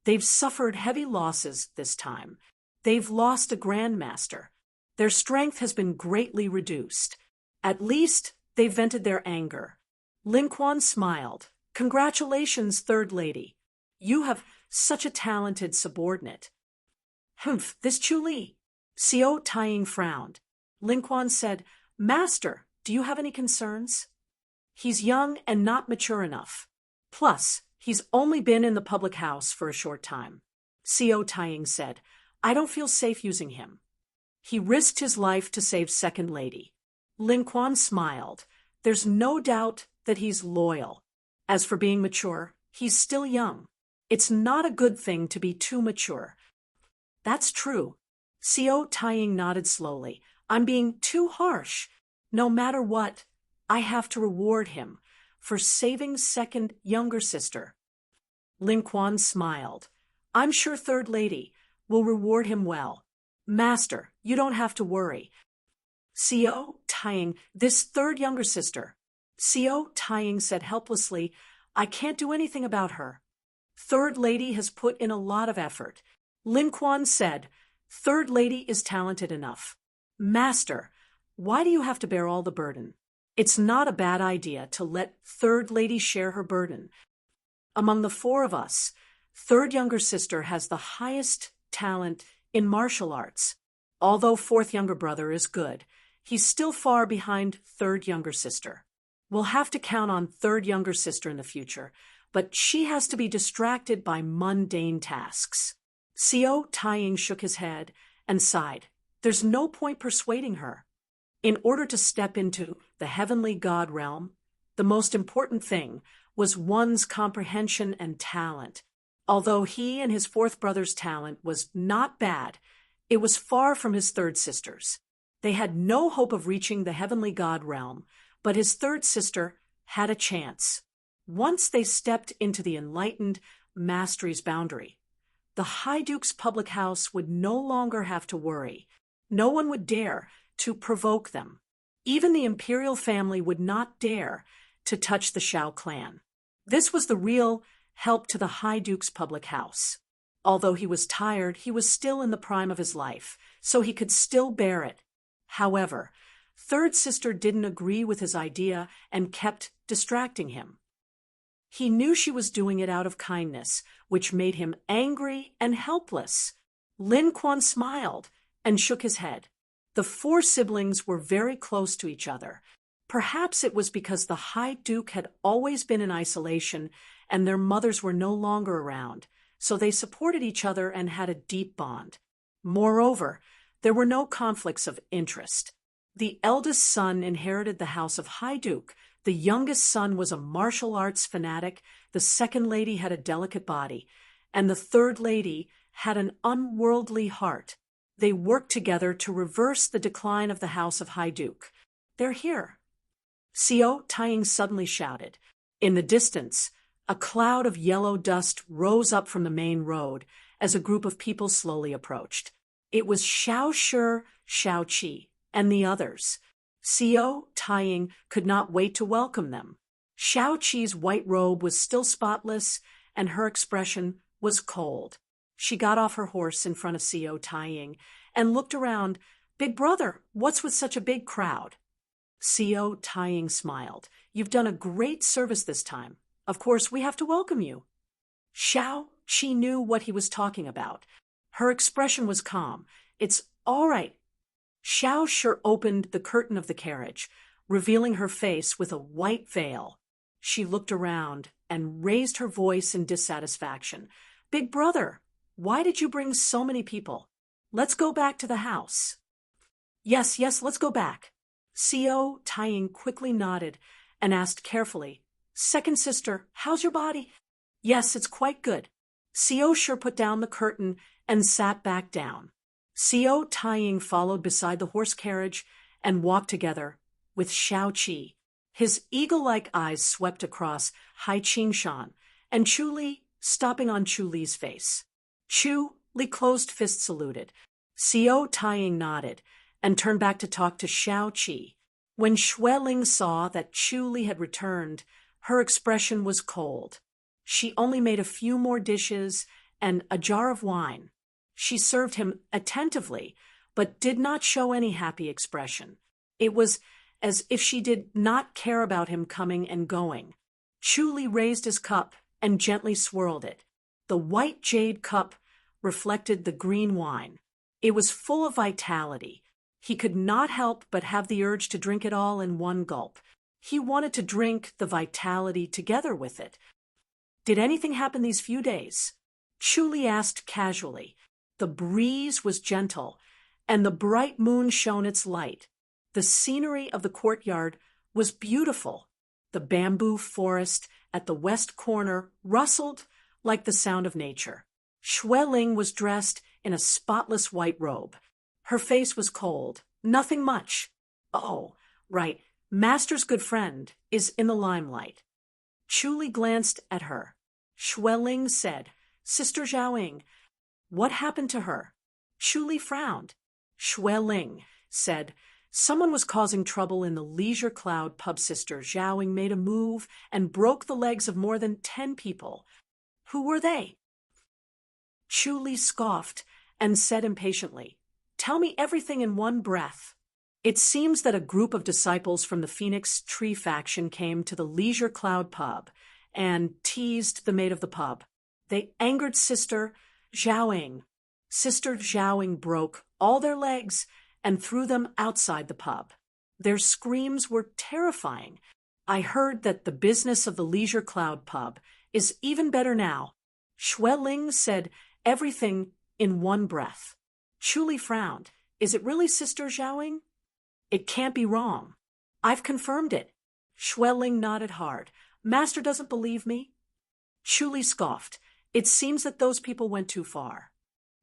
They've suffered heavy losses this time. They've lost a grandmaster. Their strength has been greatly reduced. At least they've vented their anger. Lin Quan smiled. "Congratulations, third lady. You have such a talented subordinate." "Humph, this Chu Li." Xiao Taiying frowned. Lin Quan said, "Master, do you have any concerns?" "He's young and not mature enough. Plus, he's only been in the public house for a short time." Xiao Taiying said, "I don't feel safe using him." "He risked his life to save second lady." Lin Quan smiled. "There's no doubt that he's loyal. As for being mature, he's still young. It's not a good thing to be too mature." "That's true." Xiao Taiying nodded slowly. "I'm being too harsh. No matter what, I have to reward him for saving second younger sister." Lin Quan smiled. "I'm sure third lady will reward him well. Master, you don't have to worry." Xiao Taiying, "This third younger sister." Xiao Taiying said helplessly, "I can't do anything about her. Third lady has put in a lot of effort." Lin Quan said, "Third lady is talented enough." "Master, why do you have to bear all the burden? It's not a bad idea to let third lady share her burden." Among the four of us, third younger sister has the highest talent in martial arts. Although fourth younger brother is good, he's still far behind third younger sister. We'll have to count on third younger sister in the future, but she has to be distracted by mundane tasks. Xiao Taiying shook his head and sighed. There's no point persuading her. In order to step into the heavenly god realm, the most important thing was one's comprehension and talent. Although he and his fourth brother's talent was not bad, it was far from his third sister's. They had no hope of reaching the heavenly god realm, but his third sister had a chance. Once they stepped into the enlightened mastery's boundary, the High Duke's public house would no longer have to worry. No one would dare to provoke them. Even the imperial family would not dare to touch the Shao clan. This was the real help to the High Duke's public house. Although he was tired, he was still in the prime of his life, so he could still bear it. However, third sister didn't agree with his idea and kept distracting him. He knew she was doing it out of kindness, which made him angry and helpless. Lin Quan smiled and shook his head. The four siblings were very close to each other. Perhaps it was because the High Duke had always been in isolation and their mothers were no longer around, so they supported each other and had a deep bond. Moreover, there were no conflicts of interest. The eldest son inherited the house of High Duke. The youngest son was a martial arts fanatic, the second lady had a delicate body, and the third lady had an unworldly heart. They worked together to reverse the decline of the house of High Duke. They're here. Xiao Taiying suddenly shouted. In the distance, a cloud of yellow dust rose up from the main road as a group of people slowly approached. It was Xiao Shi, Xiao Qi, and the others. Xiao Taiying could not wait to welcome them. Xiao Qi's white robe was still spotless, and her expression was cold. She got off her horse in front of Xiao Taiying and looked around. Big brother, what's with such a big crowd? Xiao Taiying smiled. You've done a great service this time. Of course, we have to welcome you. Xiao Qi knew what he was talking about. Her expression was calm. It's all right. Xiao Shi opened the curtain of the carriage, revealing her face with a white veil. She looked around and raised her voice in dissatisfaction. Big brother, why did you bring so many people? Let's go back to the house. Yes, let's go back. Xiao Taiying quickly nodded and asked carefully, Second sister, how's your body? Yes, it's quite good. Xiao Shi put down the curtain and sat back down. Xiao Taiying followed beside the horse carriage and walked together with Xiao Qi. His eagle-like eyes swept across Hai Qingshan and Chu Li, stopping on Chu Li's face. Chu Li closed fist saluted. Xiao Taiying nodded and turned back to talk to Xiao Qi. When Xueling saw that Chu Li had returned, her expression was cold. She only made a few more dishes and a jar of wine. She served him attentively, but did not show any happy expression. It was as if she did not care about him coming and going. Chu Li raised his cup and gently swirled it. The white jade cup reflected the green wine. It was full of vitality. He could not help but have the urge to drink it all in one gulp. He wanted to drink the vitality together with it. Did anything happen these few days? Chu Li asked casually. The breeze was gentle, and the bright moon shone its light. The scenery of the courtyard was beautiful. The bamboo forest at the west corner rustled like the sound of nature. Xueling was dressed in a spotless white robe. Her face was cold, nothing much. Oh, right, Master's good friend is in the limelight. Chu Li glanced at her. Xueling said, Sister Zhaoying, what happened to her? Chu Li frowned. Xueling said, someone was causing trouble in the Leisure Cloud pub. Sister Zhaoying made a move and broke the legs of more than 10 people. Who were they? Chu Li scoffed and said impatiently, Tell me everything in one breath. It seems that a group of disciples from the Phoenix Tree faction came to the Leisure Cloud pub and teased the maid of the pub. They angered Sister Zhaoying. Sister Zhaoying broke all their legs and threw them outside the pub. Their screams were terrifying. I heard that the business of the Leisure Cloud pub is even better now. Xueling said everything in one breath. Chu Li frowned. Is it really Sister Zhaoying? It can't be wrong. I've confirmed it. Xueling nodded hard. Master doesn't believe me? Chu Li scoffed. It seems that those people went too far.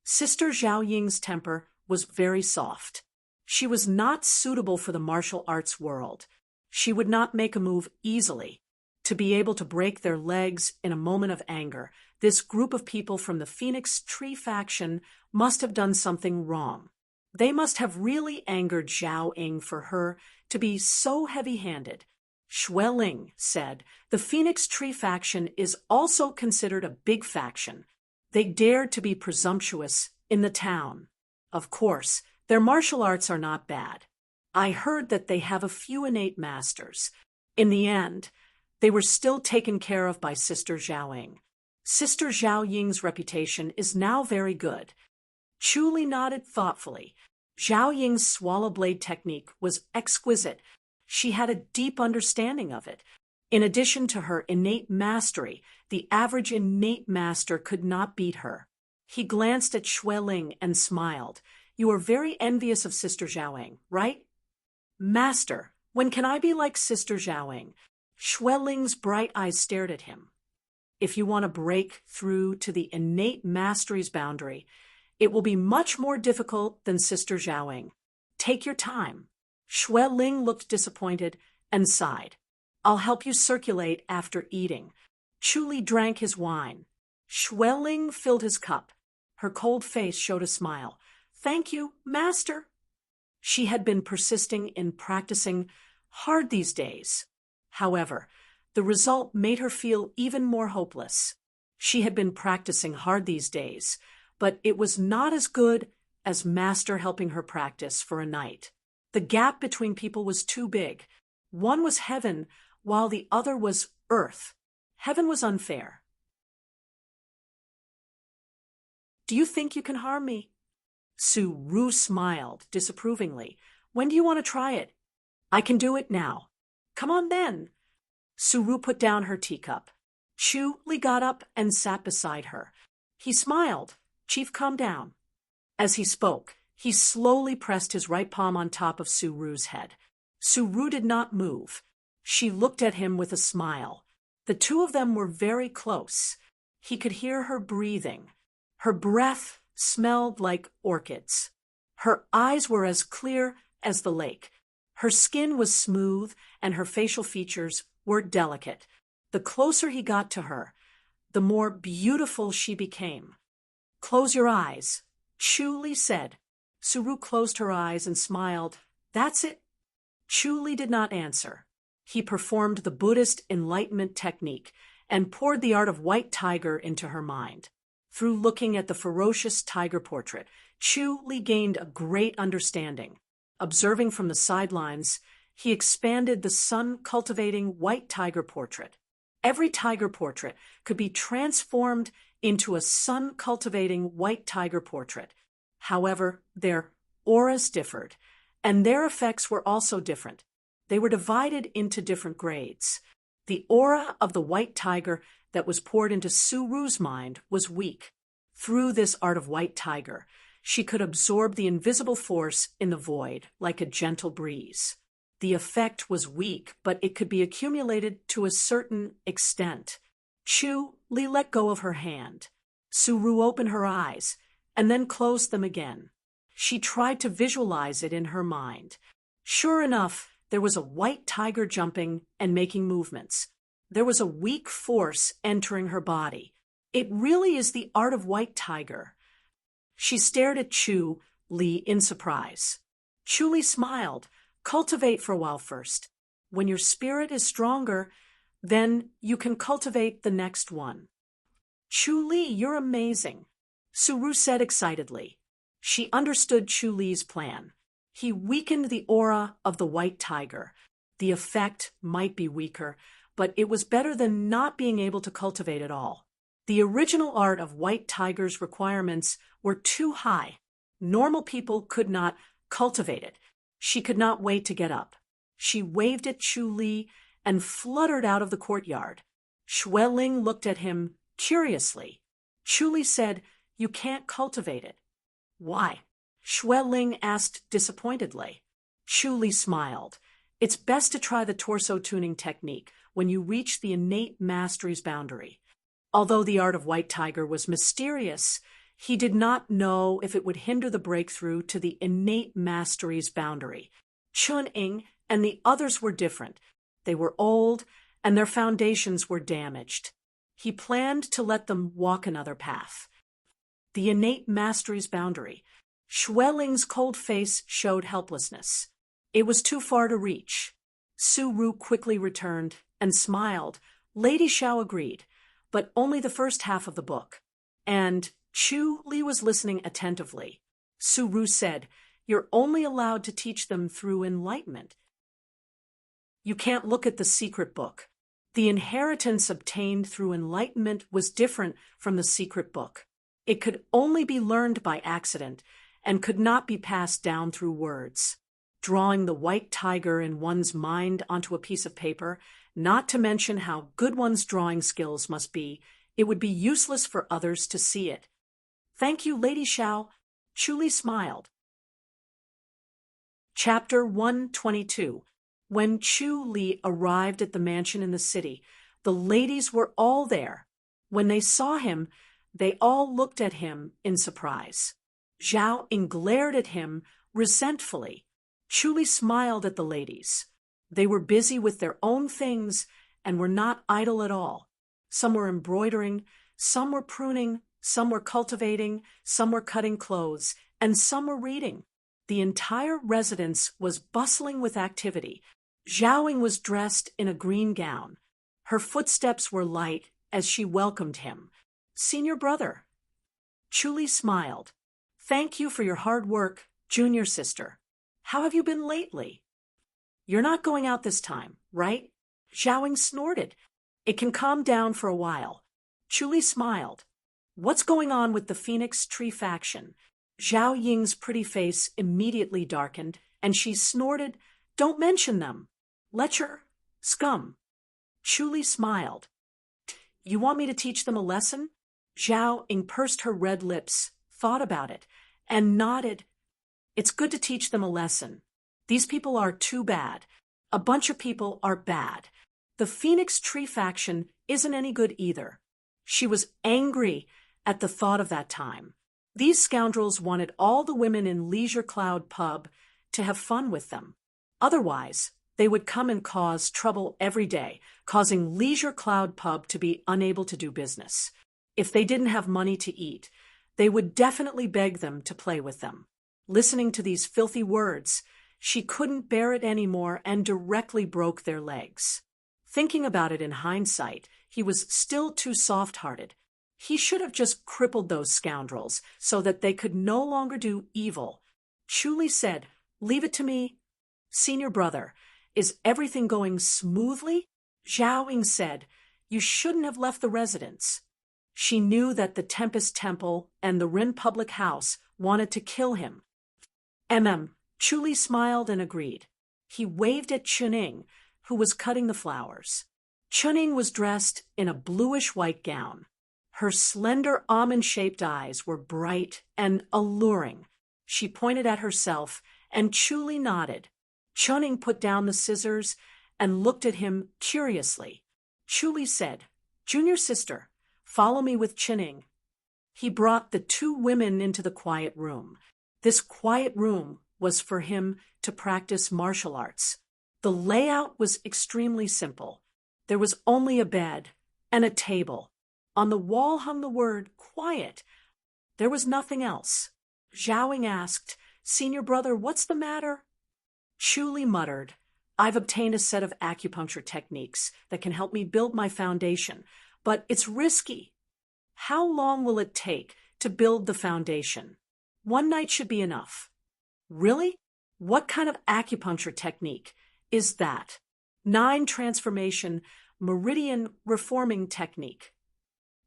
Sister Zhaoying's temper was very soft. She was not suitable for the martial arts world. She would not make a move easily. To be able to break their legs in a moment of anger, this group of people from the Phoenix Tree faction must have done something wrong. They must have really angered Zhaoying for her to be so heavy-handed. Xueling said, the Phoenix Tree faction is also considered a big faction. They dared to be presumptuous in the town. Of course, their martial arts are not bad. I heard that they have a few innate masters. In the end, they were still taken care of by Sister Zhaoying. Sister Zhaoying's reputation is now very good. Chu Li nodded thoughtfully. Zhaoying's swallow blade technique was exquisite. She had a deep understanding of it. In addition to her innate mastery, the average innate master could not beat her. He glanced at Xueling and smiled. You are very envious of Sister Zhaoying, right? Master, when can I be like Sister Zhaoying? Xueling's bright eyes stared at him. If you want to break through to the innate mastery's boundary, it will be much more difficult than Sister Zhaoying. Take your time. Xueling looked disappointed and sighed. I'll help you circulate after eating. Chu Li drank his wine. Xueling filled his cup. Her cold face showed a smile. Thank you, Master. She had been persisting in practicing hard these days. However, the result made her feel even more hopeless. She had been practicing hard these days, but it was not as good as Master helping her practice for a night. The gap between people was too big. One was heaven, while the other was earth. Heaven was unfair. Do you think you can harm me? Su Ru smiled disapprovingly. When do you want to try it? I can do it now. Come on then. Su Ru put down her teacup. Chu Li got up and sat beside her. He smiled. Chief, calm down. As he spoke, he slowly pressed his right palm on top of Su Ru's head. Su Ru did not move. She looked at him with a smile. The two of them were very close. He could hear her breathing. Her breath smelled like orchids. Her eyes were as clear as the lake. Her skin was smooth, and her facial features were delicate. The closer he got to her, the more beautiful she became. Close your eyes, Chu Li said. Su Ru closed her eyes and smiled. That's it. Chu Li did not answer. He performed the Buddhist enlightenment technique and poured the art of white tiger into her mind. Through looking at the ferocious tiger portrait, Chu Li gained a great understanding. Observing from the sidelines, he expanded the sun-cultivating white tiger portrait. Every tiger portrait could be transformed into a sun-cultivating white tiger portrait. However, their auras differed, and their effects were also different. They were divided into different grades. The aura of the white tiger that was poured into Su Ru's mind was weak. Through this art of white tiger, she could absorb the invisible force in the void like a gentle breeze. The effect was weak, but it could be accumulated to a certain extent. Chu Li let go of her hand. Su Ru opened her eyes and then closed them again. She tried to visualize it in her mind. Sure enough, there was a white tiger jumping and making movements. There was a weak force entering her body. It really is the art of white tiger. She stared at Chu Li in surprise. Chu Li smiled. Cultivate for a while first. When your spirit is stronger, then you can cultivate the next one. Chu Li, you're amazing, Su Ru said excitedly. She understood Chu Li's plan. He weakened the aura of the white tiger. The effect might be weaker, but it was better than not being able to cultivate at all. The original art of White Tiger's requirements were too high. Normal people could not cultivate it. She could not wait to get up. She waved at Chu Li and fluttered out of the courtyard. Xue Ling looked at him curiously. Chu Li said, "You can't cultivate it." "Why?" Xue Ling asked disappointedly. Chu Li smiled. "It's best to try the torso tuning technique when you reach the innate mastery's boundary." Although the art of White Tiger was mysterious, he did not know if it would hinder the breakthrough to the innate mastery's boundary. Chun Ying and the others were different. They were old, and their foundations were damaged. He planned to let them walk another path. The innate mastery's boundary. Xue Ling's cold face showed helplessness. It was too far to reach. Su Ru quickly returned and smiled. Lady Xiao agreed, but only the first half of the book. And Chu Li was listening attentively. Su Ru said, "You're only allowed to teach them through enlightenment. You can't look at the secret book." The inheritance obtained through enlightenment was different from the secret book. It could only be learned by accident and could not be passed down through words. Drawing the white tiger in one's mind onto a piece of paper, not to mention how good one's drawing skills must be, it would be useless for others to see it. "Thank you, Lady Xiao." Chu Li smiled. Chapter 122. When Chu Li arrived at the mansion in the city, the ladies were all there. When they saw him, they all looked at him in surprise. Zhao Ying glared at him resentfully. Chu Li smiled at the ladies. They were busy with their own things and were not idle at all. Some were embroidering, some were pruning, some were cultivating, some were cutting clothes, and some were reading. The entire residence was bustling with activity. Zhao Ying was dressed in a green gown. Her footsteps were light as she welcomed him. "Senior brother." Chu Li smiled. "Thank you for your hard work, junior sister. How have you been lately?" "You're not going out this time, right?" Zhao Ying snorted. "It can calm down for a while." Chu Li smiled. "What's going on with the Phoenix Tree faction?" Zhao Ying's pretty face immediately darkened, and she snorted, "Don't mention them. Lecher, scum." Chu Li smiled. "You want me to teach them a lesson?" Zhao Ying pursed her red lips, thought about it, and nodded. "It's good to teach them a lesson. These people are too bad. A bunch of people are bad. The Phoenix Tree faction isn't any good either." She was angry at the thought of that time. These scoundrels wanted all the women in Leisure Cloud Pub to have fun with them. Otherwise, they would come and cause trouble every day, causing Leisure Cloud Pub to be unable to do business. If they didn't have money to eat, they would definitely beg them to play with them. Listening to these filthy words, she couldn't bear it anymore and directly broke their legs. Thinking about it in hindsight, he was still too soft-hearted. He should have just crippled those scoundrels so that they could no longer do evil. Chu Li said, "Leave it to me." "Senior brother, is everything going smoothly?" Zhao Ying said, "You shouldn't have left the residence." She knew that the Tempest Temple and the Rin Public House wanted to kill him. Chu Li smiled and agreed. He waved at Chun Ying, who was cutting the flowers. Chun Ying was dressed in a bluish-white gown. Her slender almond-shaped eyes were bright and alluring. She pointed at herself, and Chu Li nodded. Chun Ying put down the scissors and looked at him curiously. Chu Li said, "Junior sister, follow me with Chun Ying." He brought the two women into the quiet room. This quiet room was for him to practice martial arts. The layout was extremely simple. There was only a bed and a table. On the wall hung the word "quiet." There was nothing else. Zhao Ying asked, "Senior brother, what's the matter?" Chu Li muttered, "I've obtained a set of acupuncture techniques that can help me build my foundation, but it's risky." "How long will it take to build the foundation?" "One night should be enough." "Really? What kind of acupuncture technique is that?" 9 transformation meridian reforming technique.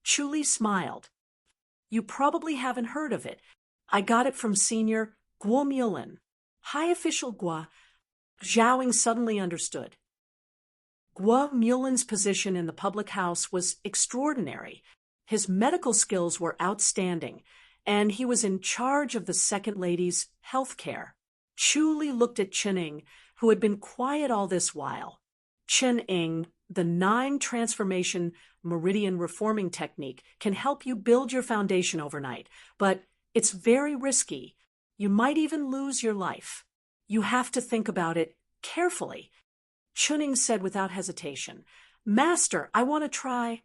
Chu smiled. You probably haven't heard of it. I got it from Senior Guo Mulan. High official Guo. Zhaoing suddenly understood. Guo Mulan's position in the public house was extraordinary. His medical skills were outstanding, and he was in charge of the second lady's health care. Chu Li looked at Chen Ying, who had been quiet all this while. Chen Ying, the 9 transformation meridian reforming technique can help you build your foundation overnight, but it's very risky. You might even lose your life. You have to think about it carefully. Chen Ying said without hesitation, Master, I want to try.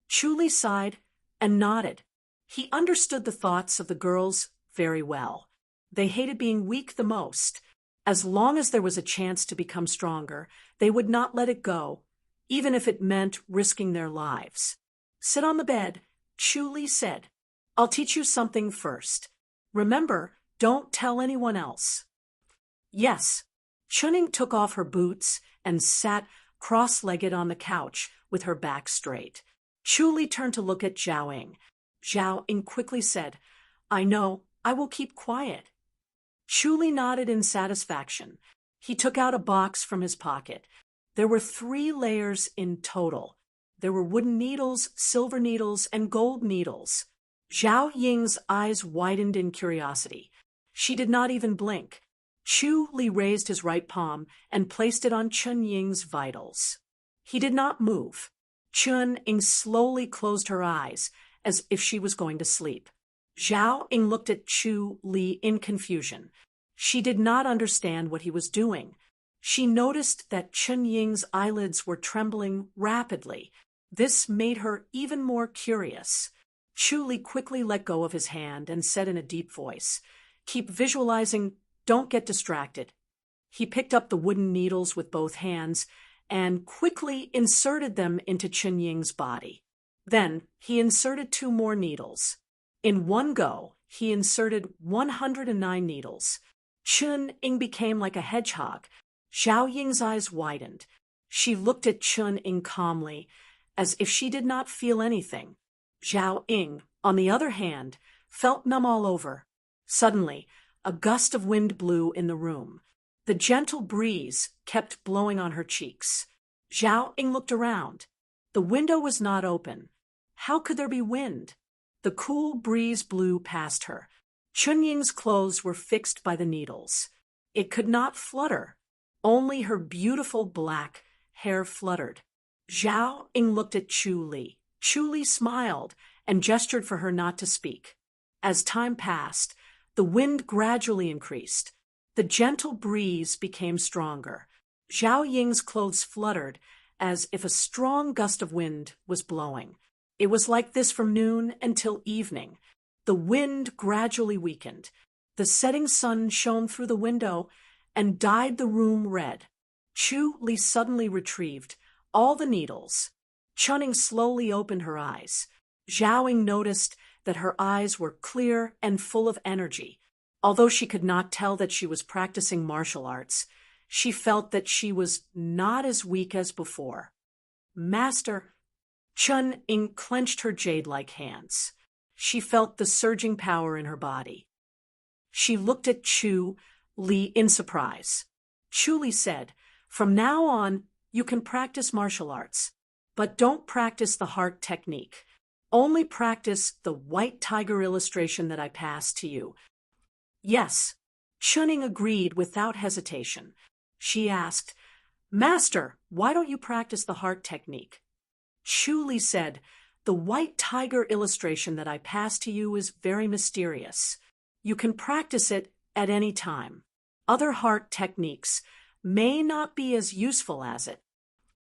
Chu Li sighed and nodded. He understood the thoughts of the girls very well. They hated being weak the most. As long as there was a chance to become stronger, they would not let it go, even if it meant risking their lives. Sit on the bed, Chu Li said. I'll teach you something first. Remember, don't tell anyone else. Yes. Chen Ying took off her boots and sat cross-legged on the couch with her back straight. Chu Li turned to look at Zhaoing. Zhaoing quickly said, I know, I will keep quiet. Chu Li nodded in satisfaction. He took out a box from his pocket. There were 3 layers in total. There were wooden needles, silver needles, and gold needles. Zhao Ying's eyes widened in curiosity. She did not even blink. Chu Li raised his right palm and placed it on Chen Ying's vitals. He did not move. Chen Ying slowly closed her eyes, as if she was going to sleep. Zhao Ying looked at Chu Li in confusion. She did not understand what he was doing. She noticed that Chen Ying's eyelids were trembling rapidly. This made her even more curious. Chu Li quickly let go of his hand and said in a deep voice, Keep visualizing, don't get distracted. He picked up the wooden needles with both hands and quickly inserted them into Chen Ying's body. Then he inserted 2 more needles. In one go, he inserted 109 needles. Chen Ying became like a hedgehog. Zhao Ying's eyes widened. She looked at Chen Ying calmly, as if she did not feel anything. Zhao Ying, on the other hand, felt numb all over. Suddenly, a gust of wind blew in the room. The gentle breeze kept blowing on her cheeks. Zhao Ying looked around. The window was not open. How could there be wind? The cool breeze blew past her. Chen Ying's clothes were fixed by the needles. It could not flutter. Only her beautiful black hair fluttered. Zhao Ying looked at Chu Li. Chu Li smiled and gestured for her not to speak. As time passed, the wind gradually increased. The gentle breeze became stronger. Zhao Ying's clothes fluttered as if a strong gust of wind was blowing. It was like this from noon until evening. The wind gradually weakened. The setting sun shone through the window and dyed the room red. Chu Li suddenly retrieved all the needles. Chen Ying slowly opened her eyes. Zhao Ying noticed that her eyes were clear and full of energy. Although she could not tell that she was practicing martial arts, she felt that she was not as weak as before. Master, Chen Ying clenched her jade-like hands. She felt the surging power in her body. She looked at Chu Li in surprise. Chu Li said, From now on, you can practice martial arts, but don't practice the heart technique. Only practice the white tiger illustration that I passed to you. Yes, Chen Ying agreed without hesitation. She asked, Master, why don't you practice the heart technique? Chu Li said, The white tiger illustration that I passed to you is very mysterious. You can practice it at any time. Other heart techniques may not be as useful as it.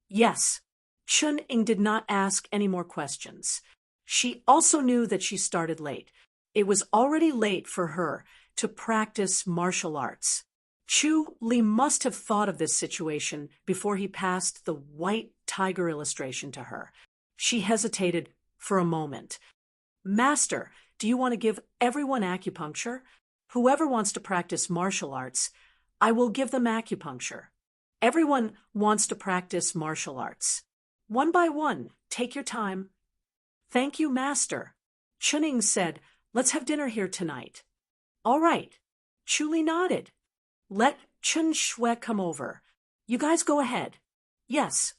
Yes, Chen Ying did not ask any more questions. She also knew that she started late. It was already late for her to practice martial arts. Chu Li must have thought of this situation before he passed the white tiger illustration to her. She hesitated for a moment. Master, do you want to give everyone acupuncture? Whoever wants to practice martial arts, I will give them acupuncture. Everyone wants to practice martial arts. One by one, take your time. Thank you, master. Chuning said, let's have dinner here tonight. All right. Chu Li nodded. Let Chun Shui come over. You guys go ahead. Yes.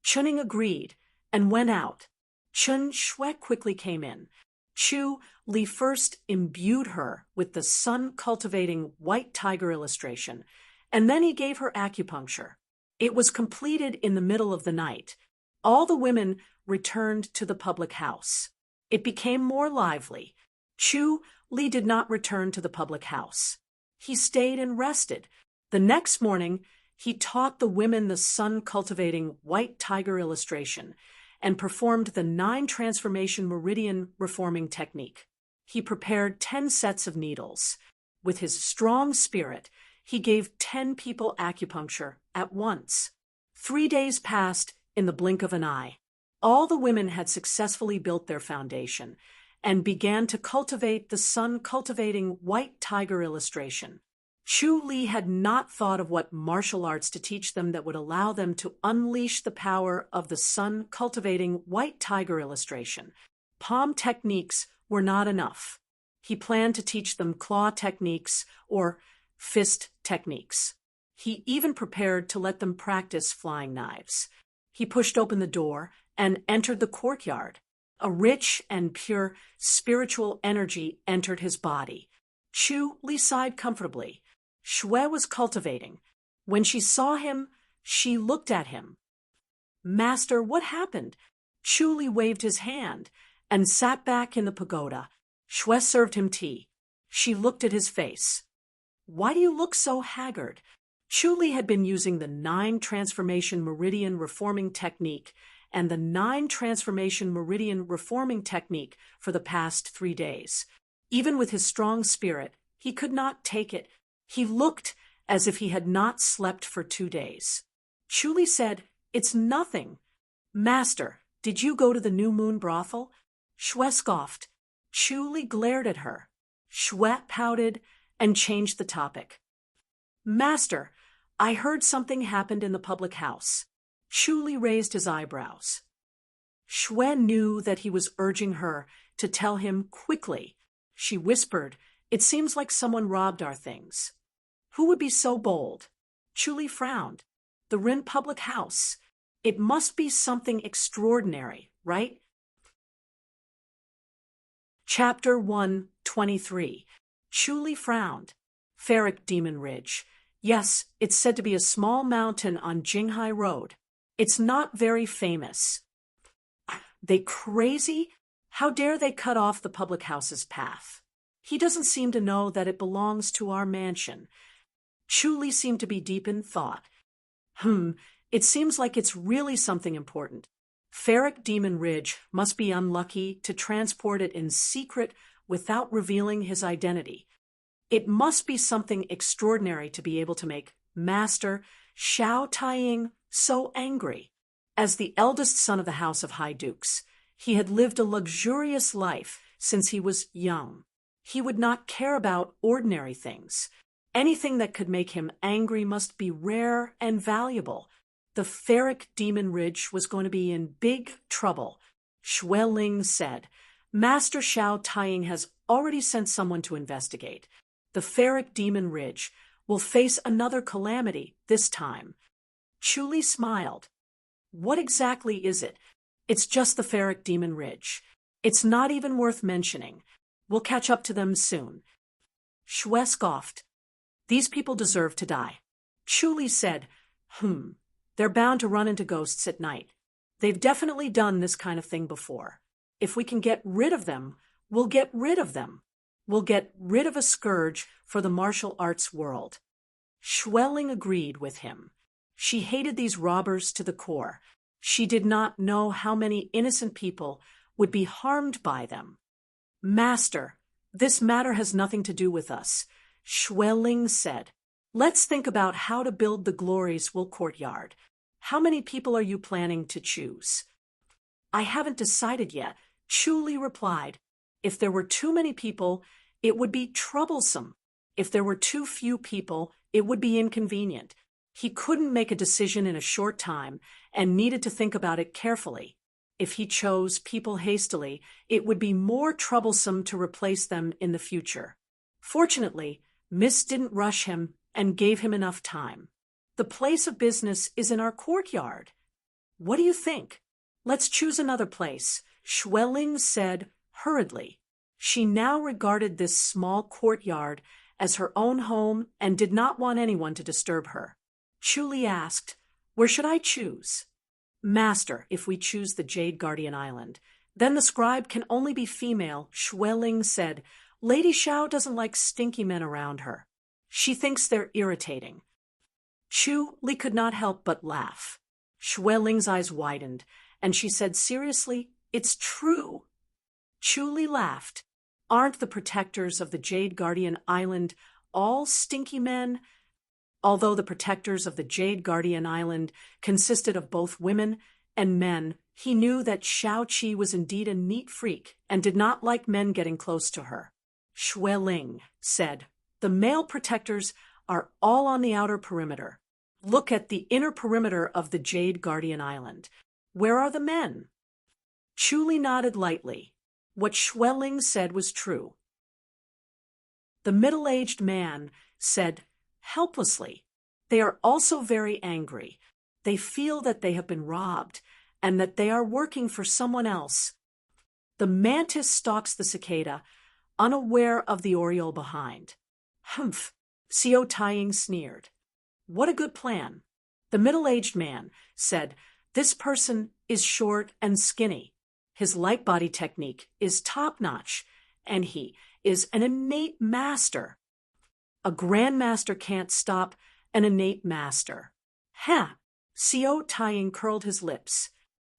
Chuning agreed and went out. Chun Shui quickly came in. Chu Li first imbued her with the sun-cultivating white tiger illustration, and then he gave her acupuncture. It was completed in the middle of the night. All the women returned to the public house. It became more lively. Chu Li did not return to the public house. He stayed and rested. The next morning, he taught the women the sun-cultivating white tiger illustration and performed the 9 transformation meridian reforming technique. He prepared 10 sets of needles. With his strong spirit, he gave 10 people acupuncture at once. 3 days passed in the blink of an eye. All the women had successfully built their foundation and began to cultivate the sun-cultivating white tiger illustration. Chu Li had not thought of what martial arts to teach them that would allow them to unleash the power of the sun-cultivating white tiger illustration. Palm techniques were not enough. He planned to teach them claw techniques or fist techniques. He even prepared to let them practice flying knives. He pushed open the door and entered the courtyard. A rich and pure spiritual energy entered his body. Chu Li sighed comfortably. Shui was cultivating. When she saw him, she looked at him. Master, what happened? Chu Li waved his hand and sat back in the pagoda. Shui served him tea. She looked at his face. Why do you look so haggard? Chu Li had been using the 9 transformation meridian reforming technique and the 9 transformation meridian reforming technique for the past 3 days. Even with his strong spirit, he could not take it. He looked as if he had not slept for 2 days. Chu Li said, It's nothing. Master, did you go to the new moon brothel? Shui scoffed. Chu Li glared at her. Shui pouted and changed the topic. Master, I heard something happened in the public house. Chu Li raised his eyebrows. Shui knew that he was urging her to tell him quickly. She whispered, It seems like someone robbed our things. Who would be so bold? Chu Li frowned. The Rin public house. It must be something extraordinary, right? Chapter 123. Chu Li frowned. Ferric Demon Ridge. Yes, it's said to be a small mountain on Jinghai Road. It's not very famous. They crazy? How dare they cut off the public house's path? He doesn't seem to know that it belongs to our mansion. Chu Li seemed to be deep in thought. It seems like it's really something important. Ferric Demon Ridge must be unlucky to transport it in secret without revealing his identity. It must be something extraordinary to be able to make Master Xiao Taiying so angry. As the eldest son of the House of High Dukes, he had lived a luxurious life since he was young. He would not care about ordinary things. Anything that could make him angry must be rare and valuable. The Ferric Demon Ridge was going to be in big trouble. Shui Ling said, Master Xiao Taiying has already sent someone to investigate. The Ferric Demon Ridge will face another calamity this time. Chu Li smiled. What exactly is it? It's just the Ferric Demon Ridge. It's not even worth mentioning. We'll catch up to them soon. Shui scoffed. These people deserve to die. Chu Li said, They're bound to run into ghosts at night. They've definitely done this kind of thing before. If we can get rid of them, we'll get rid of them. We'll get rid of a scourge for the martial arts world. Shui Ling agreed with him. She hated these robbers to the core. She did not know how many innocent people would be harmed by them. Master, this matter has nothing to do with us, Shui Ling said. Let's think about how to build the Glories Will courtyard. How many people are you planning to choose? I haven't decided yet, Chu Li replied. If there were too many people, it would be troublesome. If there were too few people, it would be inconvenient. He couldn't make a decision in a short time and needed to think about it carefully. If he chose people hastily, it would be more troublesome to replace them in the future. Fortunately, Miss didn't rush him and gave him enough time. The place of business is in our courtyard. What do you think? Let's choose another place, Schwelling said hurriedly. She now regarded this small courtyard as her own home and did not want anyone to disturb her. Chuli asked, "Where should I choose?" "Master, if we choose the Jade Guardian Island. Then the scribe can only be female," Schwelling said. "Lady Xiao doesn't like stinky men around her. She thinks they're irritating." Chu Li could not help but laugh. Schwelling's eyes widened, and she said seriously, "It's true." Chu Li laughed. "Aren't the protectors of the Jade Guardian Island all stinky men?" Although the protectors of the Jade Guardian Island consisted of both women and men, he knew that Xiao Qi was indeed a neat freak and did not like men getting close to her. Schwelling said, "The male protectors are all on the outer perimeter. Look at the inner perimeter of the Jade Guardian Island. Where are the men?" Chuli nodded lightly. What Schwelling said was true. The middle-aged man said helplessly, "They are also very angry. They feel that they have been robbed and that they are working for someone else." The mantis stalks the cicada, unaware of the oriole behind. "Humph," Xiao Taiying sneered. "What a good plan." The middle-aged man said, "This person is short and skinny. His light body technique is top-notch, and he is an innate master." "A grandmaster can't stop an innate master." "Ha!" Xiao Taiying curled his lips.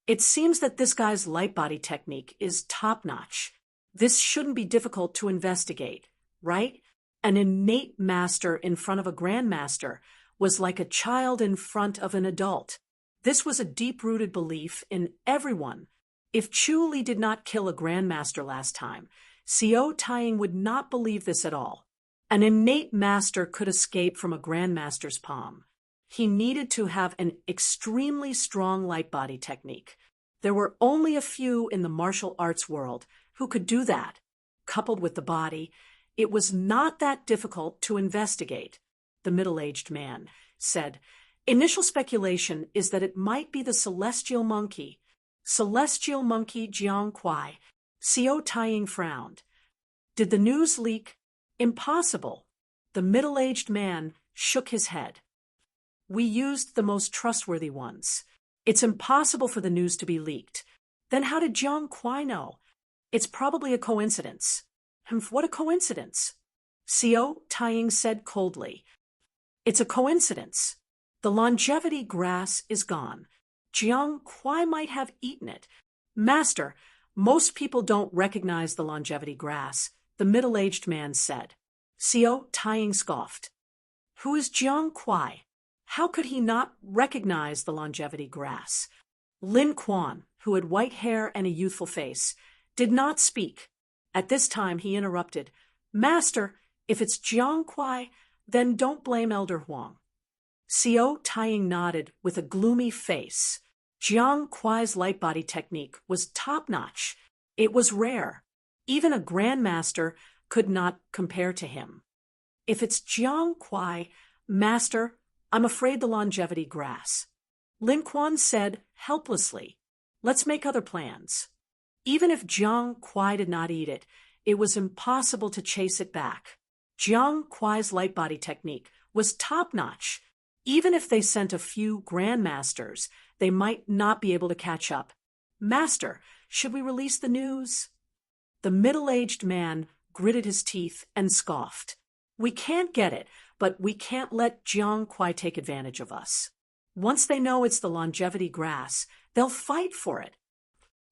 "It seems that this guy's light body technique is top-notch. This shouldn't be difficult to investigate, right? An innate master in front of a grandmaster was like a child in front of an adult. This was a deep-rooted belief in everyone. If Chu Li did not kill a grandmaster last time, Xiao Taiying would not believe this at all. An innate master could escape from a grandmaster's palm. He needed to have an extremely strong light body technique. There were only a few in the martial arts world who could do that. Coupled with the body, it was not that difficult to investigate. The middle-aged man said, "Initial speculation is that it might be the celestial monkey." Celestial monkey Jiang Kuai. Xiao Taiying frowned. "Did the news leak?" "Impossible." The middle-aged man shook his head. "We used the most trustworthy ones. It's impossible for the news to be leaked." "Then how did Jiang Kuai know?" "It's probably a coincidence." "What a coincidence?" Xiao Taiying said coldly. "It's a coincidence. The longevity grass is gone. Jiang Kuai might have eaten it." "Master, most people don't recognize the longevity grass," the middle-aged man said. Xiao Taiying scoffed. "Who is Jiang Kuai? How could he not recognize the longevity grass?" Lin Quan, who had white hair and a youthful face, did not speak. At this time he interrupted, "Master, if it's Jiang Kuai, then don't blame Elder Huang." Xiao Taiying nodded with a gloomy face. Jiang Kuai's light body technique was top-notch. It was rare. Even a grandmaster could not compare to him. "If it's Jiang Kuai, Master, I'm afraid the longevity grass." Lin Quan said helplessly, "Let's make other plans." Even if Jiang Kuai did not eat it, it was impossible to chase it back. Jiang Kuai's light body technique was top-notch. Even if they sent a few grandmasters, they might not be able to catch up. "Master, should we release the news?" The middle-aged man gritted his teeth and scoffed. "We can't get it, but we can't let Jiang Kuai take advantage of us. Once they know it's the longevity grass, they'll fight for it."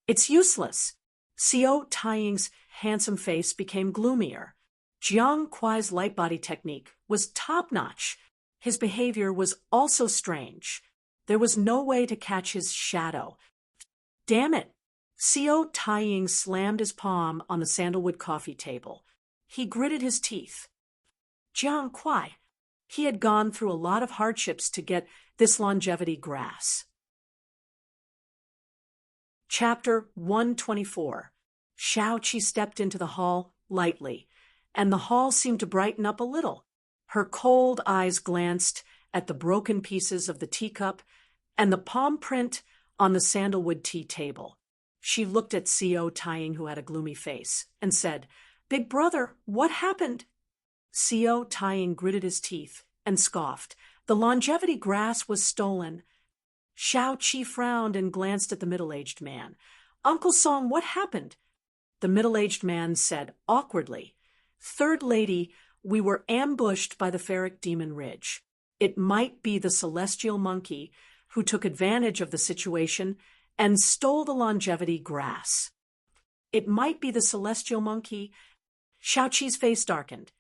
"It's useless." Xiao Taiying's handsome face became gloomier. Jiang Kuai's light body technique was top-notch. His behavior was also strange. There was no way to catch his shadow. "Damn it!" Xiao Taiying slammed his palm on the sandalwood coffee table. He gritted his teeth. "Jiang Kuai, He had gone through a lot of hardships to get this longevity grass. Chapter 124. Xiaoqi stepped into the hall lightly, and the hall seemed to brighten up a little. Her cold eyes glanced at the broken pieces of the teacup and the palm print on the sandalwood tea table. She looked at Co. Tying, who had a gloomy face, and said, "Big brother, what happened?" Co. Tying gritted his teeth and scoffed. The longevity grass was stolen. Xiaoqi frowned and glanced at the middle-aged man. "Uncle Song, what happened?" The middle-aged man said awkwardly, "Third lady, we were ambushed by the Ferric Demon Ridge. It might be the celestial monkey who took advantage of the situation and stole the longevity grass." It might be the celestial monkey. Xiaoqi's face darkened.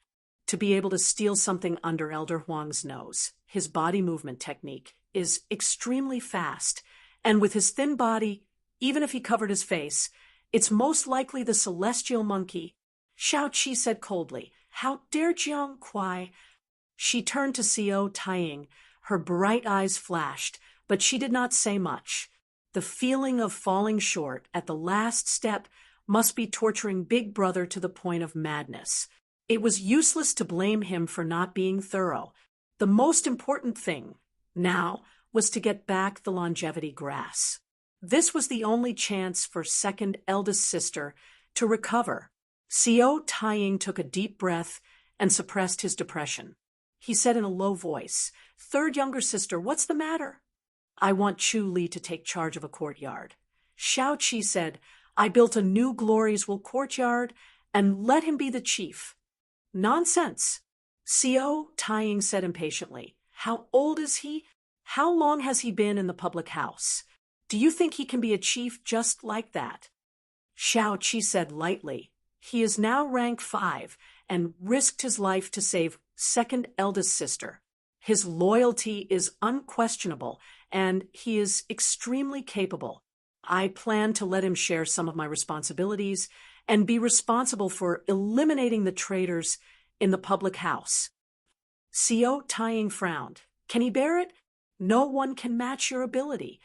To be able to steal something under Elder Huang's nose, his body movement technique is extremely fast, and with his thin body, even if he covered his face, it's most likely the celestial monkey. Xiaoqi said coldly, "How dare Jiang Kuai?" She turned to Co. Tying. Her bright eyes flashed, but she did not say much. The feeling of falling short at the last step must be torturing Big Brother to the point of madness. It was useless to blame him for not being thorough. The most important thing now was to get back the longevity grass. This was the only chance for second eldest sister to recover. Co. Tying took a deep breath and suppressed his depression. He said in a low voice, "Third younger sister, what's the matter?" "I want Chu Li to take charge of a courtyard." Xiaoqi said, "I built a new Gloriesville courtyard and let him be the chief." "Nonsense." Co. Tying said impatiently, "How old is he? How long has he been in the public house? Do you think he can be a chief just like that?" Xiaoqi said lightly, "He is now rank 5 and risked his life to save second eldest sister. His loyalty is unquestionable, and he is extremely capable. I plan to let him share some of my responsibilities and be responsible for eliminating the traitors in the public house." Co. Tying frowned. "Can he bear it?" "No one can match your ability."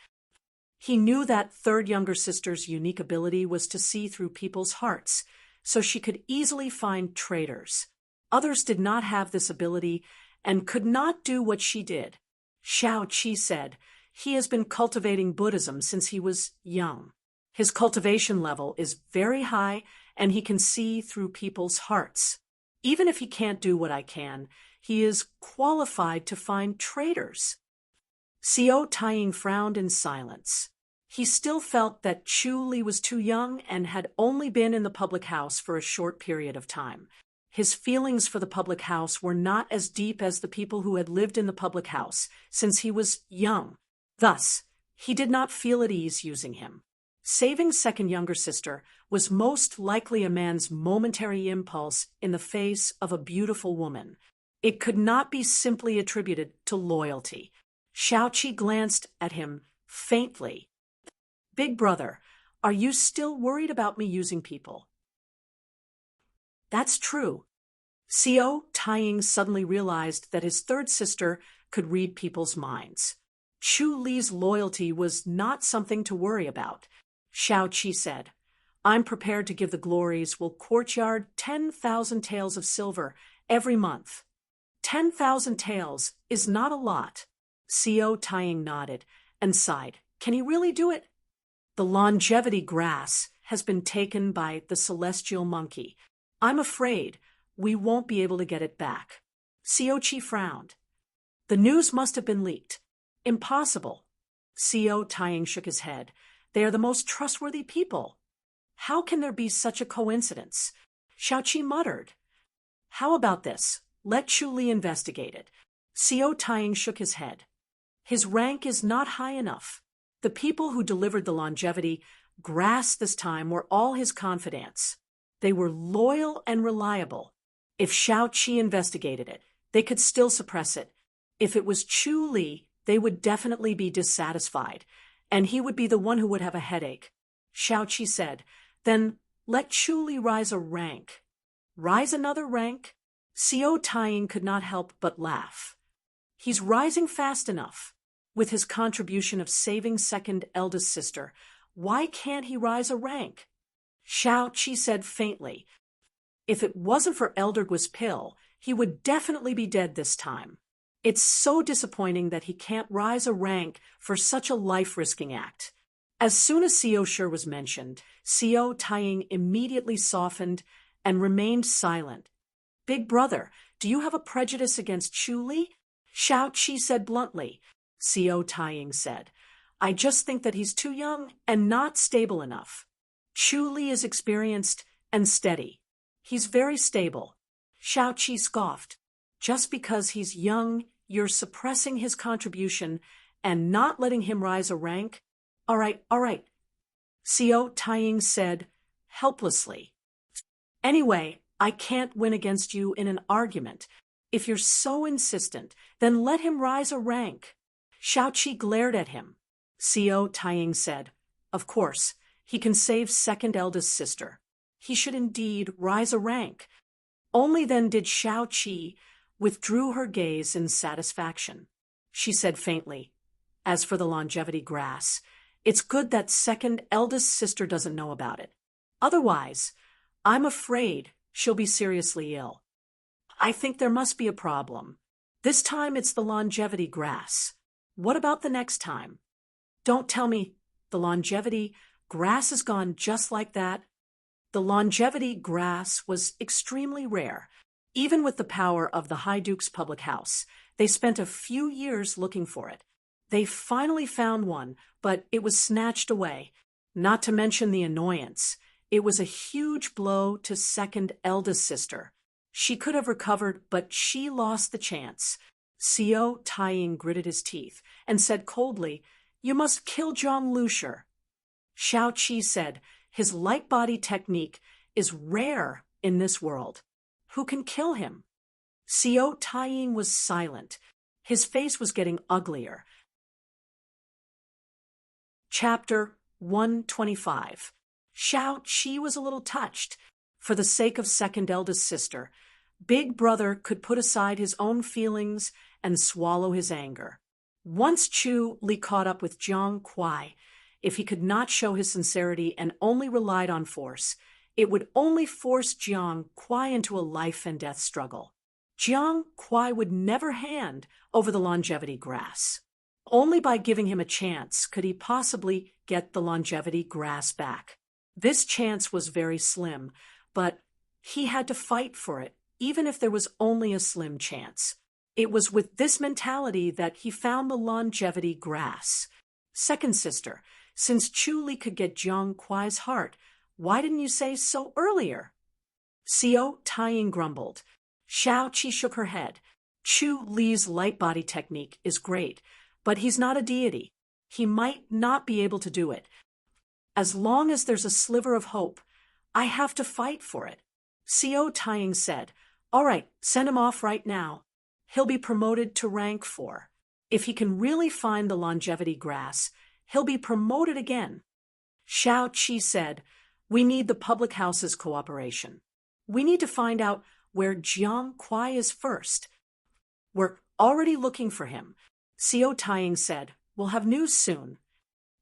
He knew that third younger sister's unique ability was to see through people's hearts, so she could easily find traitors. Others did not have this ability and could not do what she did. Xiaoqi said, "He has been cultivating Buddhism since he was young. His cultivation level is very high, and he can see through people's hearts. Even if he can't do what I can, he is qualified to find traitors." Co. Tying frowned in silence. He still felt that Chu Li was too young and had only been in the public house for a short period of time. His feelings for the public house were not as deep as the people who had lived in the public house since he was young. Thus, he did not feel at ease using him. Saving second younger sister was most likely a man's momentary impulse in the face of a beautiful woman. It could not be simply attributed to loyalty. Xiaoqi glanced at him faintly. "Big brother, are you still worried about me using people?" "That's true." Co. Tying suddenly realized that his third sister could read people's minds. Chu Li's loyalty was not something to worry about. Xiaoqi said, "I'm prepared to give the Gloriesville courtyard 10,000 taels of silver every month." 10,000 taels is not a lot. Co. Tying nodded and sighed. "Can he really do it?" "The longevity grass has been taken by the celestial monkey. I'm afraid we won't be able to get it back." Xiaoqi frowned. "The news must have been leaked." "Impossible." Co. Tying shook his head. "They are the most trustworthy people. How can there be such a coincidence?" Xiaoqi muttered. "How about this? Let Chu Li investigate it." Co. Tying shook his head. "His rank is not high enough. The people who delivered the longevity grass this time were all his confidants. They were loyal and reliable. If Xiaoqi investigated it, they could still suppress it. If it was Chu Li, they would definitely be dissatisfied, and he would be the one who would have a headache." Xiaoqi said, "Then let Chu Li rise a rank." "Rise another rank?" Xiao Tying could not help but laugh. He's rising fast enough. With his contribution of saving second eldest sister, why can't he rise a rank? Xiao Qi said faintly. If it wasn't for Eldergu's pill, he would definitely be dead this time. It's so disappointing that he can't rise a rank for such a life-risking act. As soon as Xiao Shi was mentioned, Xiao Tying immediately softened and remained silent. Big brother, do you have a prejudice against Chu Li? Xiao Qi said bluntly. Xiao Tying said, I just think that he's too young and not stable enough. Chu Li is experienced and steady. He's very stable. Xiao Qi scoffed. Just because he's young, you're suppressing his contribution and not letting him rise a rank? All right. Xiao Tying said, helplessly. Anyway, I can't win against you in an argument. If you're so insistent, then let him rise a rank. Xiao Qi glared at him. Xiao Tying said, of course, he can save second eldest sister. He should indeed rise a rank. Only then did Xiao Qi withdrew her gaze in satisfaction. She said faintly, as for the longevity grass, it's good that second eldest sister doesn't know about it. Otherwise, I'm afraid she'll be seriously ill. I think there must be a problem. This time it's the longevity grass. What about the next time? Don't tell me the longevity grass is gone just like that. The longevity grass was extremely rare. Even with the power of the High Duke's public house, they spent a few years looking for it. They finally found one, but it was snatched away. Not to mention the annoyance. It was a huge blow to second eldest sister. She could have recovered, but she lost the chance. Xiao Tying gritted his teeth and said coldly, you must kill Zhang Lushi. Xiao Qi said, his light body technique is rare in this world. Who can kill him? Xiao Tying was silent. His face was getting uglier. Chapter 125. Xiao Qi was a little touched. For the sake of second eldest sister, Big Brother could put aside his own feelings and swallow his anger. Once Chu Li caught up with Jiang Kuai, if he could not show his sincerity and only relied on force, it would only force Jiang Kuai into a life-and-death struggle. Jiang Kuai would never hand over the longevity grass. Only by giving him a chance could he possibly get the longevity grass back. This chance was very slim, but he had to fight for it, even if there was only a slim chance. It was with this mentality that he found the longevity grass. Second sister, since Chu Li could get Jiang Kuai's heart, why didn't you say so earlier? Xiao Tying grumbled. Xiao Qi shook her head. Chu Li's light body technique is great, but he's not a deity. He might not be able to do it. As long as there's a sliver of hope, I have to fight for it. Xiao Tying said, all right, send him off right now. He'll be promoted to rank 4. If he can really find the longevity grass, he'll be promoted again. Xiao Qi said, we need the public house's cooperation. We need to find out where Jiang Kuai is first. We're already looking for him. Xiao Tying said, we'll have news soon.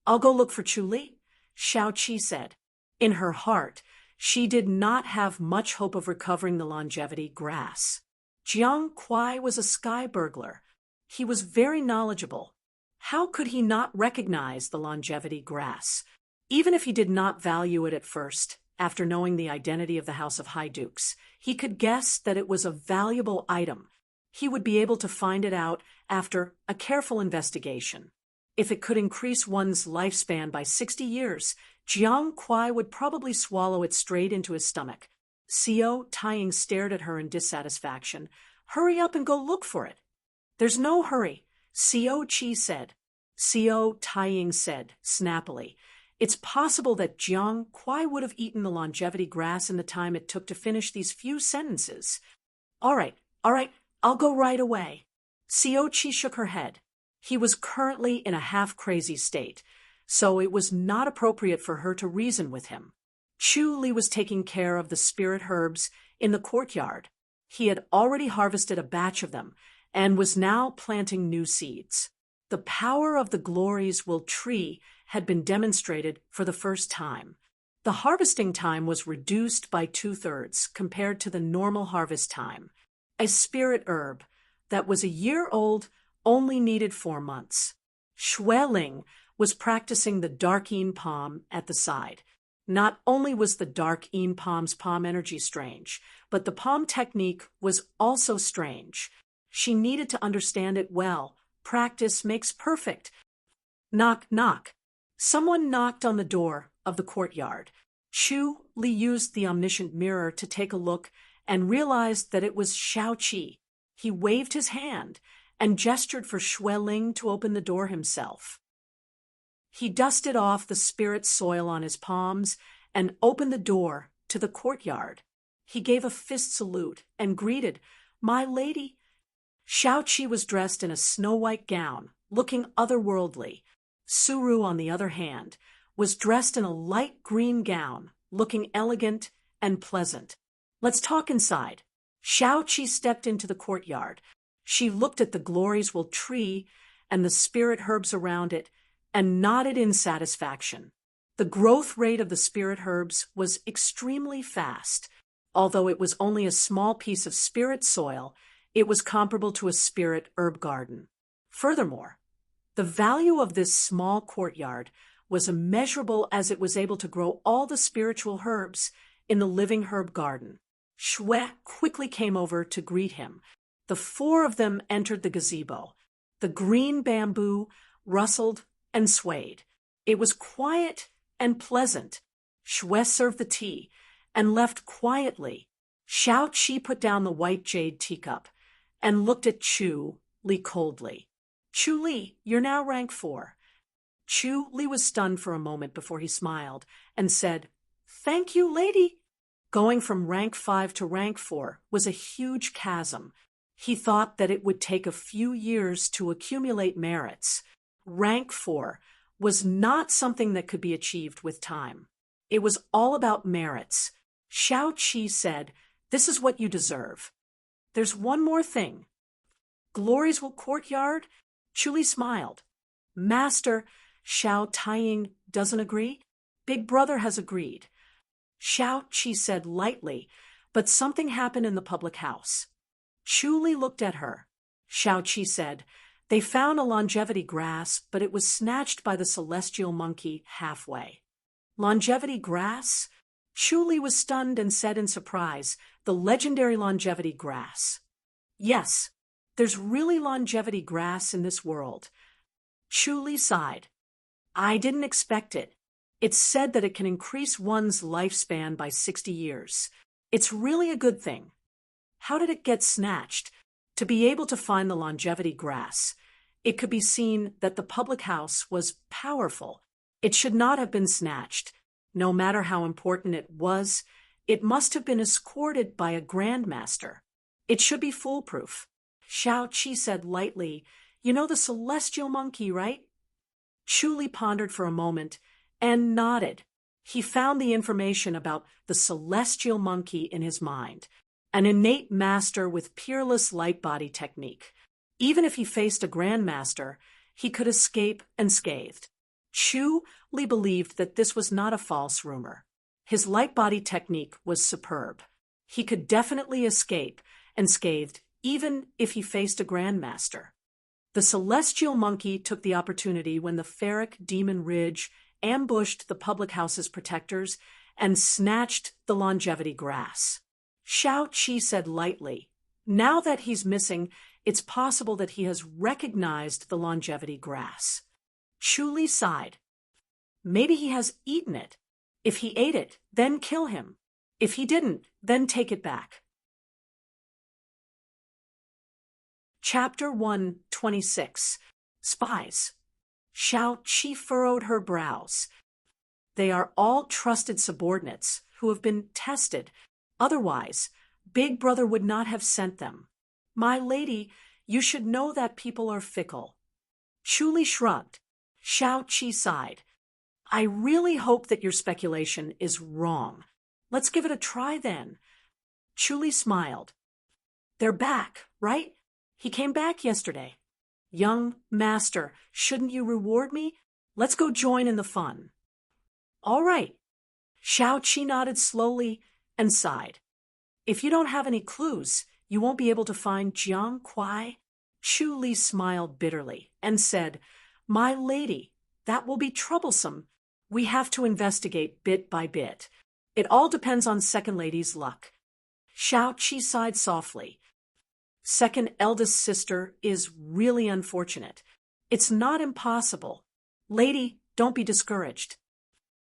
I'll go look for Chu Li, Xiao Qi said. In her heart, she did not have much hope of recovering the longevity grass. Jiang Kuai was a sky burglar. He was very knowledgeable. How could he not recognize the longevity grass? Even if he did not value it at first, after knowing the identity of the House of High Dukes, he could guess that it was a valuable item. He would be able to find it out after a careful investigation. If it could increase one's lifespan by 60 years, Jiang Kuai would probably swallow it straight into his stomach. Xiao Tying stared at her in dissatisfaction. Hurry up and go look for it. There's no hurry, Xiao Qi said. Xiao Tying said, snappily, it's possible that Jiang Kuai would have eaten the longevity grass in the time it took to finish these few sentences. All right, I'll go right away. Xiao Qi shook her head. He was currently in a half-crazy state, so it was not appropriate for her to reason with him. Chu Li was taking care of the spirit herbs in the courtyard. He had already harvested a batch of them and was now planting new seeds. The power of the glories will tree had been demonstrated for the first time. The harvesting time was reduced by 2/3 compared to the normal harvest time. A spirit herb that was a year old only needed 4 months. Schweling was practicing the dark een palm at the side. Not only was the dark een palm's palm energy strange, but the palm technique was also strange. She needed to understand it well. Practice makes perfect. Knock, knock. Someone knocked on the door of the courtyard. Chu Li used the omniscient mirror to take a look and realized that it was Xiaoqi. He waved his hand and gestured for Schweling to open the door himself. He dusted off the spirit soil on his palms and opened the door to the courtyard. He gave a fist salute and greeted, "My lady." Xiaoqi was dressed in a snow-white gown, looking otherworldly. Suru, on the other hand, was dressed in a light green gown, looking elegant and pleasant. "Let's talk inside." Xiaoqi stepped into the courtyard. She looked at the glories will tree and the spirit herbs around it and nodded in satisfaction. The growth rate of the spirit herbs was extremely fast. Although it was only a small piece of spirit soil, it was comparable to a spirit herb garden. Furthermore, the value of this small courtyard was immeasurable as it was able to grow all the spiritual herbs in the living herb garden. Xue quickly came over to greet him. The 4 of them entered the gazebo. The green bamboo rustled and swayed. It was quiet and pleasant. Xue served the tea and left quietly. Xiaoqi put down the white jade teacup and looked at Chu Li coldly. "Chu Li, you're now rank 4. Chu Li was stunned for a moment before he smiled and said, "Thank you, lady." Going from rank 5 to rank 4 was a huge chasm. He thought that it would take a few years to accumulate merits. Rank 4 was not something that could be achieved with time. It was all about merits. Xiaoqi said, "This is what you deserve." "There's one more thing." "Gloriesville Courtyard?" Chu Li smiled. "Master Xiao Taiying doesn't agree? Big Brother has agreed." Xiaoqi said lightly, but something happened in the public house. Chu Li looked at her. Xiaoqi said, "They found a longevity grass, but it was snatched by the celestial monkey halfway." Longevity grass? Chu Li was stunned and said in surprise, "The legendary longevity grass." "Yes, there's really longevity grass in this world." Chu Li sighed. "I didn't expect it. It's said that it can increase one's lifespan by 60 years. It's really a good thing." "How did it get snatched?" To be able to find the longevity grass, it could be seen that the public house was powerful. It should not have been snatched. No matter how important it was, it must have been escorted by a grandmaster. It should be foolproof. Xiaoqi said lightly, "You know the celestial monkey, right?" Chu Li pondered for a moment and nodded. He found the information about the celestial monkey in his mind. An innate master with peerless light body technique. Even if he faced a grandmaster, he could escape unscathed. Chu Li believed that this was not a false rumor. His light body technique was superb. He could definitely escape unscathed even if he faced a grandmaster. The celestial monkey took the opportunity when the ferric demon ridge ambushed the public house's protectors and snatched the longevity grass. Xiaoqi said lightly, "Now that he's missing, it's possible that he has recognized the longevity grass." Chu Li sighed. "Maybe he has eaten it. If he ate it, then kill him. If he didn't, then take it back." Chapter 126. Spies. Xiaoqi furrowed her brows. They are all trusted subordinates who have been tested. Otherwise, Big Brother would not have sent them. "My lady, you should know that people are fickle." Chu Li shrugged. Xiaoqi sighed. "I really hope that your speculation is wrong. Let's give it a try then." Chu Li smiled. They're back, right? He came back yesterday. Young master, shouldn't you reward me? Let's go join in the fun. All right. Shao-Chi nodded slowly and sighed. If you don't have any clues, you won't be able to find Jiang Kuai. Chu Li smiled bitterly and said, My lady, that will be troublesome. We have to investigate bit by bit. It all depends on second lady's luck. Shao-Chi sighed softly. Second eldest sister is really unfortunate. It's not impossible. Lady, don't be discouraged.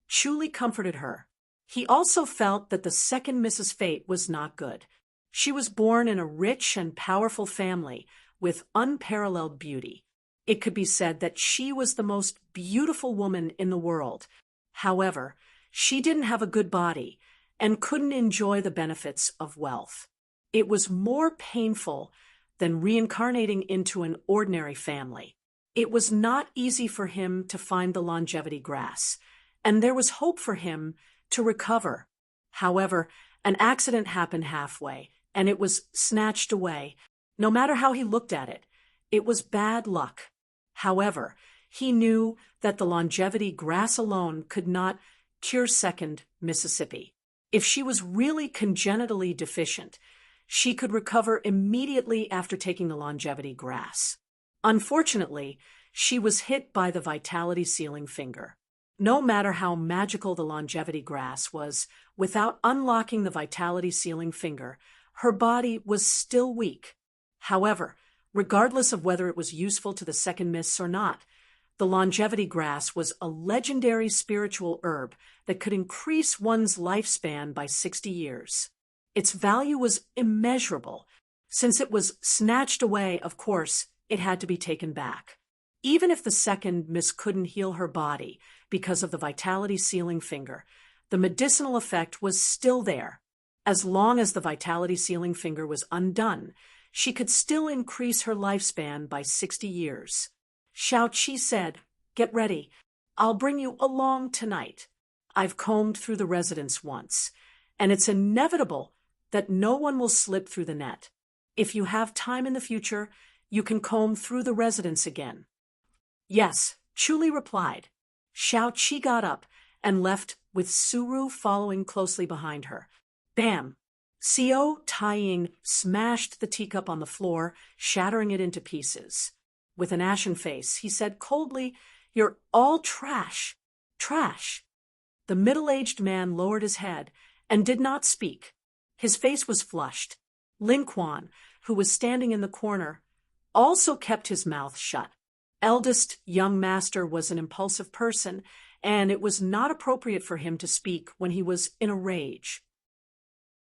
Chu Li comforted her. He also felt that the second Mrs. Fate was not good. She was born in a rich and powerful family with unparalleled beauty. It could be said that she was the most beautiful woman in the world. However, she didn't have a good body and couldn't enjoy the benefits of wealth. It was more painful than reincarnating into an ordinary family. It was not easy for him to find the longevity grass, and there was hope for him to recover. However, an accident happened halfway, and it was snatched away. No matter how he looked at it, it was bad luck. However, he knew that the longevity grass alone could not cure second Mississippi. If she was really congenitally deficient, she could recover immediately after taking the longevity grass. Unfortunately, she was hit by the vitality sealing finger. No matter how magical the longevity grass was, without unlocking the vitality sealing finger, her body was still weak. However, regardless of whether it was useful to the second miss or not, the longevity grass was a legendary spiritual herb that could increase one's lifespan by 60 years. Its value was immeasurable. Since it was snatched away, of course, it had to be taken back. Even if the second miss couldn't heal her body because of the vitality sealing finger, the medicinal effect was still there. As long as the vitality sealing finger was undone, she could still increase her lifespan by 60 years. Shao-Chi said, Get ready. I'll bring you along tonight. I've combed through the residence once, and it's inevitable that no one will slip through the net. If you have time in the future, you can comb through the residence again. Yes, Chu Li replied. Shao-Chi got up and left with Suru following closely behind her. Bam! Xiao Taiying smashed the teacup on the floor, shattering it into pieces. With an ashen face, he said coldly, You're all trash. Trash. The middle-aged man lowered his head and did not speak. His face was flushed. Lin Quan, who was standing in the corner, also kept his mouth shut. Eldest young master was an impulsive person, and it was not appropriate for him to speak when he was in a rage.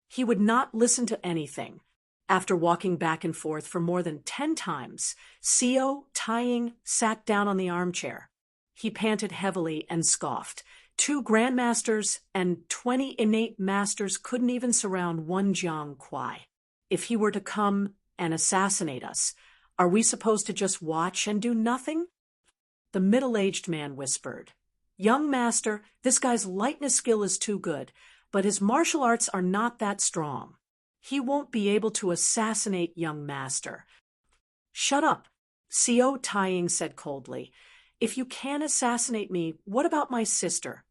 He would not listen to anything. After walking back and forth for more than 10 times, Xiao Taiying sat down on the armchair. He panted heavily and scoffed. 2 grandmasters and 20 innate masters couldn't even surround one Jiang Kuai. If he were to come and assassinate us, are we supposed to just watch and do nothing? The middle-aged man whispered, Young master, this guy's lightness skill is too good, but his martial arts are not that strong. He won't be able to assassinate young master. Shut up, Xiao Taiying said coldly. If you can't assassinate me, what about my sister?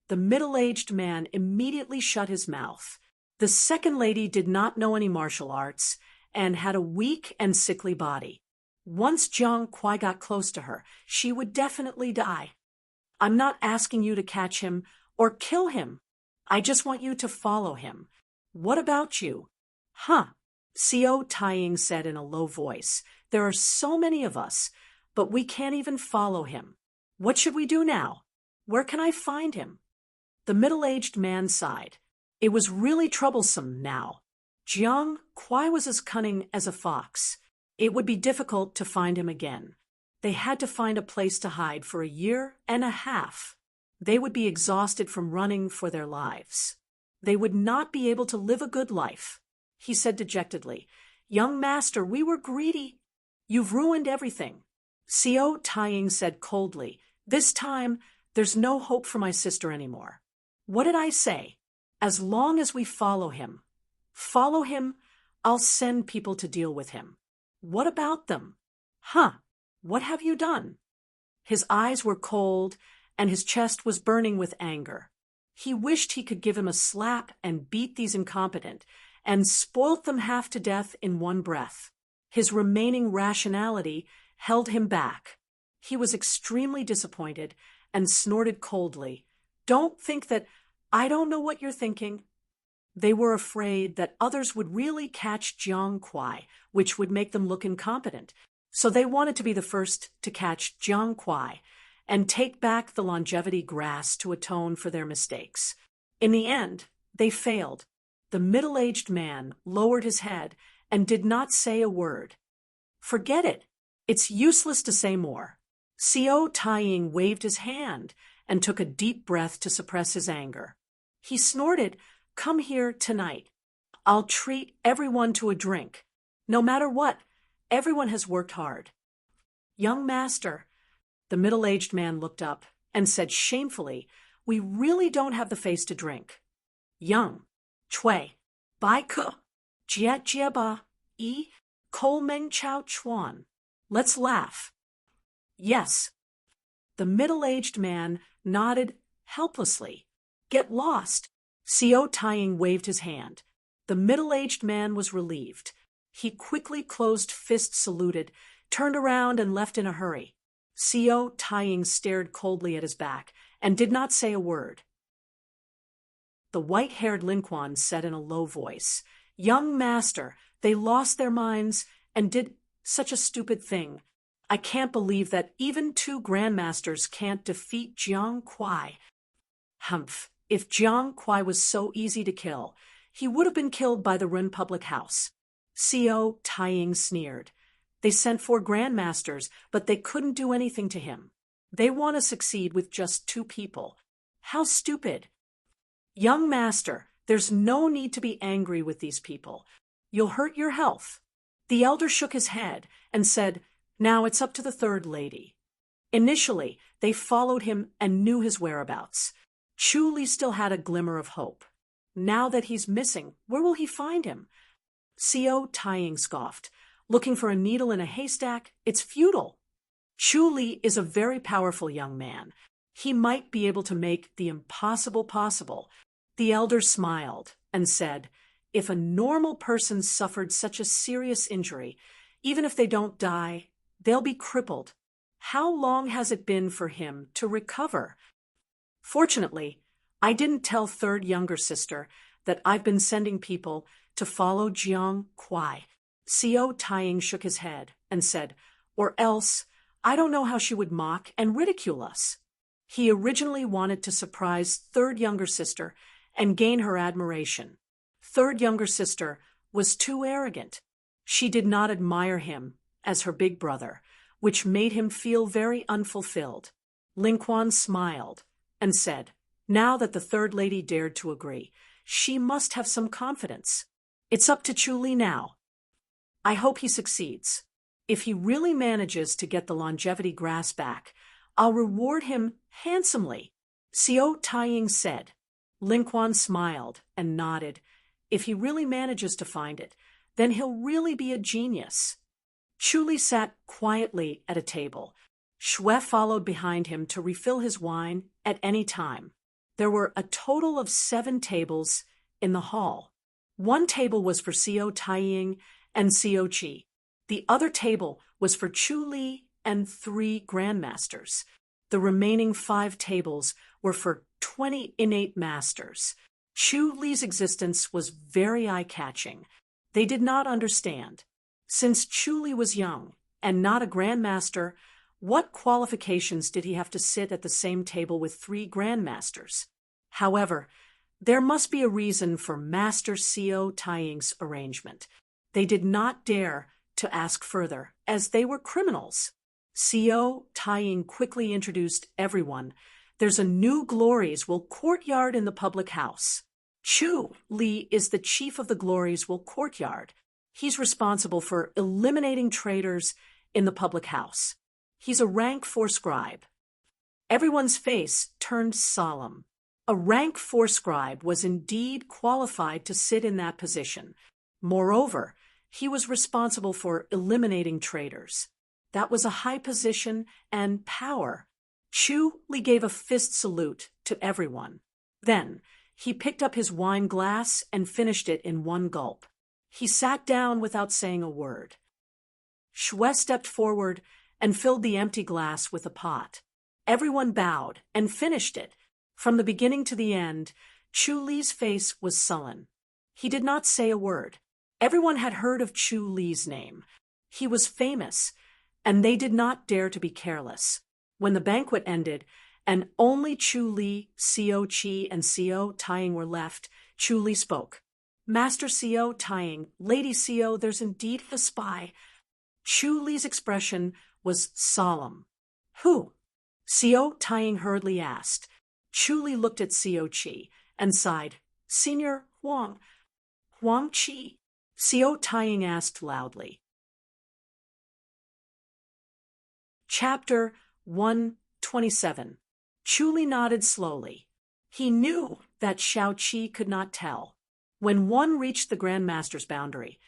The middle-aged man immediately shut his mouth. The second lady did not know any martial arts and had a weak and sickly body. Once Jiang Kuai got close to her, she would definitely die. I'm not asking you to catch him or kill him. I just want you to follow him. What about you? Huh, Xiao Taiying said in a low voice. There are so many of us, but we can't even follow him. What should we do now? Where can I find him? The middle-aged man sighed. It was really troublesome now. Jiang Kuai was as cunning as a fox. It would be difficult to find him again. They had to find a place to hide for 1.5 years. They would be exhausted from running for their lives. They would not be able to live a good life. He said dejectedly, Young master, we were greedy. You've ruined everything. Xiao Taiying said coldly, This time, there's no hope for my sister anymore. What did I say? As long as we follow him, I'll send people to deal with him. What about them? Huh, what have you done? His eyes were cold, and his chest was burning with anger. He wished he could give him a slap and beat these incompetent, and spoilt them half to death in one breath. His remaining rationality held him back. He was extremely disappointed and snorted coldly. Don't think that I don't know what you're thinking. They were afraid that others would really catch Jiang Kuai, which would make them look incompetent. So they wanted to be the first to catch Jiang Kuai and take back the longevity grass to atone for their mistakes. In the end, they failed. The middle-aged man lowered his head and did not say a word. Forget it. It's useless to say more. Xiao Taiying waved his hand and took a deep breath to suppress his anger. He snorted, "Come here tonight. I'll treat everyone to a drink. No matter what, everyone has worked hard." "Young master," the middle-aged man looked up and said shamefully, "we really don't have the face to drink." "Young, Chui, Bai Ke, Jia Jia Ba, Yi, Kol Meng Chao Chuan. Let's laugh." "Yes." The middle-aged man nodded helplessly. "Get lost." Xiao Taiying waved his hand. The middle-aged man was relieved. He quickly closed fist saluted, turned around and left in a hurry. Xiao Taiying stared coldly at his back and did not say a word. The white-haired Lin Quan said in a low voice, "Young master, they lost their minds and did such a stupid thing. I can't believe that even two grandmasters can't defeat Jiang Kuai." "Humph, if Jiang Kuai was so easy to kill, he would have been killed by the Ren public house." Xiao Taiying sneered. "They sent 4 grandmasters, but they couldn't do anything to him. They want to succeed with just 2 people. How stupid." "Young master, there's no need to be angry with these people. You'll hurt your health." The elder shook his head and said, "Now it's up to the third lady." Initially, they followed him and knew his whereabouts. Chu Li still had a glimmer of hope. Now that he's missing, where will he find him? Xiao Taiying scoffed. "Looking for a needle in a haystack? It's futile." Chu Li is a very powerful young man. He might be able to make the impossible possible. The elder smiled and said, "If a normal person suffered such a serious injury, even if they don't die, they'll be crippled. How long has it been for him to recover?" "Fortunately, I didn't tell third younger sister that I've been sending people to follow Jiang Kuai." Xiao Taiying shook his head and said, "Or else, I don't know how she would mock and ridicule us." He originally wanted to surprise third younger sister and gain her admiration. Third younger sister was too arrogant. She did not admire him as her big brother, which made him feel very unfulfilled. Lin Quan smiled and said, "Now that the third lady dared to agree, she must have some confidence. It's up to Chu Li now. I hope he succeeds. If he really manages to get the longevity grass back, I'll reward him handsomely." Xiao Taiying said. Lin Quan smiled and nodded. "If he really manages to find it, then he'll really be a genius." Chu Li sat quietly at a table. Xue followed behind him to refill his wine at any time. There were a total of 7 tables in the hall. 1 table was for Xiao Taiying and Xiao Qi. The other table was for Chu Li and 3 grandmasters. The remaining 5 tables were for 20 innate masters. Chu Li's existence was very eye-catching. They did not understand. Since Chu Li was young and not a grandmaster, what qualifications did he have to sit at the same table with 3 grandmasters? However, there must be a reason for Master Xiao Taiying's arrangement. They did not dare to ask further, as they were criminals. Xiao Taiying quickly introduced everyone. "There's a new Gloriesville courtyard in the public house. Chu Li is the chief of the Gloriesville courtyard. He's responsible for eliminating traitors in the public house. He's a rank 4 scribe." Everyone's face turned solemn. A rank 4 scribe was indeed qualified to sit in that position. Moreover, he was responsible for eliminating traitors. That was a high position and power. Chu Li gave a fist salute to everyone. Then, he picked up his wine glass and finished it in one gulp. He sat down without saying a word. Shue stepped forward and filled the empty glass with a pot. Everyone bowed and finished it. From the beginning to the end, Chu Li's face was sullen. He did not say a word. Everyone had heard of Chu Li's name. He was famous, and they did not dare to be careless. When the banquet ended, and only Chu Li, Co Chi, and Co Tying were left, Chu Li spoke. Master Co Tying, Lady Co, there's indeed a spy. Chu Li's expression was solemn. Who? Co Tying hurriedly asked. Chu Li looked at Co Chi and sighed. Senior Huang. Huang Chi. Co Tying asked loudly. Chapter 127. Chu Li nodded slowly. He knew that Xiao Qi could not tell. When one reached the Grand Master's boundary,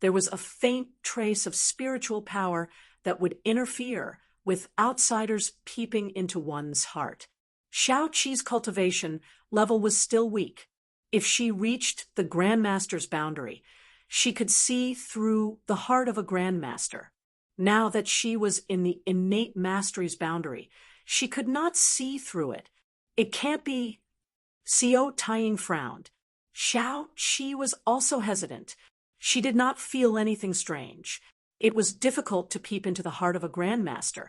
there was a faint trace of spiritual power that would interfere with outsiders peeping into one's heart. Xiao Qi's cultivation level was still weak. If she reached the Grand Master's boundary, she could see through the heart of a Grand Master. Now that she was in the innate mastery's boundary, she could not see through it. It can't be. Co Tying frowned. Xiao Qi was also hesitant. She did not feel anything strange. It was difficult to peep into the heart of a grandmaster,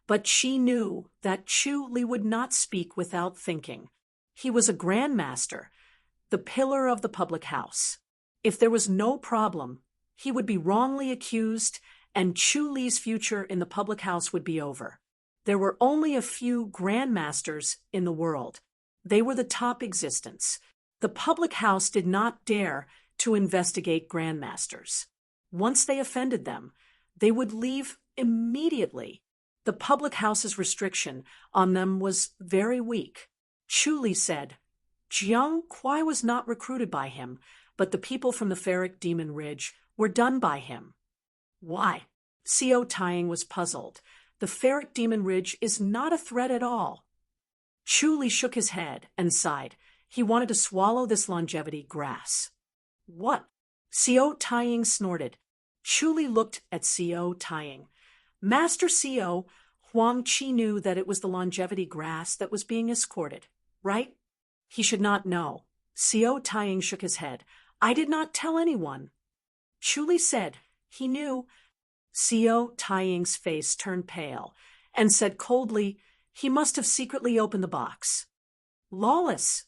but she knew that Chu Li would not speak without thinking. He was a grandmaster, the pillar of the public house. If there was no problem, he would be wrongly accused, and Chu Li's future in the public house would be over. There were only a few grandmasters in the world. They were the top existence. The public house did not dare to investigate grandmasters. Once they offended them, they would leave immediately. The public house's restriction on them was very weak. Chu Li said, Jiang Kuai was not recruited by him, but the people from the Ferric Demon Ridge were done by him. Why? Co Tying was puzzled. The Ferric Demon Ridge is not a threat at all. Chu Li shook his head and sighed. He wanted to swallow this longevity grass. What? Co Tying snorted. Chu Li looked at Co Tying. Master Co, Huang Qi knew that it was the longevity grass that was being escorted, right? He should not know. Co Tying shook his head. I did not tell anyone. Chu Li said he knew. Co Tying's face turned pale and said coldly, he must have secretly opened the box. Lawless.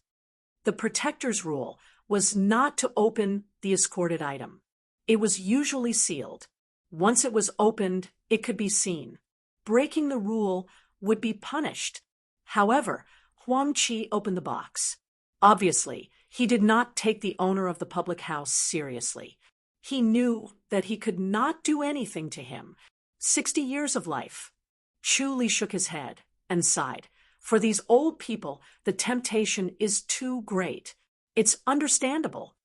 The protector's rule was not to open the escorted item. It was usually sealed. Once it was opened, it could be seen. Breaking the rule would be punished. However, Huang Qi opened the box. Obviously, he did not take the owner of the public house seriously. He knew that he could not do anything to him. 60 years of life. Chu Li shook his head and sighed. For these old people, the temptation is too great. It's understandable.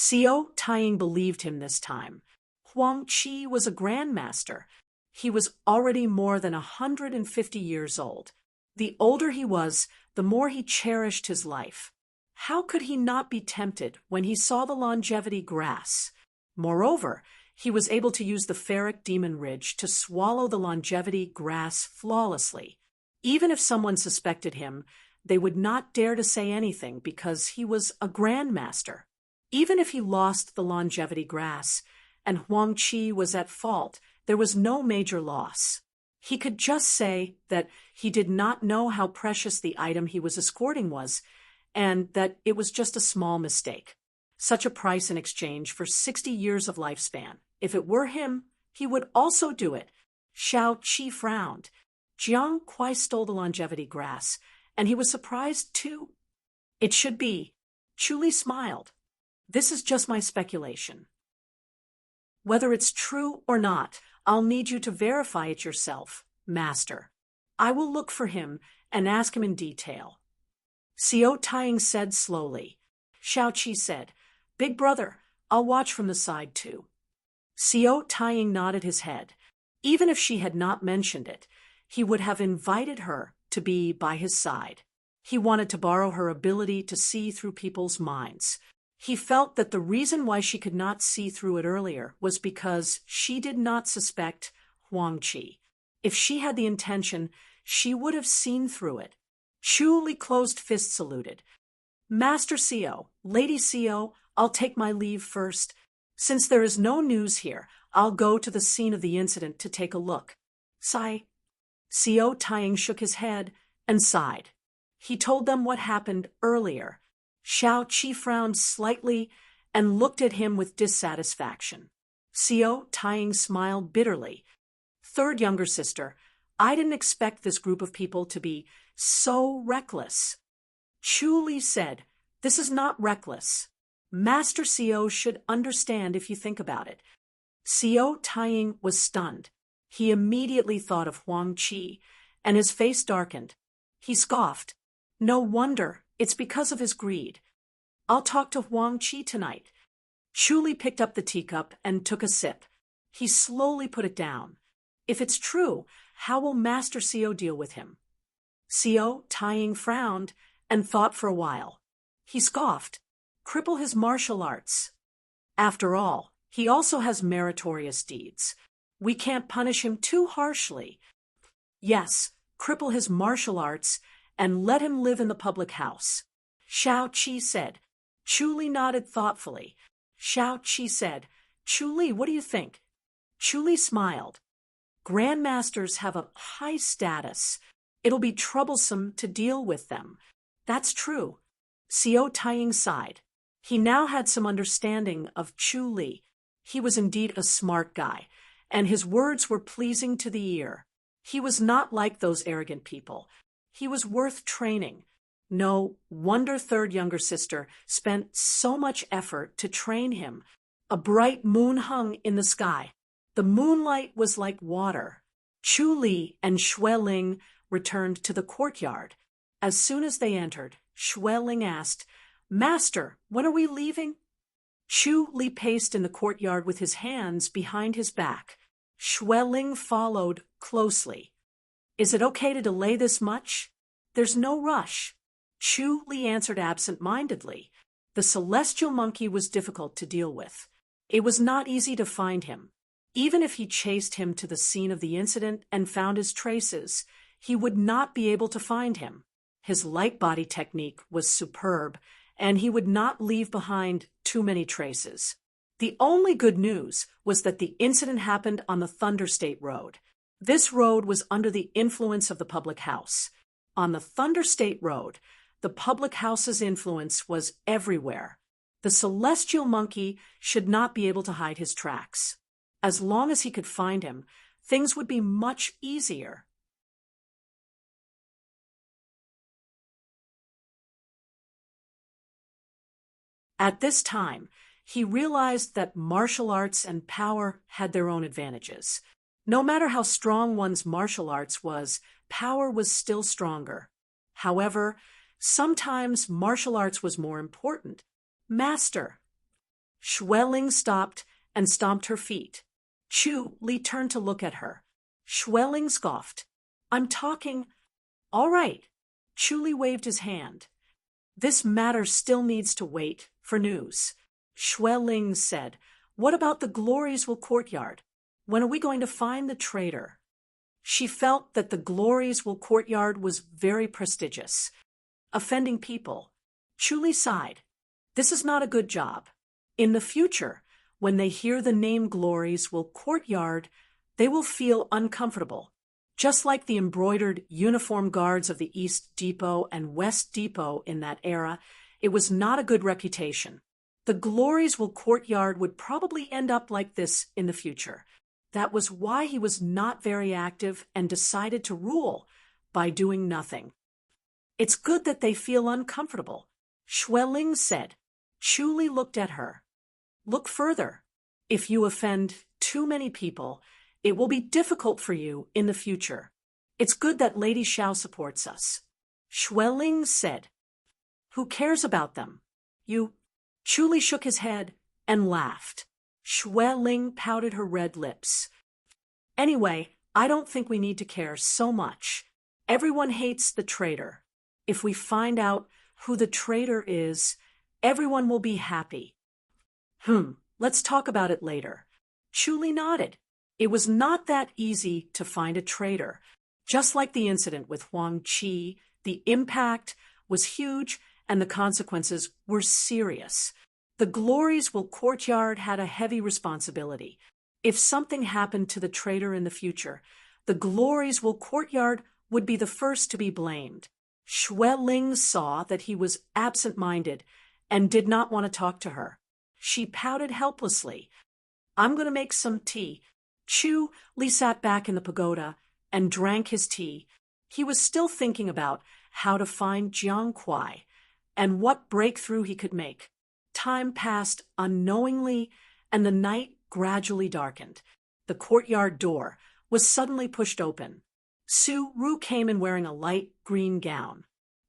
Co Tying believed him this time. Huang Qi was a grandmaster. He was already more than 150 years old. The older he was, the more he cherished his life. How could he not be tempted when he saw the longevity grass? Moreover, he was able to use the Ferric Demon Ridge to swallow the longevity grass flawlessly. Even if someone suspected him, they would not dare to say anything because he was a grandmaster. Even if he lost the longevity grass and Huang Qi was at fault, there was no major loss. He could just say that he did not know how precious the item he was escorting was, and that it was just a small mistake. Such a price in exchange for 60 years of lifespan. If it were him, he would also do it. Xiao Qi frowned. Jiang Kuai stole the longevity grass, and he was surprised too. It should be. Chu Li smiled. This is just my speculation. Whether it's true or not, I'll need you to verify it yourself, Master. I will look for him and ask him in detail. Co Tying said slowly. Xiao Qi said, Big brother, I'll watch from the side too. Xiao Taiying nodded his head. Even if she had not mentioned it, he would have invited her to be by his side. He wanted to borrow her ability to see through people's minds. He felt that the reason why she could not see through it earlier was because she did not suspect Huang Qi. If she had the intention, she would have seen through it. Chu Li closed fist saluted. Master Xiao, Lady Xiao, I'll take my leave first. Since there is no news here, I'll go to the scene of the incident to take a look. Sigh. Xiao Taiying shook his head and sighed. He told them what happened earlier. Xiao Qi frowned slightly and looked at him with dissatisfaction. Xiao Taiying smiled bitterly. Third younger sister, I didn't expect this group of people to be so reckless. Chu Li said, this is not reckless. Master Xiao should understand if you think about it. Xiao Taiying was stunned. He immediately thought of Huang Qi, and his face darkened. He scoffed. No wonder, it's because of his greed. I'll talk to Huang Qi tonight. Chu Li picked up the teacup and took a sip. He slowly put it down. If it's true, how will Master Xiao deal with him? Xiao Taiying frowned and thought for a while. He scoffed. Cripple his martial arts. After all, he also has meritorious deeds. We can't punish him too harshly. Yes, cripple his martial arts and let him live in the public house. Xiao Qi said. Chu Li nodded thoughtfully. Xiao Qi said, Chu Li, what do you think? Chu Li smiled. Grandmasters have a high status. It'll be troublesome to deal with them. That's true. Xiao Taiying sighed. He now had some understanding of Chu Li. He was indeed a smart guy, and his words were pleasing to the ear. He was not like those arrogant people. He was worth training. No wonder third younger sister spent so much effort to train him. A bright moon hung in the sky. The moonlight was like water. Chu Li and Xue Ling returned to the courtyard. As soon as they entered, Xue Ling asked, Master, when are we leaving? Chu Li paced in the courtyard with his hands behind his back. Xue Ling followed closely. Is it okay to delay this much? There's no rush. Chu Li answered absent-mindedly. The celestial monkey was difficult to deal with. It was not easy to find him. Even if he chased him to the scene of the incident and found his traces, he would not be able to find him. His light body technique was superb, and he would not leave behind too many traces. The only good news was that the incident happened on the Thunder State Road. This road was under the influence of the public house. On the Thunder State Road, the public house's influence was everywhere. The celestial monkey should not be able to hide his tracks. As long as he could find him, things would be much easier. At this time, he realized that martial arts and power had their own advantages. No matter how strong one's martial arts was, power was still stronger. However, sometimes martial arts was more important. Master. Xue Ling stopped and stomped her feet. Chu Li turned to look at her. Xue Ling scoffed. I'm talking. All right. Chu Li waved his hand. This matter still needs to wait for news. Xue Ling said, What about the Gloriesville courtyard? When are we going to find the traitor? She felt that the Gloriesville courtyard was very prestigious, offending people. Chu Li sighed. This is not a good job. In the future, when they hear the name Gloriesville courtyard, they will feel uncomfortable. Just like the embroidered uniform guards of the East Depot and West Depot in that era, it was not a good reputation. The Gloriesville courtyard would probably end up like this in the future. That was why he was not very active and decided to rule by doing nothing. It's good that they feel uncomfortable, Xue Ling said. Chu Li looked at her. Look further. If you offend too many people, it will be difficult for you in the future. It's good that Lady Xiao supports us. Xue Ling said. Who cares about them? You. Chu Li shook his head and laughed. Xue Ling pouted her red lips. Anyway, I don't think we need to care so much. Everyone hates the traitor. If we find out who the traitor is, everyone will be happy. Let's talk about it later. Chuli nodded. It was not that easy to find a traitor. Just like the incident with Huang Qi, the impact was huge and the consequences were serious. The Gloriesville courtyard had a heavy responsibility. If something happened to the traitor in the future, the Gloriesville courtyard would be the first to be blamed. Xue Ling saw that he was absent-minded and did not want to talk to her. She pouted helplessly. I'm going to make some tea. Chu Li sat back in the pagoda and drank his tea. He was still thinking about how to find Jiang Kuai and what breakthrough he could make. Time passed unknowingly, and the night gradually darkened. The courtyard door was suddenly pushed open. Su Ru came in wearing a light green gown.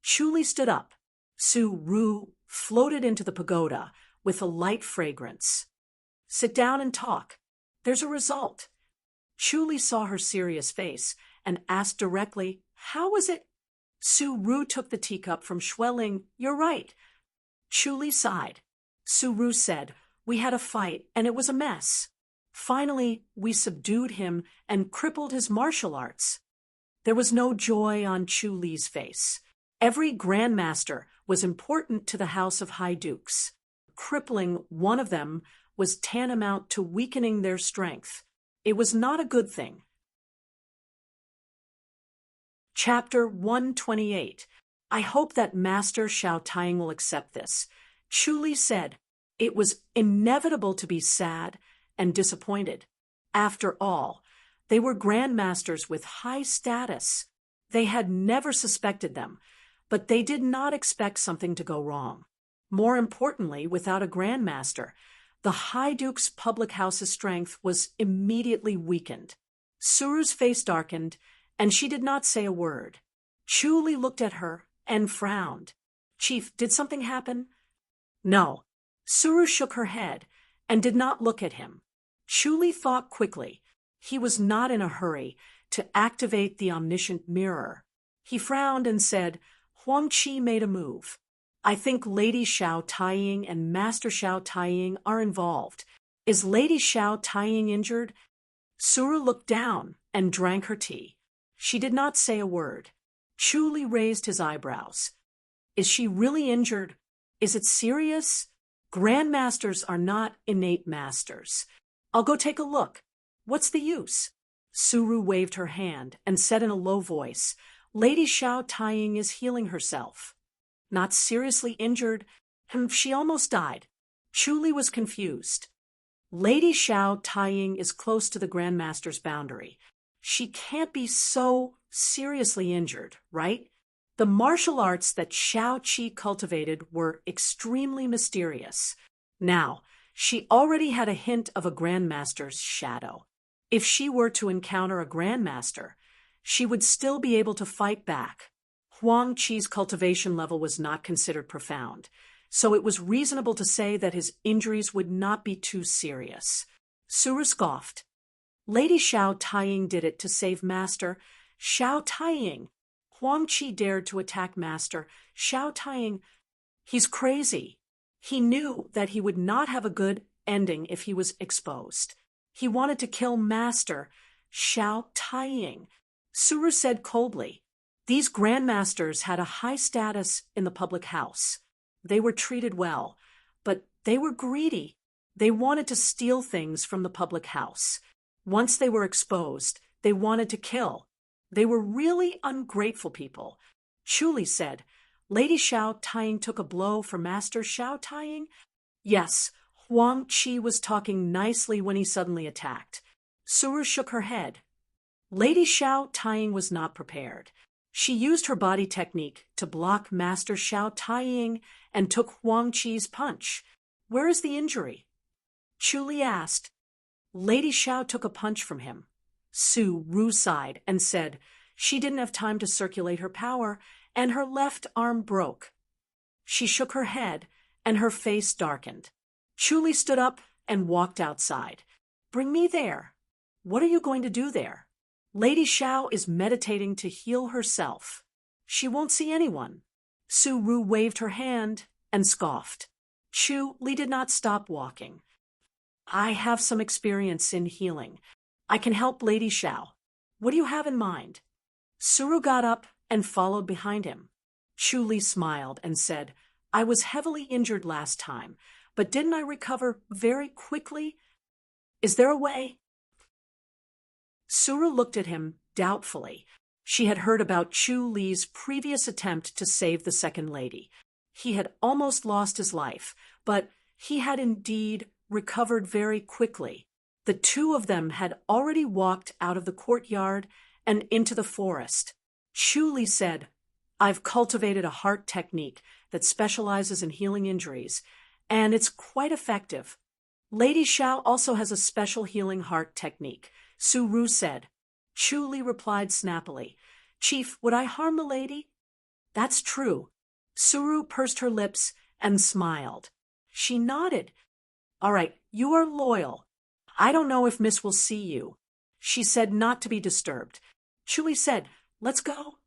Chuli stood up. Su Ru floated into the pagoda with a light fragrance. Sit down and talk. There's a result. Chuli saw her serious face and asked directly, how was it? Su Ru took the teacup from Xue Ling. You're right. Chuli sighed. Su Ru said, we had a fight and it was a mess. Finally, we subdued him and crippled his martial arts. There was no joy on Chu Li's face. Every grandmaster was important to the House of High Dukes. Crippling one of them was tantamount to weakening their strength. It was not a good thing. Chapter 128. I hope that Master Xiao Taiying will accept this. Chu Li said, it was inevitable to be sad and disappointed. After all, they were grandmasters with high status. They had never suspected them, but they did not expect something to go wrong. More importantly, without a grandmaster, the High Duke's public house's strength was immediately weakened. Suru's face darkened, and she did not say a word. Chu Li looked at her and frowned. Chief, did something happen? No. Suru shook her head and did not look at him. Chu Li thought quickly. He was not in a hurry to activate the omniscient mirror. He frowned and said, Huang Qi made a move. I think Lady Xiao Taiying and Master Xiao Taiying are involved. Is Lady Xiao Taiying injured? Suru looked down and drank her tea. She did not say a word. Chu Li raised his eyebrows. Is she really injured? Is it serious? Grandmasters are not innate masters. I'll go take a look. What's the use? Suru waved her hand and said in a low voice, Lady Xiao Taiying is healing herself. Not seriously injured, she almost died. Chu Li was confused. Lady Xiao Taiying is close to the Grandmaster's boundary. She can't be so seriously injured, right? The martial arts that Xiao Qi cultivated were extremely mysterious. Now, she already had a hint of a Grandmaster's shadow. If she were to encounter a Grandmaster, she would still be able to fight back. Huang Qi's cultivation level was not considered profound, so it was reasonable to say that his injuries would not be too serious. Suru scoffed. Lady Xiao Taiying did it to save Master Xiao Taiying. Huang Qi dared to attack Master Xiao Taiying. He's crazy. He knew that he would not have a good ending if he was exposed. He wanted to kill Master Xiao Taiying. Suru said coldly, these grandmasters had a high status in the public house. They were treated well, but they were greedy. They wanted to steal things from the public house. Once they were exposed, they wanted to kill. They were really ungrateful people. Chu Li said, Lady Xiao Taiying took a blow for Master Xiao Taiying? Yes, Huang Qi was talking nicely when he suddenly attacked. Suru shook her head. Lady Xiao Taiying was not prepared. She used her body technique to block Master Xiao Taiying and took Huang Qi's punch. Where is the injury? Chu Li asked. Lady Xiao took a punch from him. Su Ru sighed and said she didn't have time to circulate her power, and her left arm broke. She shook her head, and her face darkened. Chu Li stood up and walked outside. Bring me there. What are you going to do there? Lady Xiao is meditating to heal herself. She won't see anyone. Su Ru waved her hand and scoffed. Chu Li did not stop walking. I have some experience in healing. I can help Lady Xiao. What do you have in mind? Suru got up and followed behind him. Chu Li smiled and said, I was heavily injured last time, but didn't I recover very quickly? Is there a way? Suru looked at him doubtfully. She had heard about Chu Li's previous attempt to save the second lady. He had almost lost his life, but he had indeed recovered very quickly. The two of them had already walked out of the courtyard and into the forest. Chu Li said, I've cultivated a heart technique that specializes in healing injuries, and it's quite effective. Lady Xiao also has a special healing heart technique, Su Ru said. Chu Li replied snappily, Chief, would I harm the lady? That's true. Suru pursed her lips and smiled. She nodded. All right, you are loyal. I don't know if Miss will see you. She said not to be disturbed. Chu Li said, let's go.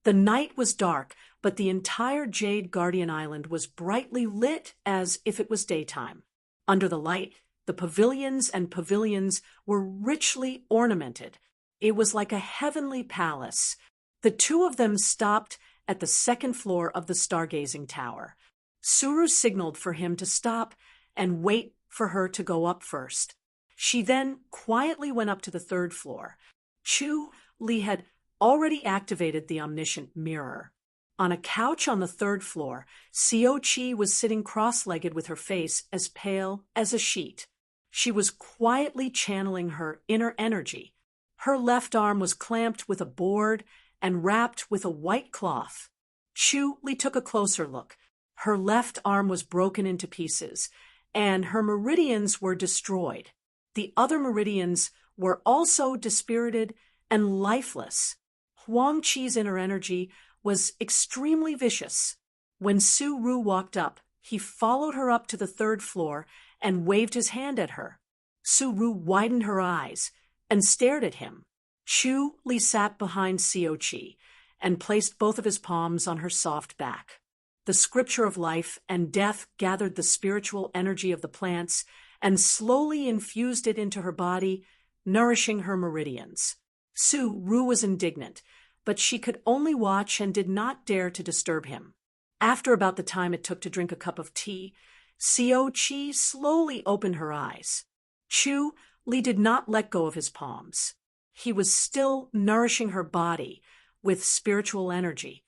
The night was dark, but the entire Jade Guardian Island was brightly lit as if it was daytime. Under the light, the pavilions and pavilions were richly ornamented. It was like a heavenly palace. The two of them stopped at the second floor of the stargazing tower. Suru signaled for him to stop and wait for her to go up first. She then quietly went up to the third floor. Chu Li had already activated the omniscient mirror. On a couch on the third floor, Xiao Qi was sitting cross-legged with her face as pale as a sheet. She was quietly channeling her inner energy. Her left arm was clamped with a board and wrapped with a white cloth. Chu Li took a closer look. Her left arm was broken into pieces, and her meridians were destroyed. The other meridians were also dispirited and lifeless. Huang Qi's inner energy was extremely vicious. When Su Ru walked up, he followed her up to the third floor and waved his hand at her. Su Ru widened her eyes and stared at him. Chu Li sat behind Xiao Qi and placed both of his palms on her soft back. The scripture of life and death gathered the spiritual energy of the plants and slowly infused it into her body, nourishing her meridians. Su Ru was indignant, but she could only watch and did not dare to disturb him. After about the time it took to drink a cup of tea, Xiao Qi slowly opened her eyes. Chu Li did not let go of his palms. He was still nourishing her body with spiritual energy.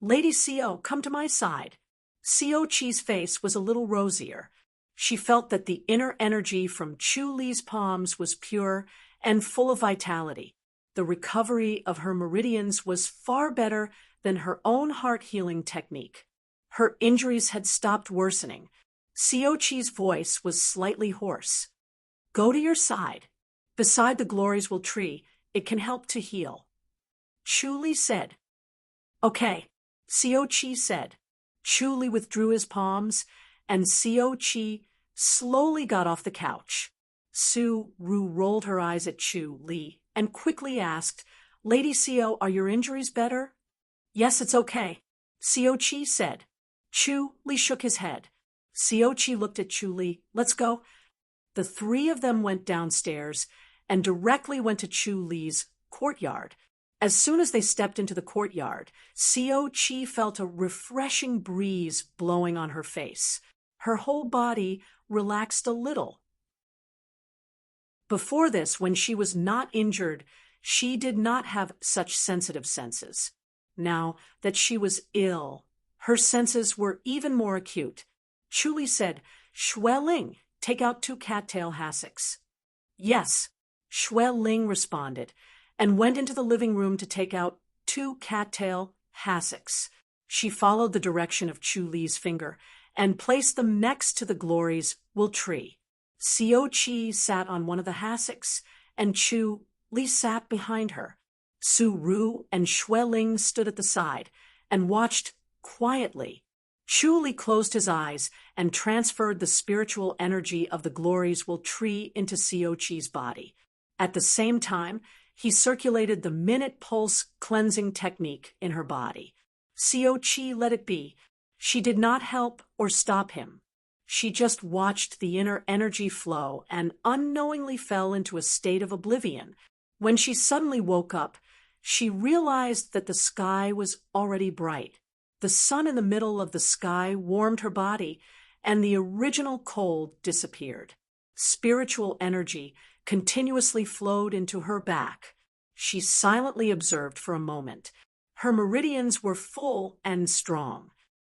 Lady Xiao, come to my side. Xiao Qi's face was a little rosier. She felt that the inner energy from Chu Li's palms was pure and full of vitality. The recovery of her meridians was far better than her own heart-healing technique. Her injuries had stopped worsening. Xiao Qi's voice was slightly hoarse. Go to your side. Beside the Gloriesville tree, it can help to heal. Chu Li said. Okay, Xiao Qi said. Chu Li withdrew his palms, and Xiao Qi slowly got off the couch. Su Ru rolled her eyes at Chu Li and quickly asked, Lady Xiao, are your injuries better? Yes, it's okay, Xiao Qi said. Chu Li shook his head. Xiao Qi looked at Chu Li. Let's go. The three of them went downstairs and directly went to Chu Li's courtyard. As soon as they stepped into the courtyard, Xiao Qi felt a refreshing breeze blowing on her face. Her whole body relaxed a little. Before this, when she was not injured, she did not have such sensitive senses. Now that she was ill, her senses were even more acute. Chu Li said, Xue Ling, take out 2 cattail hassocks. Yes, Xue Ling responded, and went into the living room to take out 2 cattail hassocks. She followed the direction of Chu Li's finger and placed them next to the Gloriesville tree. Xiao Qi sat on one of the hassocks, and Chu Li sat behind her. Su Ru and Xue Ling stood at the side and watched quietly. Chu Li closed his eyes and transferred the spiritual energy of the glories will tree into Xiao Qi's body. At the same time, he circulated the minute pulse cleansing technique in her body. Xiao Qi let it be. She did not help or stop him. She just watched the inner energy flow and unknowingly fell into a state of oblivion. When she suddenly woke up, she realized that the sky was already bright. The sun in the middle of the sky warmed her body, and the original cold disappeared. Spiritual energy continuously flowed into her back. She silently observed for a moment. Her meridians were full and strong.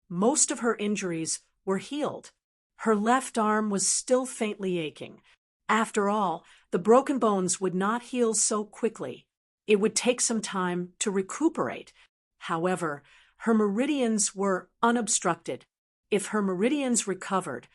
Most of her injuries were healed. Her left arm was still faintly aching. After all, the broken bones would not heal so quickly. It would take some time to recuperate. However, her meridians were unobstructed. If her meridians recovered,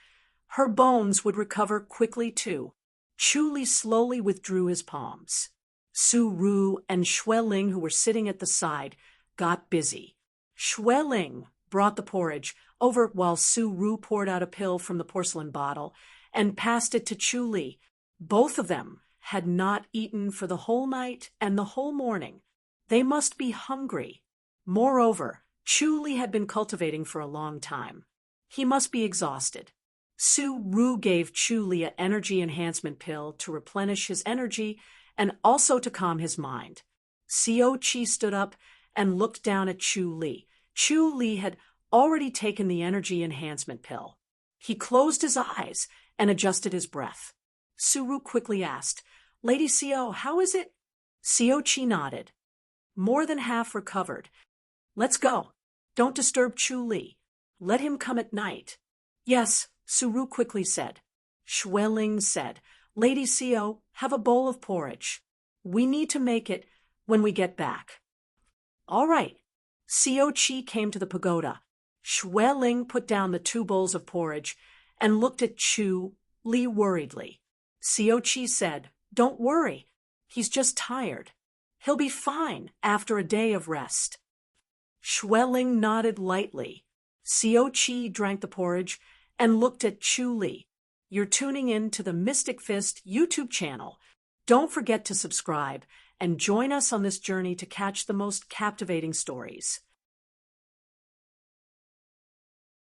her bones would recover quickly too. Chu Li slowly withdrew his palms. Su Ru and Xue Ling, who were sitting at the side, got busy. Xue Ling brought the porridge over while Su Ru poured out a pill from the porcelain bottle and passed it to Chu Li. Both of them had not eaten for the whole night and the whole morning. They must be hungry. Moreover, Chu Li had been cultivating for a long time. He must be exhausted. Su Ru gave Chu Li an energy enhancement pill to replenish his energy and also to calm his mind. Xiao Qi stood up and looked down at Chu Li. Chu Li had already taken the energy enhancement pill. He closed his eyes and adjusted his breath. Su Ru quickly asked, "Lady Xiao, how is it?" Xiao Qi nodded. "More than half recovered. Let's go. Don't disturb Chu Li. Let him come at night." "Yes," Su Ru quickly said. Xue Ling said, "Lady Xiao, have a bowl of porridge. We need to make it when we get back." "All right." Xiao Qi came to the pagoda. Xue Ling put down the 2 bowls of porridge and looked at Chu Li worriedly. Xiao Qi said, "Don't worry. He's just tired. He'll be fine after a day of rest." Xue Ling nodded lightly. Xiao Qi drank the porridge and looked at Chu Li. "You're tuning in to the Mystic Fist YouTube channel. Don't forget to subscribe and join us on this journey to catch the most captivating stories.